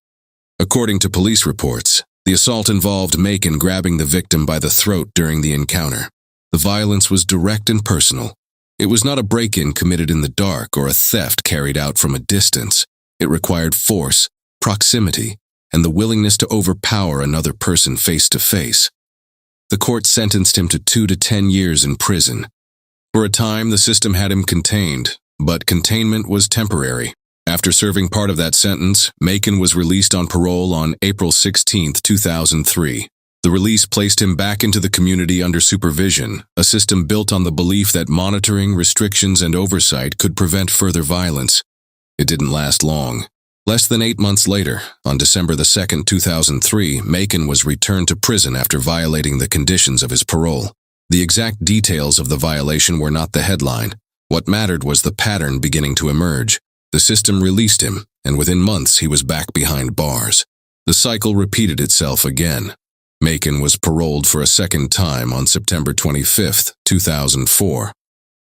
According to police reports, the assault involved Macon grabbing the victim by the throat during the encounter. The violence was direct and personal. It was not a break-in committed in the dark or a theft carried out from a distance. It required force, proximity, and the willingness to overpower another person face to face. The court sentenced him to 2 to 10 years in prison. For a time, the system had him contained, but containment was temporary. After serving part of that sentence, Macon was released on parole on April 16, 2003. The release placed him back into the community under supervision, a system built on the belief that monitoring, restrictions, and oversight could prevent further violence. It didn't last long. Less than 8 months later, on December 2, 2003, Macon was returned to prison after violating the conditions of his parole. The exact details of the violation were not the headline. What mattered was the pattern beginning to emerge. The system released him, and within months he was back behind bars. The cycle repeated itself again. Macon was paroled for a second time on September 25, 2004.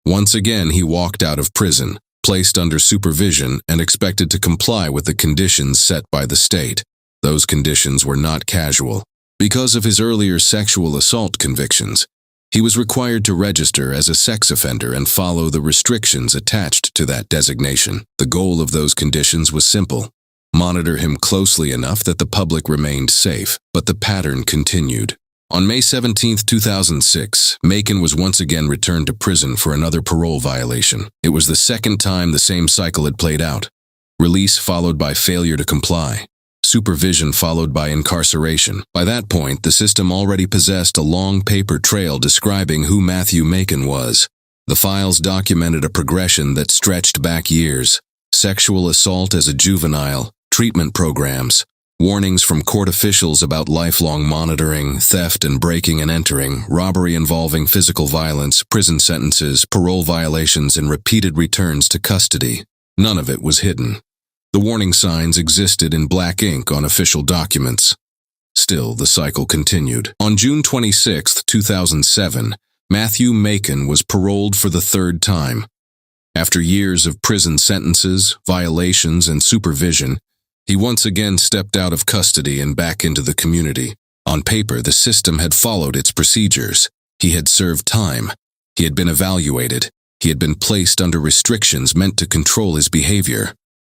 Once again, he walked out of prison, placed under supervision, and expected to comply with the conditions set by the state. Those conditions were not casual. Because of his earlier sexual assault convictions, he was required to register as a sex offender and follow the restrictions attached to that designation. The goal of those conditions was simple: monitor him closely enough that the public remained safe, but the pattern continued. On May 17, 2006, Macon was once again returned to prison for another parole violation. It was the second time the same cycle had played out. Release followed by failure to comply. Supervision followed by incarceration. By that point, the system already possessed a long paper trail describing who Matthew Macon was. The files documented a progression that stretched back years: sexual assault as a juvenile, treatment programs, warnings from court officials about lifelong monitoring, theft and breaking and entering, robbery involving physical violence, prison sentences, parole violations, and repeated returns to custody. None of it was hidden. The warning signs existed in black ink on official documents. Still, the cycle continued. On June 26, 2007, Matthew Macon was paroled for the third time. After years of prison sentences, violations, and supervision, he once again stepped out of custody and back into the community. On paper, the system had followed its procedures. He had served time. He had been evaluated. He had been placed under restrictions meant to control his behavior.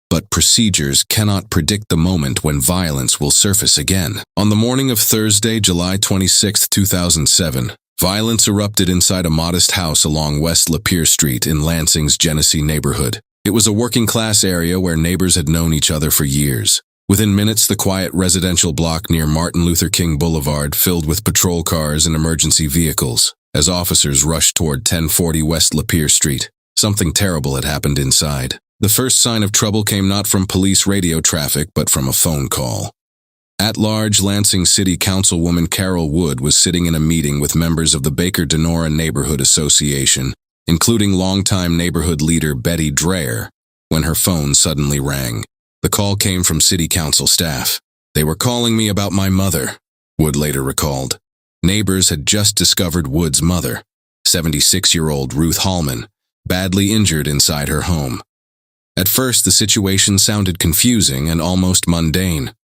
But procedures cannot predict the moment when violence will surface again. On the morning of Thursday, July 26, 2007, violence erupted inside a modest house along West Lapeer Street in Lansing's Genesee neighborhood. It was a working-class area where neighbors had known each other for years. Within minutes, the quiet residential block near Martin Luther King Boulevard filled with patrol cars and emergency vehicles. As officers rushed toward 1040 West Lapeer Street, something terrible had happened inside. The first sign of trouble came not from police radio traffic, but from a phone call. At-large Lansing City Councilwoman Carol Wood was sitting in a meeting with members of the Baker-Denora Neighborhood Association, including longtime neighborhood leader Betty Dreher, when her phone suddenly rang. The call came from city council staff. "They were calling me about my mother," Wood later recalled. Neighbors had just discovered Wood's mother, 76-year-old Ruth Hallman, badly injured inside her home. At first, the situation sounded confusing and almost mundane.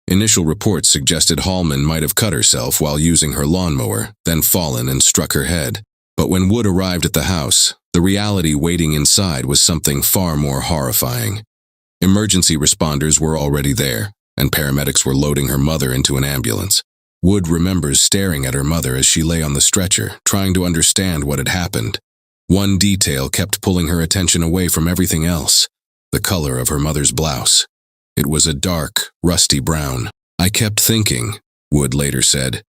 Initial reports suggested Hallman might have cut herself while using her lawnmower, then fallen and struck her head. But when Wood arrived at the house, the reality waiting inside was something far more horrifying. Emergency responders were already there, and paramedics were loading her mother into an ambulance. Wood remembers staring at her mother as she lay on the stretcher, trying to understand what had happened. One detail kept pulling her attention away from everything else: the color of her mother's blouse. It was a dark, rusty brown. "I kept thinking," Wood later said,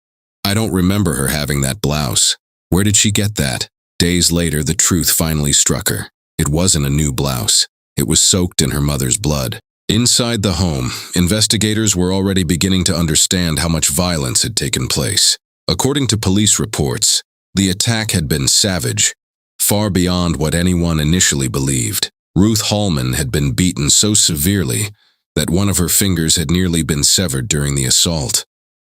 "I don't remember her having that blouse. Where did she get that?" Days later, the truth finally struck her. It wasn't a new blouse. It was soaked in her mother's blood. Inside the home, investigators were already beginning to understand how much violence had taken place. According to police reports, the attack had been savage, far beyond what anyone initially believed. Ruth Hallman had been beaten so severely that one of her fingers had nearly been severed during the assault.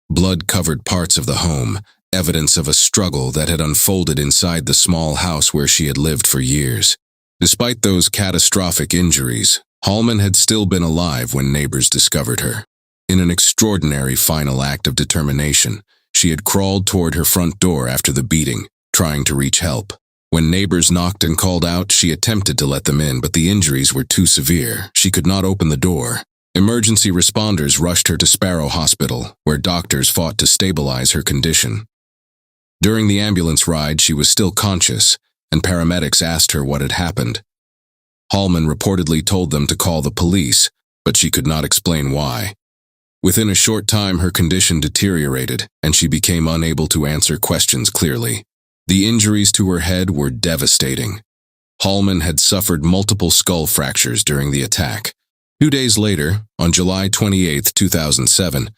Blood covered parts of the home, evidence of a struggle that had unfolded inside the small house where she had lived for years. Despite those catastrophic injuries, Hallman had still been alive when neighbors discovered her. In an extraordinary final act of determination, she had crawled toward her front door after the beating, trying to reach help. When neighbors knocked and called out, she attempted to let them in, but the injuries were too severe. She could not open the door. Emergency responders rushed her to Sparrow Hospital, where doctors fought to stabilize her condition. During the ambulance ride, she was still conscious, and paramedics asked her what had happened. Hallman reportedly told them to call the police, but she could not explain why. Within a short time, her condition deteriorated, and she became unable to answer questions clearly. The injuries to her head were devastating. Hallman had suffered multiple skull fractures during the attack. 2 days later, on July 28, 2007,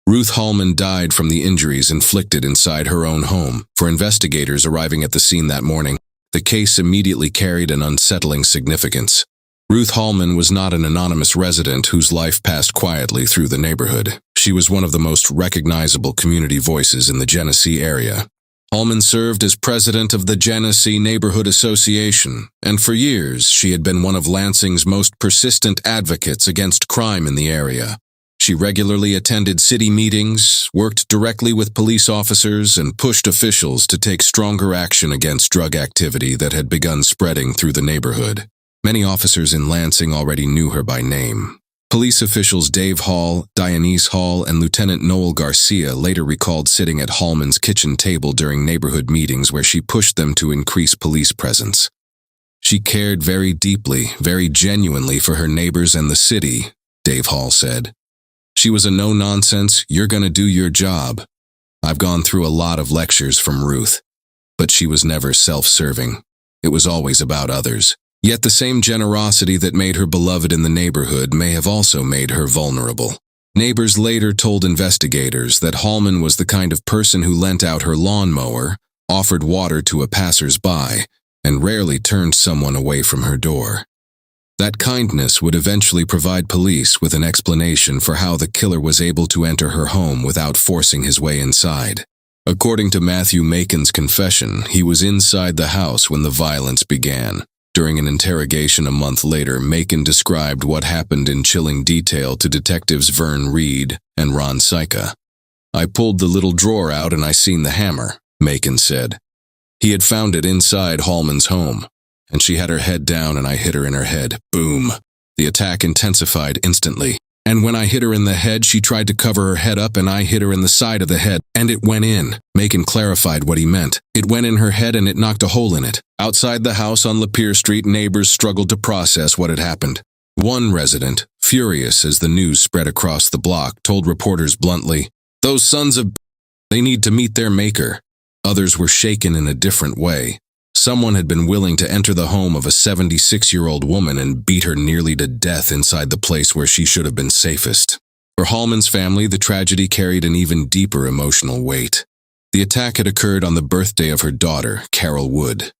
Ruth Hallman died from the injuries inflicted inside her own home. For investigators arriving at the scene that morning, the case immediately carried an unsettling significance. Ruth Hallman was not an anonymous resident whose life passed quietly through the neighborhood. She was one of the most recognizable community voices in the Genesee area. Hallman served as president of the Genesee Neighborhood Association, and for years she had been one of Lansing's most persistent advocates against crime in the area. She regularly attended city meetings, worked directly with police officers, and pushed officials to take stronger action against drug activity that had begun spreading through the neighborhood. Many officers in Lansing already knew her by name. Police officials Dave Hall, Dianese Hall, and Lieutenant Noel Garcia later recalled sitting at Hallman's kitchen table during neighborhood meetings where she pushed them to increase police presence. She cared very deeply, very genuinely for her neighbors and the city, Dave Hall said. She was a no-nonsense, you're gonna do your job. I've gone through a lot of lectures from Ruth, but she was never self-serving. It was always about others. Yet the same generosity that made her beloved in the neighborhood may have also made her vulnerable. Neighbors later told investigators that Hallman was the kind of person who lent out her lawnmower, offered water to a passersby, and rarely turned someone away from her door. That kindness would eventually provide police with an explanation for how the killer was able to enter her home without forcing his way inside. According to Matthew Macon's confession, he was inside the house when the violence began. During an interrogation a month later, Macon described what happened in chilling detail to detectives Vern Reed and Ron Syka. I pulled the little drawer out and I seen the hammer, Macon said. He had found it inside Hallman's home, and she had her head down and I hit her in her head. Boom. The attack intensified instantly, and when I hit her in the head, she tried to cover her head up and I hit her in the side of the head, and it went in. Macon clarified what he meant. It went in her head and it knocked a hole in it. Outside the house on Lapeer Street, neighbors struggled to process what had happened. One resident, furious as the news spread across the block, told reporters bluntly, "Those sons of they need to meet their maker." Others were shaken in a different way. Someone had been willing to enter the home of a 76-year-old woman and beat her nearly to death inside the place where she should have been safest. For Hallman's family, the tragedy carried an even deeper emotional weight. The attack had occurred on the birthday of her daughter, Carol Wood.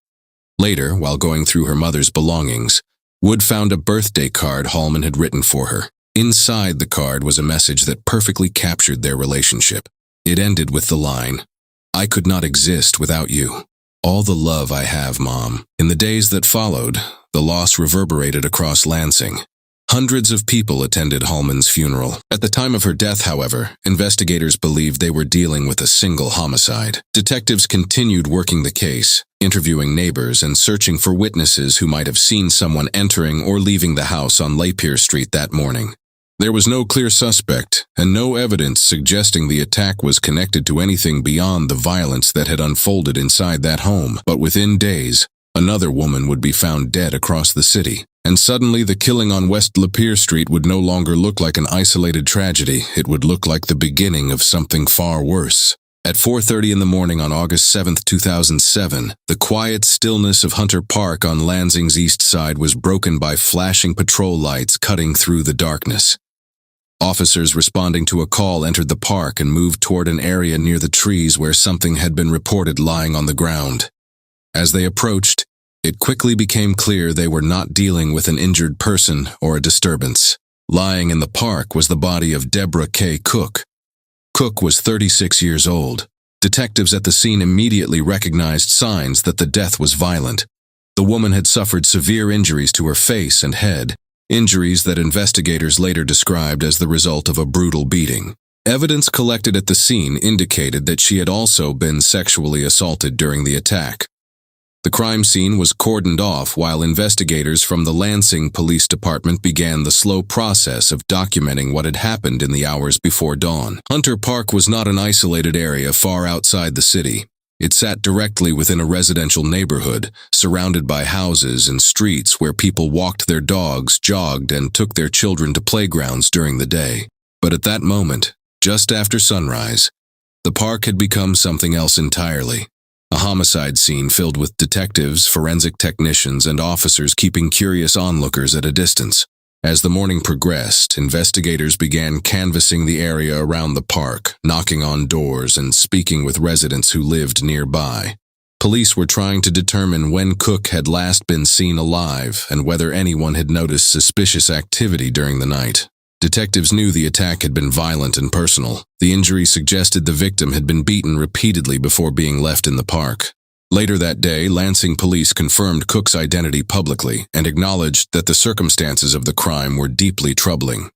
Later, while going through her mother's belongings, Wood found a birthday card Hallman had written for her. Inside the card was a message that perfectly captured their relationship. It ended with the line, "I could not exist without you. All the love I have, Mom." In the days that followed, the loss reverberated across Lansing. Hundreds of people attended Hallman's funeral. At the time of her death, however, investigators believed they were dealing with a single homicide. Detectives continued working the case, interviewing neighbors and searching for witnesses who might have seen someone entering or leaving the house on Lapeer Street that morning. There was no clear suspect, and no evidence suggesting the attack was connected to anything beyond the violence that had unfolded inside that home. But within days, another woman would be found dead across the city. And suddenly the killing on West Lapeer Street would no longer look like an isolated tragedy. It would look like the beginning of something far worse. At 4:30 in the morning on August 7, 2007, the quiet stillness of Hunter Park on Lansing's east side was broken by flashing patrol lights cutting through the darkness. Officers responding to a call entered the park and moved toward an area near the trees where something had been reported lying on the ground. As they approached, it quickly became clear they were not dealing with an injured person or a disturbance. Lying in the park was the body of Deborah K. Cook. Cook was 36 years old. Detectives at the scene immediately recognized signs that the death was violent. The woman had suffered severe injuries to her face and head, injuries that investigators later described as the result of a brutal beating. Evidence collected at the scene indicated that she had also been sexually assaulted during the attack. The crime scene was cordoned off while investigators from the Lansing Police Department began the slow process of documenting what had happened in the hours before dawn. Hunter Park was not an isolated area far outside the city. It sat directly within a residential neighborhood, surrounded by houses and streets where people walked their dogs, jogged, and took their children to playgrounds during the day. But at that moment, just after sunrise, the park had become something else entirely. A homicide scene filled with detectives, forensic technicians, and officers keeping curious onlookers at a distance. As the morning progressed, investigators began canvassing the area around the park, knocking on doors and speaking with residents who lived nearby. Police were trying to determine when Cook had last been seen alive and whether anyone had noticed suspicious activity during the night. Detectives knew the attack had been violent and personal. The injuries suggested the victim had been beaten repeatedly before being left in the park. Later that day, Lansing police confirmed Cook's identity publicly and acknowledged that the circumstances of the crime were deeply troubling.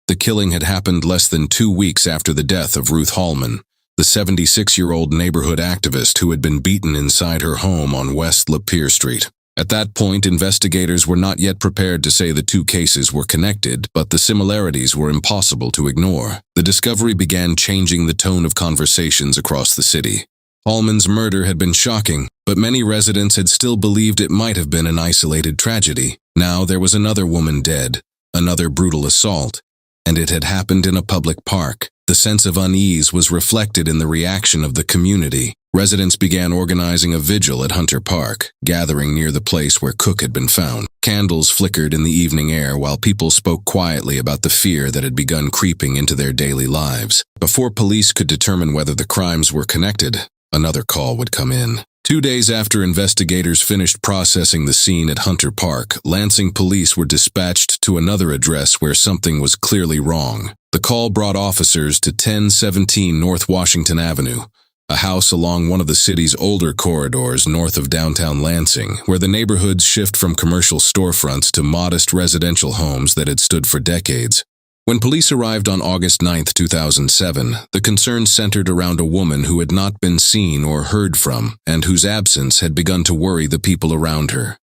The killing had happened less than 2 weeks after the death of Ruth Hallman, the 76-year-old neighborhood activist who had been beaten inside her home on West Lapeer Street. At that point, investigators were not yet prepared to say the two cases were connected, but the similarities were impossible to ignore. The discovery began changing the tone of conversations across the city. Hallman's murder had been shocking, but many residents had still believed it might have been an isolated tragedy. Now there was another woman dead, another brutal assault, and it had happened in a public park. The sense of unease was reflected in the reaction of the community. Residents began organizing a vigil at Hunter Park, gathering near the place where Cook had been found. Candles flickered in the evening air while people spoke quietly about the fear that had begun creeping into their daily lives. Before police could determine whether the crimes were connected, another call would come in. 2 days after investigators finished processing the scene at Hunter Park, Lansing police were dispatched to another address where something was clearly wrong. The call brought officers to 1017 North Washington Avenue, a house along one of the city's older corridors north of downtown Lansing, where the neighborhoods shift from commercial storefronts to modest residential homes that had stood for decades. When police arrived on August 9, 2007, the concern centered around a woman who had not been seen or heard from, and whose absence had begun to worry the people around her.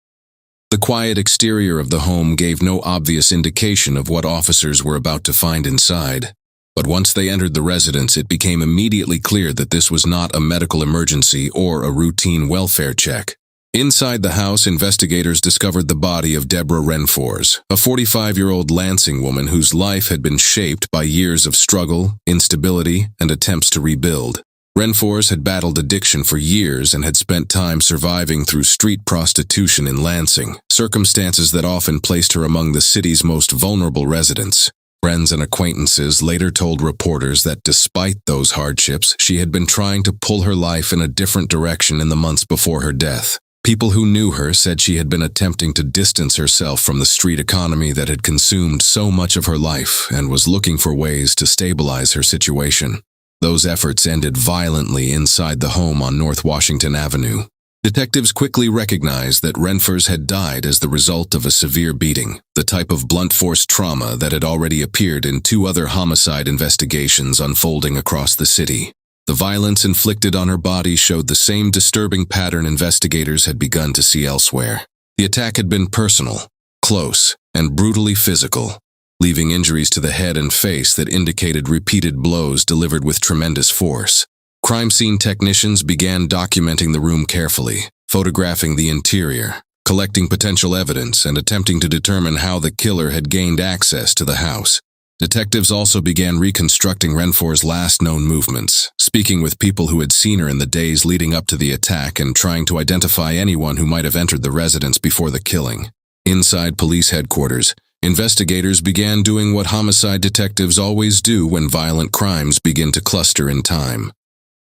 The quiet exterior of the home gave no obvious indication of what officers were about to find inside. But once they entered the residence, it became immediately clear that this was not a medical emergency or a routine welfare check. Inside the house, investigators discovered the body of Deborah Renfors, a 45-year-old Lansing woman whose life had been shaped by years of struggle, instability, and attempts to rebuild. Renfors had battled addiction for years and had spent time surviving through street prostitution in Lansing, circumstances that often placed her among the city's most vulnerable residents. Friends and acquaintances later told reporters that despite those hardships, she had been trying to pull her life in a different direction in the months before her death. People who knew her said she had been attempting to distance herself from the street economy that had consumed so much of her life and was looking for ways to stabilize her situation. Those efforts ended violently inside the home on North Washington Avenue. Detectives quickly recognized that Renfors had died as the result of a severe beating, the type of blunt force trauma that had already appeared in 2 other homicide investigations unfolding across the city. The violence inflicted on her body showed the same disturbing pattern investigators had begun to see elsewhere. The attack had been personal, close, and brutally physical, leaving injuries to the head and face that indicated repeated blows delivered with tremendous force. Crime scene technicians began documenting the room carefully, photographing the interior, collecting potential evidence, and attempting to determine how the killer had gained access to the house. Detectives also began reconstructing Renfors' last known movements, speaking with people who had seen her in the days leading up to the attack and trying to identify anyone who might have entered the residence before the killing. Inside police headquarters, investigators began doing what homicide detectives always do when violent crimes begin to cluster in time.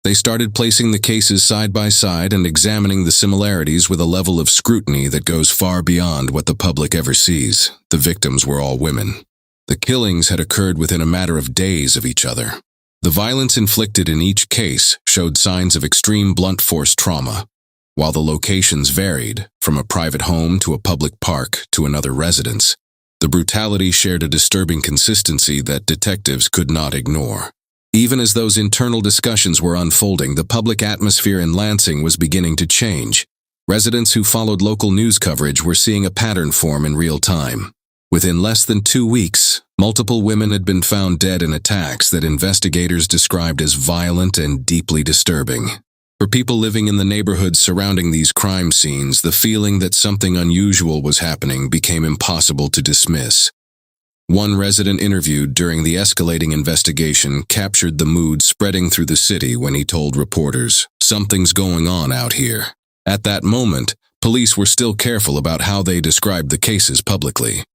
They started placing the cases side by side and examining the similarities with a level of scrutiny that goes far beyond what the public ever sees. The victims were all women. The killings had occurred within a matter of days of each other. The violence inflicted in each case showed signs of extreme blunt force trauma. While the locations varied, from a private home to a public park to another residence, the brutality shared a disturbing consistency that detectives could not ignore. Even as those internal discussions were unfolding, the public atmosphere in Lansing was beginning to change. Residents who followed local news coverage were seeing a pattern form in real time. Within less than 2 weeks, multiple women had been found dead in attacks that investigators described as violent and deeply disturbing. For people living in the neighborhoods surrounding these crime scenes, the feeling that something unusual was happening became impossible to dismiss. One resident interviewed during the escalating investigation captured the mood spreading through the city when he told reporters, "Something's going on out here." At that moment, police were still careful about how they described the cases publicly.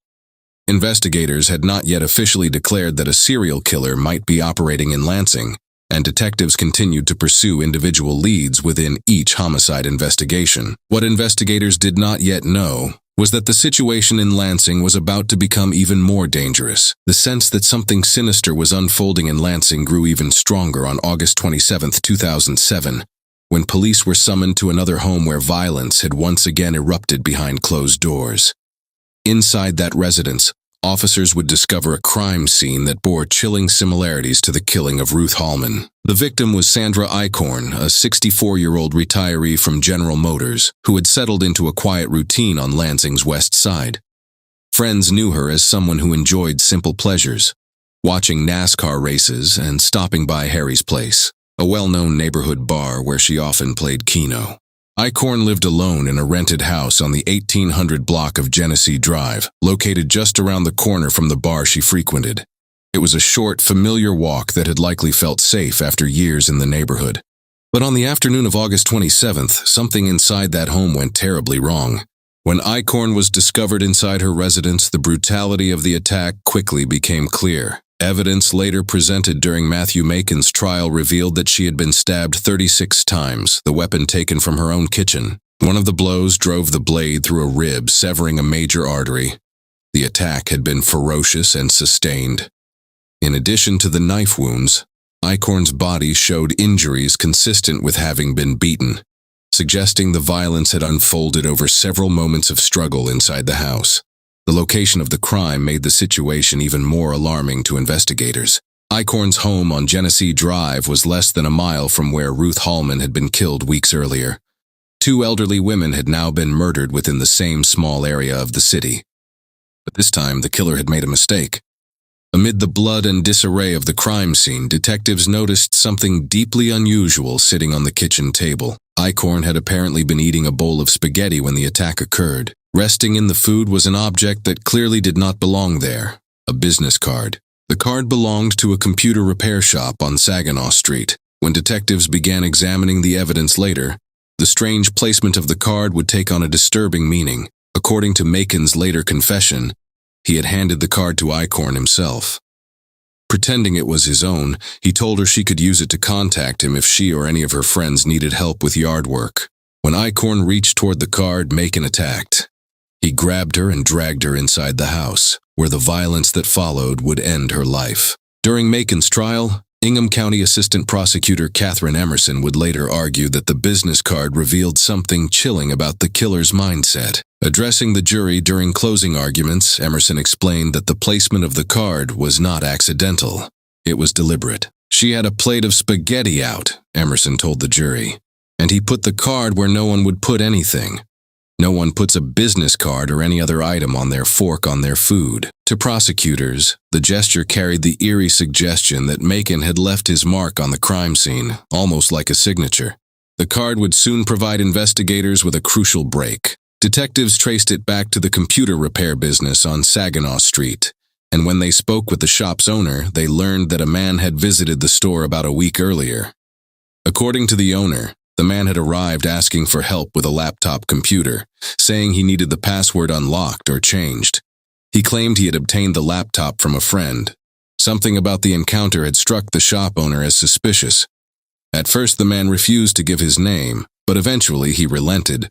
Investigators had not yet officially declared that a serial killer might be operating in Lansing, and detectives continued to pursue individual leads within each homicide investigation. What investigators did not yet know was that the situation in Lansing was about to become even more dangerous. The sense that something sinister was unfolding in Lansing grew even stronger on August 27, 2007, when police were summoned to another home where violence had once again erupted behind closed doors. Inside that residence, officers would discover a crime scene that bore chilling similarities to the killing of Ruth Hallman. The victim was Sandra Eichhorn, a 64-year-old retiree from General Motors, who had settled into a quiet routine on Lansing's west side. Friends knew her as someone who enjoyed simple pleasures, watching NASCAR races and stopping by Harry's Place, a well-known neighborhood bar where she often played Keno. Eichhorn lived alone in a rented house on the 1800 block of Genesee Drive, located just around the corner from the bar she frequented. It was a short, familiar walk that had likely felt safe after years in the neighborhood. But on the afternoon of August 27th, something inside that home went terribly wrong. When Eichhorn was discovered inside her residence, the brutality of the attack quickly became clear. Evidence later presented during Matthew Macon's trial revealed that she had been stabbed 36 times, the weapon taken from her own kitchen. One of the blows drove the blade through a rib, severing a major artery. The attack had been ferocious and sustained. In addition to the knife wounds, Eichhorn's body showed injuries consistent with having been beaten, suggesting the violence had unfolded over several moments of struggle inside the house. The location of the crime made the situation even more alarming to investigators. Eichhorn's home on Genesee Drive was less than a mile from where Ruth Hallman had been killed weeks earlier. 2 elderly women had now been murdered within the same small area of the city. But this time, the killer had made a mistake. Amid the blood and disarray of the crime scene, detectives noticed something deeply unusual sitting on the kitchen table. Eichhorn had apparently been eating a bowl of spaghetti when the attack occurred. Resting in the food was an object that clearly did not belong there, a business card. The card belonged to a computer repair shop on Saginaw Street. When detectives began examining the evidence later, the strange placement of the card would take on a disturbing meaning. According to Macon's later confession, he had handed the card to Eichhorn himself. Pretending it was his own, he told her she could use it to contact him if she or any of her friends needed help with yard work. When Eichhorn reached toward the card, Macon attacked. He grabbed her and dragged her inside the house, where the violence that followed would end her life. During Macon's trial, Ingham County Assistant Prosecutor Catherine Emerson would later argue that the business card revealed something chilling about the killer's mindset. Addressing the jury during closing arguments, Emerson explained that the placement of the card was not accidental. It was deliberate. "She had a plate of spaghetti out," Emerson told the jury, "and he put the card where no one would put anything. No one puts a business card or any other item on their fork on their food." To prosecutors, the gesture carried the eerie suggestion that Macon had left his mark on the crime scene, almost like a signature. The card would soon provide investigators with a crucial break. Detectives traced it back to the computer repair business on Saginaw Street, and when they spoke with the shop's owner, they learned that a man had visited the store about a week earlier. According to the owner, the man had arrived asking for help with a laptop computer, saying he needed the password unlocked or changed. He claimed he had obtained the laptop from a friend. Something about the encounter had struck the shop owner as suspicious. At first, the man refused to give his name, but eventually he relented.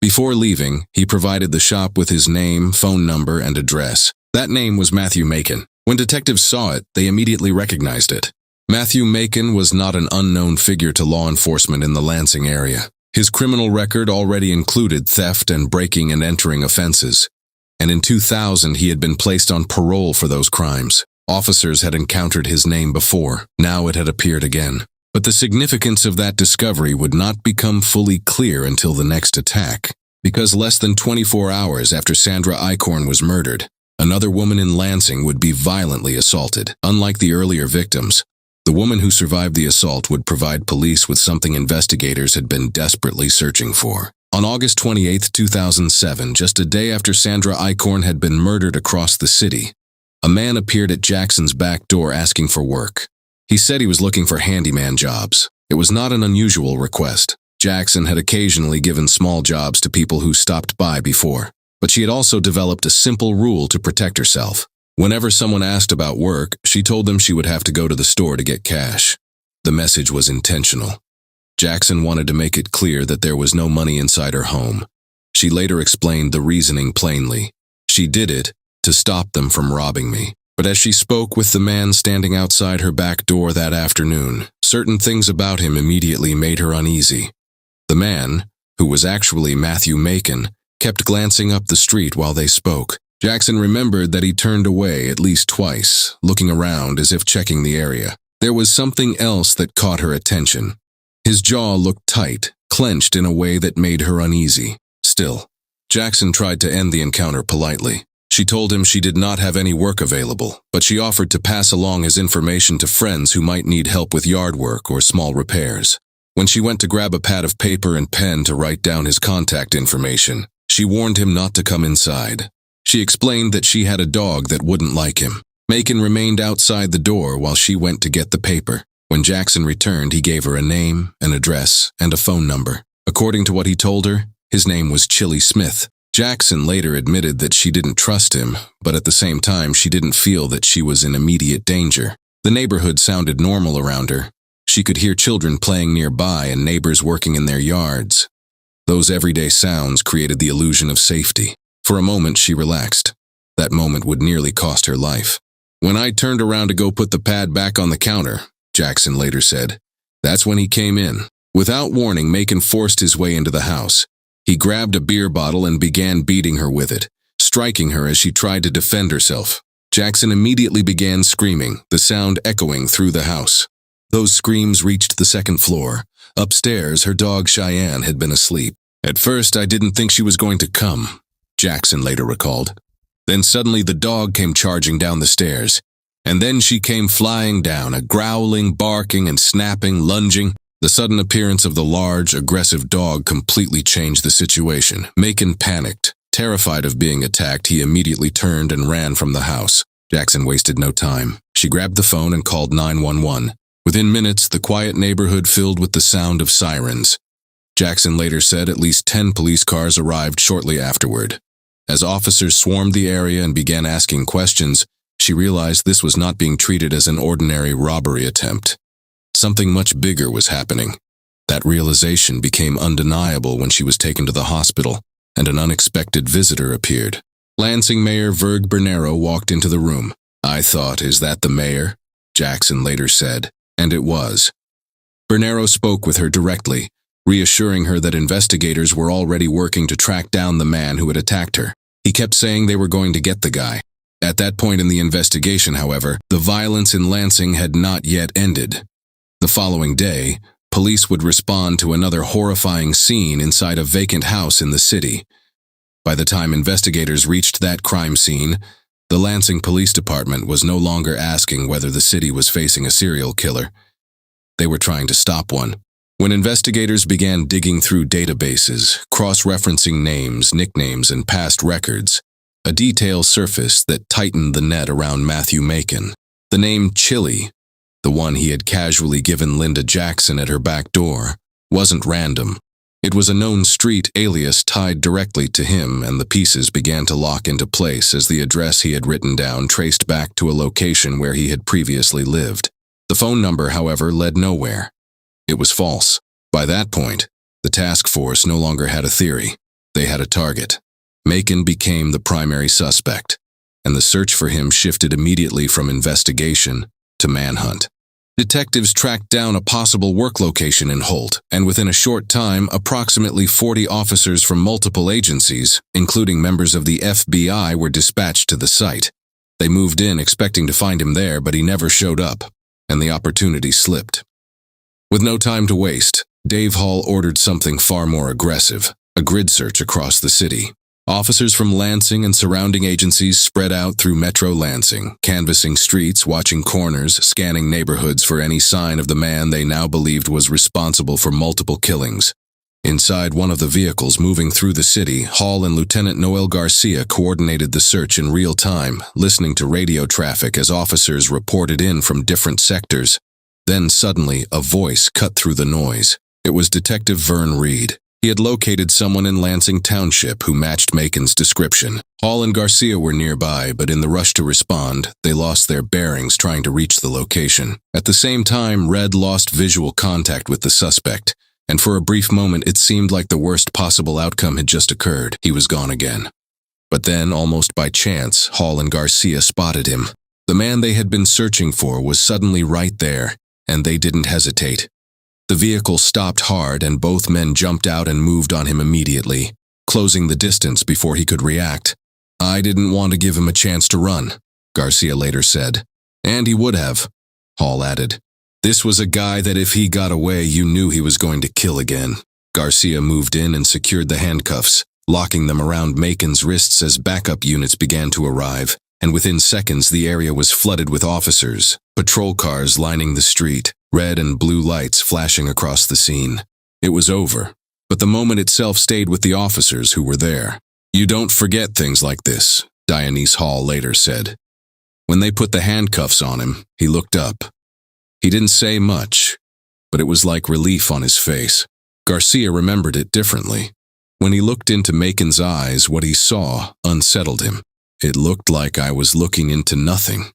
Before leaving, he provided the shop with his name, phone number, and address. That name was Matthew Macon. When detectives saw it, they immediately recognized it. Matthew Macon was not an unknown figure to law enforcement in the Lansing area. His criminal record already included theft and breaking and entering offenses, and in 2000 he had been placed on parole for those crimes. Officers had encountered his name before. Now it had appeared again. But the significance of that discovery would not become fully clear until the next attack, because less than 24 hours after Sandra Eichhorn was murdered, another woman in Lansing would be violently assaulted. Unlike the earlier victims, the woman who survived the assault would provide police with something investigators had been desperately searching for. On August 28, 2007, just a day after Sandra Eichhorn had been murdered across the city, a man appeared at Jackson's back door asking for work. He said he was looking for handyman jobs. It was not an unusual request. Jackson had occasionally given small jobs to people who stopped by before, but she had also developed a simple rule to protect herself. Whenever someone asked about work, she told them she would have to go to the store to get cash. The message was intentional. Jackson wanted to make it clear that there was no money inside her home. She later explained the reasoning plainly. She did it to stop them from robbing me. But as she spoke with the man standing outside her back door that afternoon, certain things about him immediately made her uneasy. The man, who was actually Matthew Macon, kept glancing up the street while they spoke. Jackson remembered that he turned away at least twice, looking around as if checking the area. There was something else that caught her attention. His jaw looked tight, clenched in a way that made her uneasy. Still, Jackson tried to end the encounter politely. She told him she did not have any work available, but she offered to pass along his information to friends who might need help with yard work or small repairs. When she went to grab a pad of paper and pen to write down his contact information, she warned him not to come inside. She explained that she had a dog that wouldn't like him. Macon remained outside the door while she went to get the paper. When Jackson returned, he gave her a name, an address, and a phone number. According to what he told her, his name was Chili Smith. Jackson later admitted that she didn't trust him, but at the same time she didn't feel that she was in immediate danger. The neighborhood sounded normal around her. She could hear children playing nearby and neighbors working in their yards. Those everyday sounds created the illusion of safety. For a moment she relaxed. That moment would nearly cost her life. When I turned around to go put the pad back on the counter, Jackson later said, that's when he came in. Without warning, Macon forced his way into the house. He grabbed a beer bottle and began beating her with it, striking her as she tried to defend herself. Jackson immediately began screaming, the sound echoing through the house. Those screams reached the second floor. Upstairs, her dog Cheyenne had been asleep. At first, I didn't think she was going to come, Jackson later recalled. Then suddenly the dog came charging down the stairs. And then she came flying down, a growling, barking, and snapping, lunging. The sudden appearance of the large, aggressive dog completely changed the situation. Macon panicked. Terrified of being attacked, he immediately turned and ran from the house. Jackson wasted no time. She grabbed the phone and called 911. Within minutes, the quiet neighborhood filled with the sound of sirens. Jackson later said at least 10 police cars arrived shortly afterward. As officers swarmed the area and began asking questions, she realized this was not being treated as an ordinary robbery attempt. Something much bigger was happening. That realization became undeniable when she was taken to the hospital, and an unexpected visitor appeared. Lansing Mayor Virg Bernero walked into the room. I thought, is that the mayor? Jackson later said, and it was. Bernero spoke with her directly, reassuring her that investigators were already working to track down the man who had attacked her. He kept saying they were going to get the guy. At that point in the investigation, however, the violence in Lansing had not yet ended. The following day, police would respond to another horrifying scene inside a vacant house in the city. By the time investigators reached that crime scene, the Lansing Police Department was no longer asking whether the city was facing a serial killer. They were trying to stop one. When investigators began digging through databases, cross-referencing names, nicknames, and past records, a detail surfaced that tightened the net around Matthew Macon. The name Chili, the one he had casually given Linda Jackson at her back door, wasn't random. It was a known street alias tied directly to him, and the pieces began to lock into place as the address he had written down traced back to a location where he had previously lived. The phone number, however, led nowhere. It was false. By that point, the task force no longer had a theory. They had a target. Macon became the primary suspect, and the search for him shifted immediately from investigation to manhunt. Detectives tracked down a possible work location in Holt, and within a short time, approximately 40 officers from multiple agencies, including members of the FBI, were dispatched to the site. They moved in expecting to find him there, but he never showed up, and the opportunity slipped. With no time to waste, Dave Hall ordered something far more aggressive, a grid search across the city. Officers from Lansing and surrounding agencies spread out through Metro Lansing, canvassing streets, watching corners, scanning neighborhoods for any sign of the man they now believed was responsible for multiple killings. Inside one of the vehicles moving through the city, Hall and Lieutenant Noel Garcia coordinated the search in real time, listening to radio traffic as officers reported in from different sectors. Then suddenly, a voice cut through the noise. It was Detective Vern Reed. He had located someone in Lansing Township who matched Macon's description. Hall and Garcia were nearby, but in the rush to respond, they lost their bearings trying to reach the location. At the same time, Red lost visual contact with the suspect, and for a brief moment it seemed like the worst possible outcome had just occurred. He was gone again. But then, almost by chance, Hall and Garcia spotted him. The man they had been searching for was suddenly right there, and they didn't hesitate. The vehicle stopped hard and both men jumped out and moved on him immediately, closing the distance before he could react. "I didn't want to give him a chance to run," Garcia later said. "And he would have," Hall added. "This was a guy that if he got away, you knew he was going to kill again." Garcia moved in and secured the handcuffs, locking them around Macon's wrists as backup units began to arrive, and within seconds the area was flooded with officers, patrol cars lining the street, red and blue lights flashing across the scene. It was over, but the moment itself stayed with the officers who were there. "You don't forget things like this," Dianese Hall later said. When they put the handcuffs on him, he looked up. He didn't say much, but it was like relief on his face. Garcia remembered it differently. When he looked into Macon's eyes, what he saw unsettled him. "It looked like I was looking into nothing,"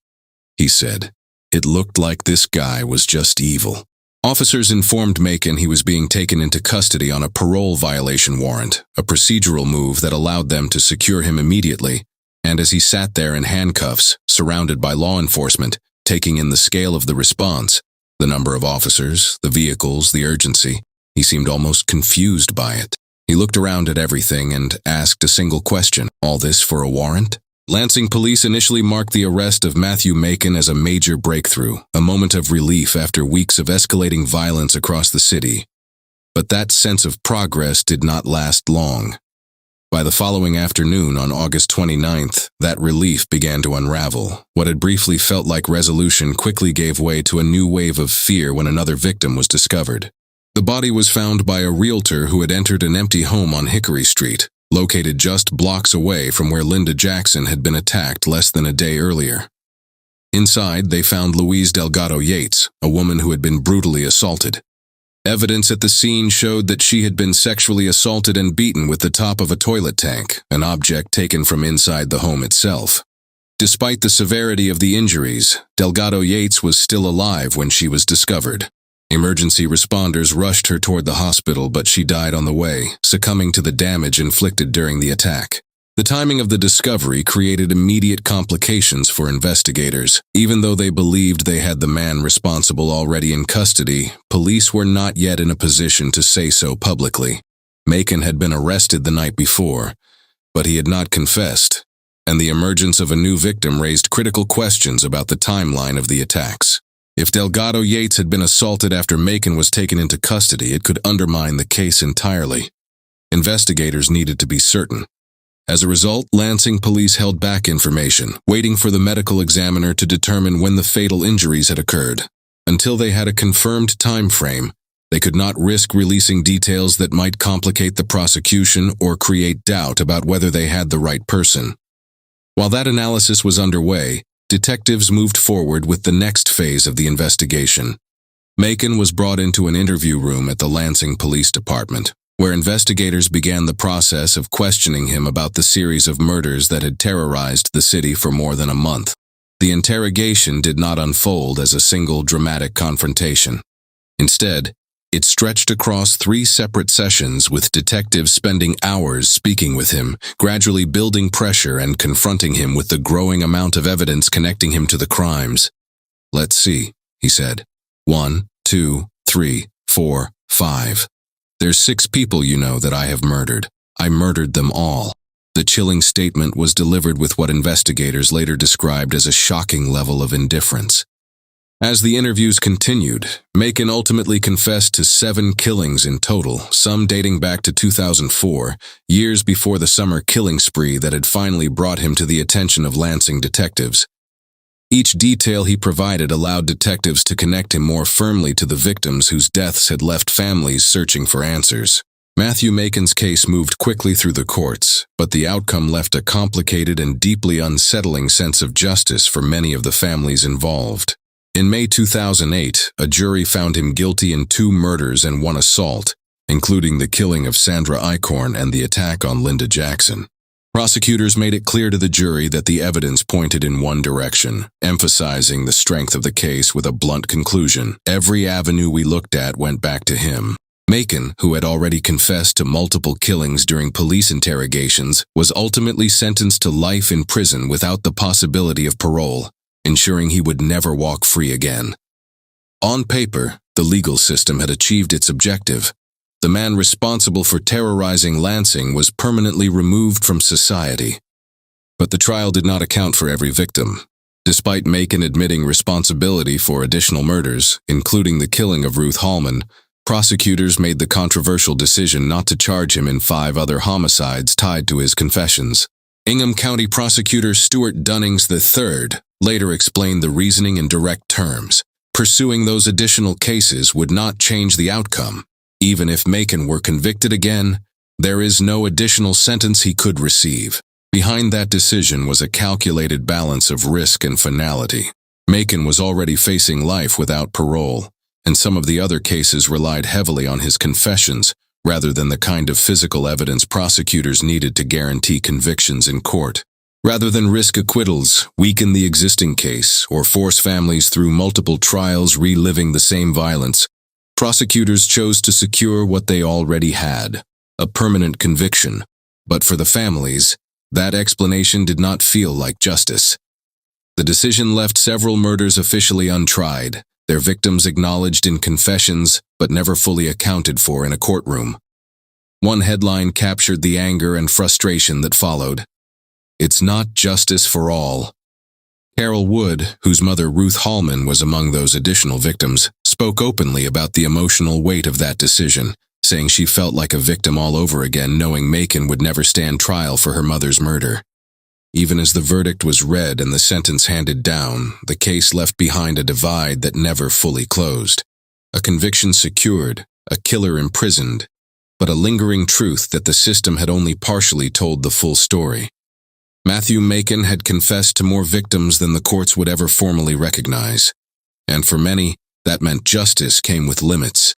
he said. "It looked like this guy was just evil." Officers informed Macon he was being taken into custody on a parole violation warrant, a procedural move that allowed them to secure him immediately, and as he sat there in handcuffs, surrounded by law enforcement, taking in the scale of the response, the number of officers, the vehicles, the urgency, he seemed almost confused by it. He looked around at everything and asked a single question: "All this for a warrant?" Lansing police initially marked the arrest of Matthew Macon as a major breakthrough, a moment of relief after weeks of escalating violence across the city. But that sense of progress did not last long. By the following afternoon, on August 29th, that relief began to unravel. What had briefly felt like resolution quickly gave way to a new wave of fear when another victim was discovered. The body was found by a realtor who had entered an empty home on Hickory Street, located just blocks away from where Linda Jackson had been attacked less than a day earlier. Inside, they found Louise Delgado Yates, a woman who had been brutally assaulted. Evidence at the scene showed that she had been sexually assaulted and beaten with the top of a toilet tank, an object taken from inside the home itself. Despite the severity of the injuries, Delgado Yates was still alive when she was discovered. Emergency responders rushed her toward the hospital, but she died on the way, succumbing to the damage inflicted during the attack. The timing of the discovery created immediate complications for investigators. Even though they believed they had the man responsible already in custody, police were not yet in a position to say so publicly. Macon had been arrested the night before, but he had not confessed, and the emergence of a new victim raised critical questions about the timeline of the attacks. If Delgado Yates had been assaulted after Macon was taken into custody, it could undermine the case entirely. Investigators needed to be certain. As a result, Lansing police held back information, waiting for the medical examiner to determine when the fatal injuries had occurred. Until they had a confirmed time frame, they could not risk releasing details that might complicate the prosecution or create doubt about whether they had the right person. While that analysis was underway, detectives moved forward with the next phase of the investigation. Macon was brought into an interview room at the Lansing Police Department, where investigators began the process of questioning him about the series of murders that had terrorized the city for more than a month. The interrogation did not unfold as a single dramatic confrontation. Instead, it stretched across 3 separate sessions, with detectives spending hours speaking with him, gradually building pressure and confronting him with the growing amount of evidence connecting him to the crimes. "Let's see," he said. 1, 2, 3, 4, 5. "There's 6 people you know that I have murdered. I murdered them all." The chilling statement was delivered with what investigators later described as a shocking level of indifference. As the interviews continued, Macon ultimately confessed to 7 killings in total, some dating back to 2004, years before the summer killing spree that had finally brought him to the attention of Lansing detectives. Each detail he provided allowed detectives to connect him more firmly to the victims whose deaths had left families searching for answers. Matthew Macon's case moved quickly through the courts, but the outcome left a complicated and deeply unsettling sense of justice for many of the families involved. In May 2008, a jury found him guilty in 2 murders and 1 assault, including the killing of Sandra Eichhorn and the attack on Linda Jackson. Prosecutors made it clear to the jury that the evidence pointed in one direction, emphasizing the strength of the case with a blunt conclusion. Every avenue we looked at went back to him. Macon, who had already confessed to multiple killings during police interrogations, was ultimately sentenced to life in prison without the possibility of parole, ensuring he would never walk free again. On paper, the legal system had achieved its objective. The man responsible for terrorizing Lansing was permanently removed from society. But the trial did not account for every victim. Despite Macon admitting responsibility for additional murders, including the killing of Ruth Hallman, prosecutors made the controversial decision not to charge him in 5 other homicides tied to his confessions. Ingham County Prosecutor Stuart Dunnings III later explained the reasoning in direct terms. Pursuing those additional cases would not change the outcome. Even if Macon were convicted again, there is no additional sentence he could receive. Behind that decision was a calculated balance of risk and finality. Macon was already facing life without parole, and some of the other cases relied heavily on his confessions rather than the kind of physical evidence prosecutors needed to guarantee convictions in court. Rather than risk acquittals, weaken the existing case, or force families through multiple trials reliving the same violence, prosecutors chose to secure what they already had, a permanent conviction. But for the families, that explanation did not feel like justice. The decision left several murders officially untried, their victims acknowledged in confessions but never fully accounted for in a courtroom. One headline captured the anger and frustration that followed. "It's not justice for all." Carol Wood, whose mother Ruth Hallman was among those additional victims, spoke openly about the emotional weight of that decision, saying she felt like a victim all over again knowing Macon would never stand trial for her mother's murder. Even as the verdict was read and the sentence handed down, the case left behind a divide that never fully closed. A conviction secured, a killer imprisoned, but a lingering truth that the system had only partially told the full story. Matthew Macon had confessed to more victims than the courts would ever formally recognize. And for many, that meant justice came with limits.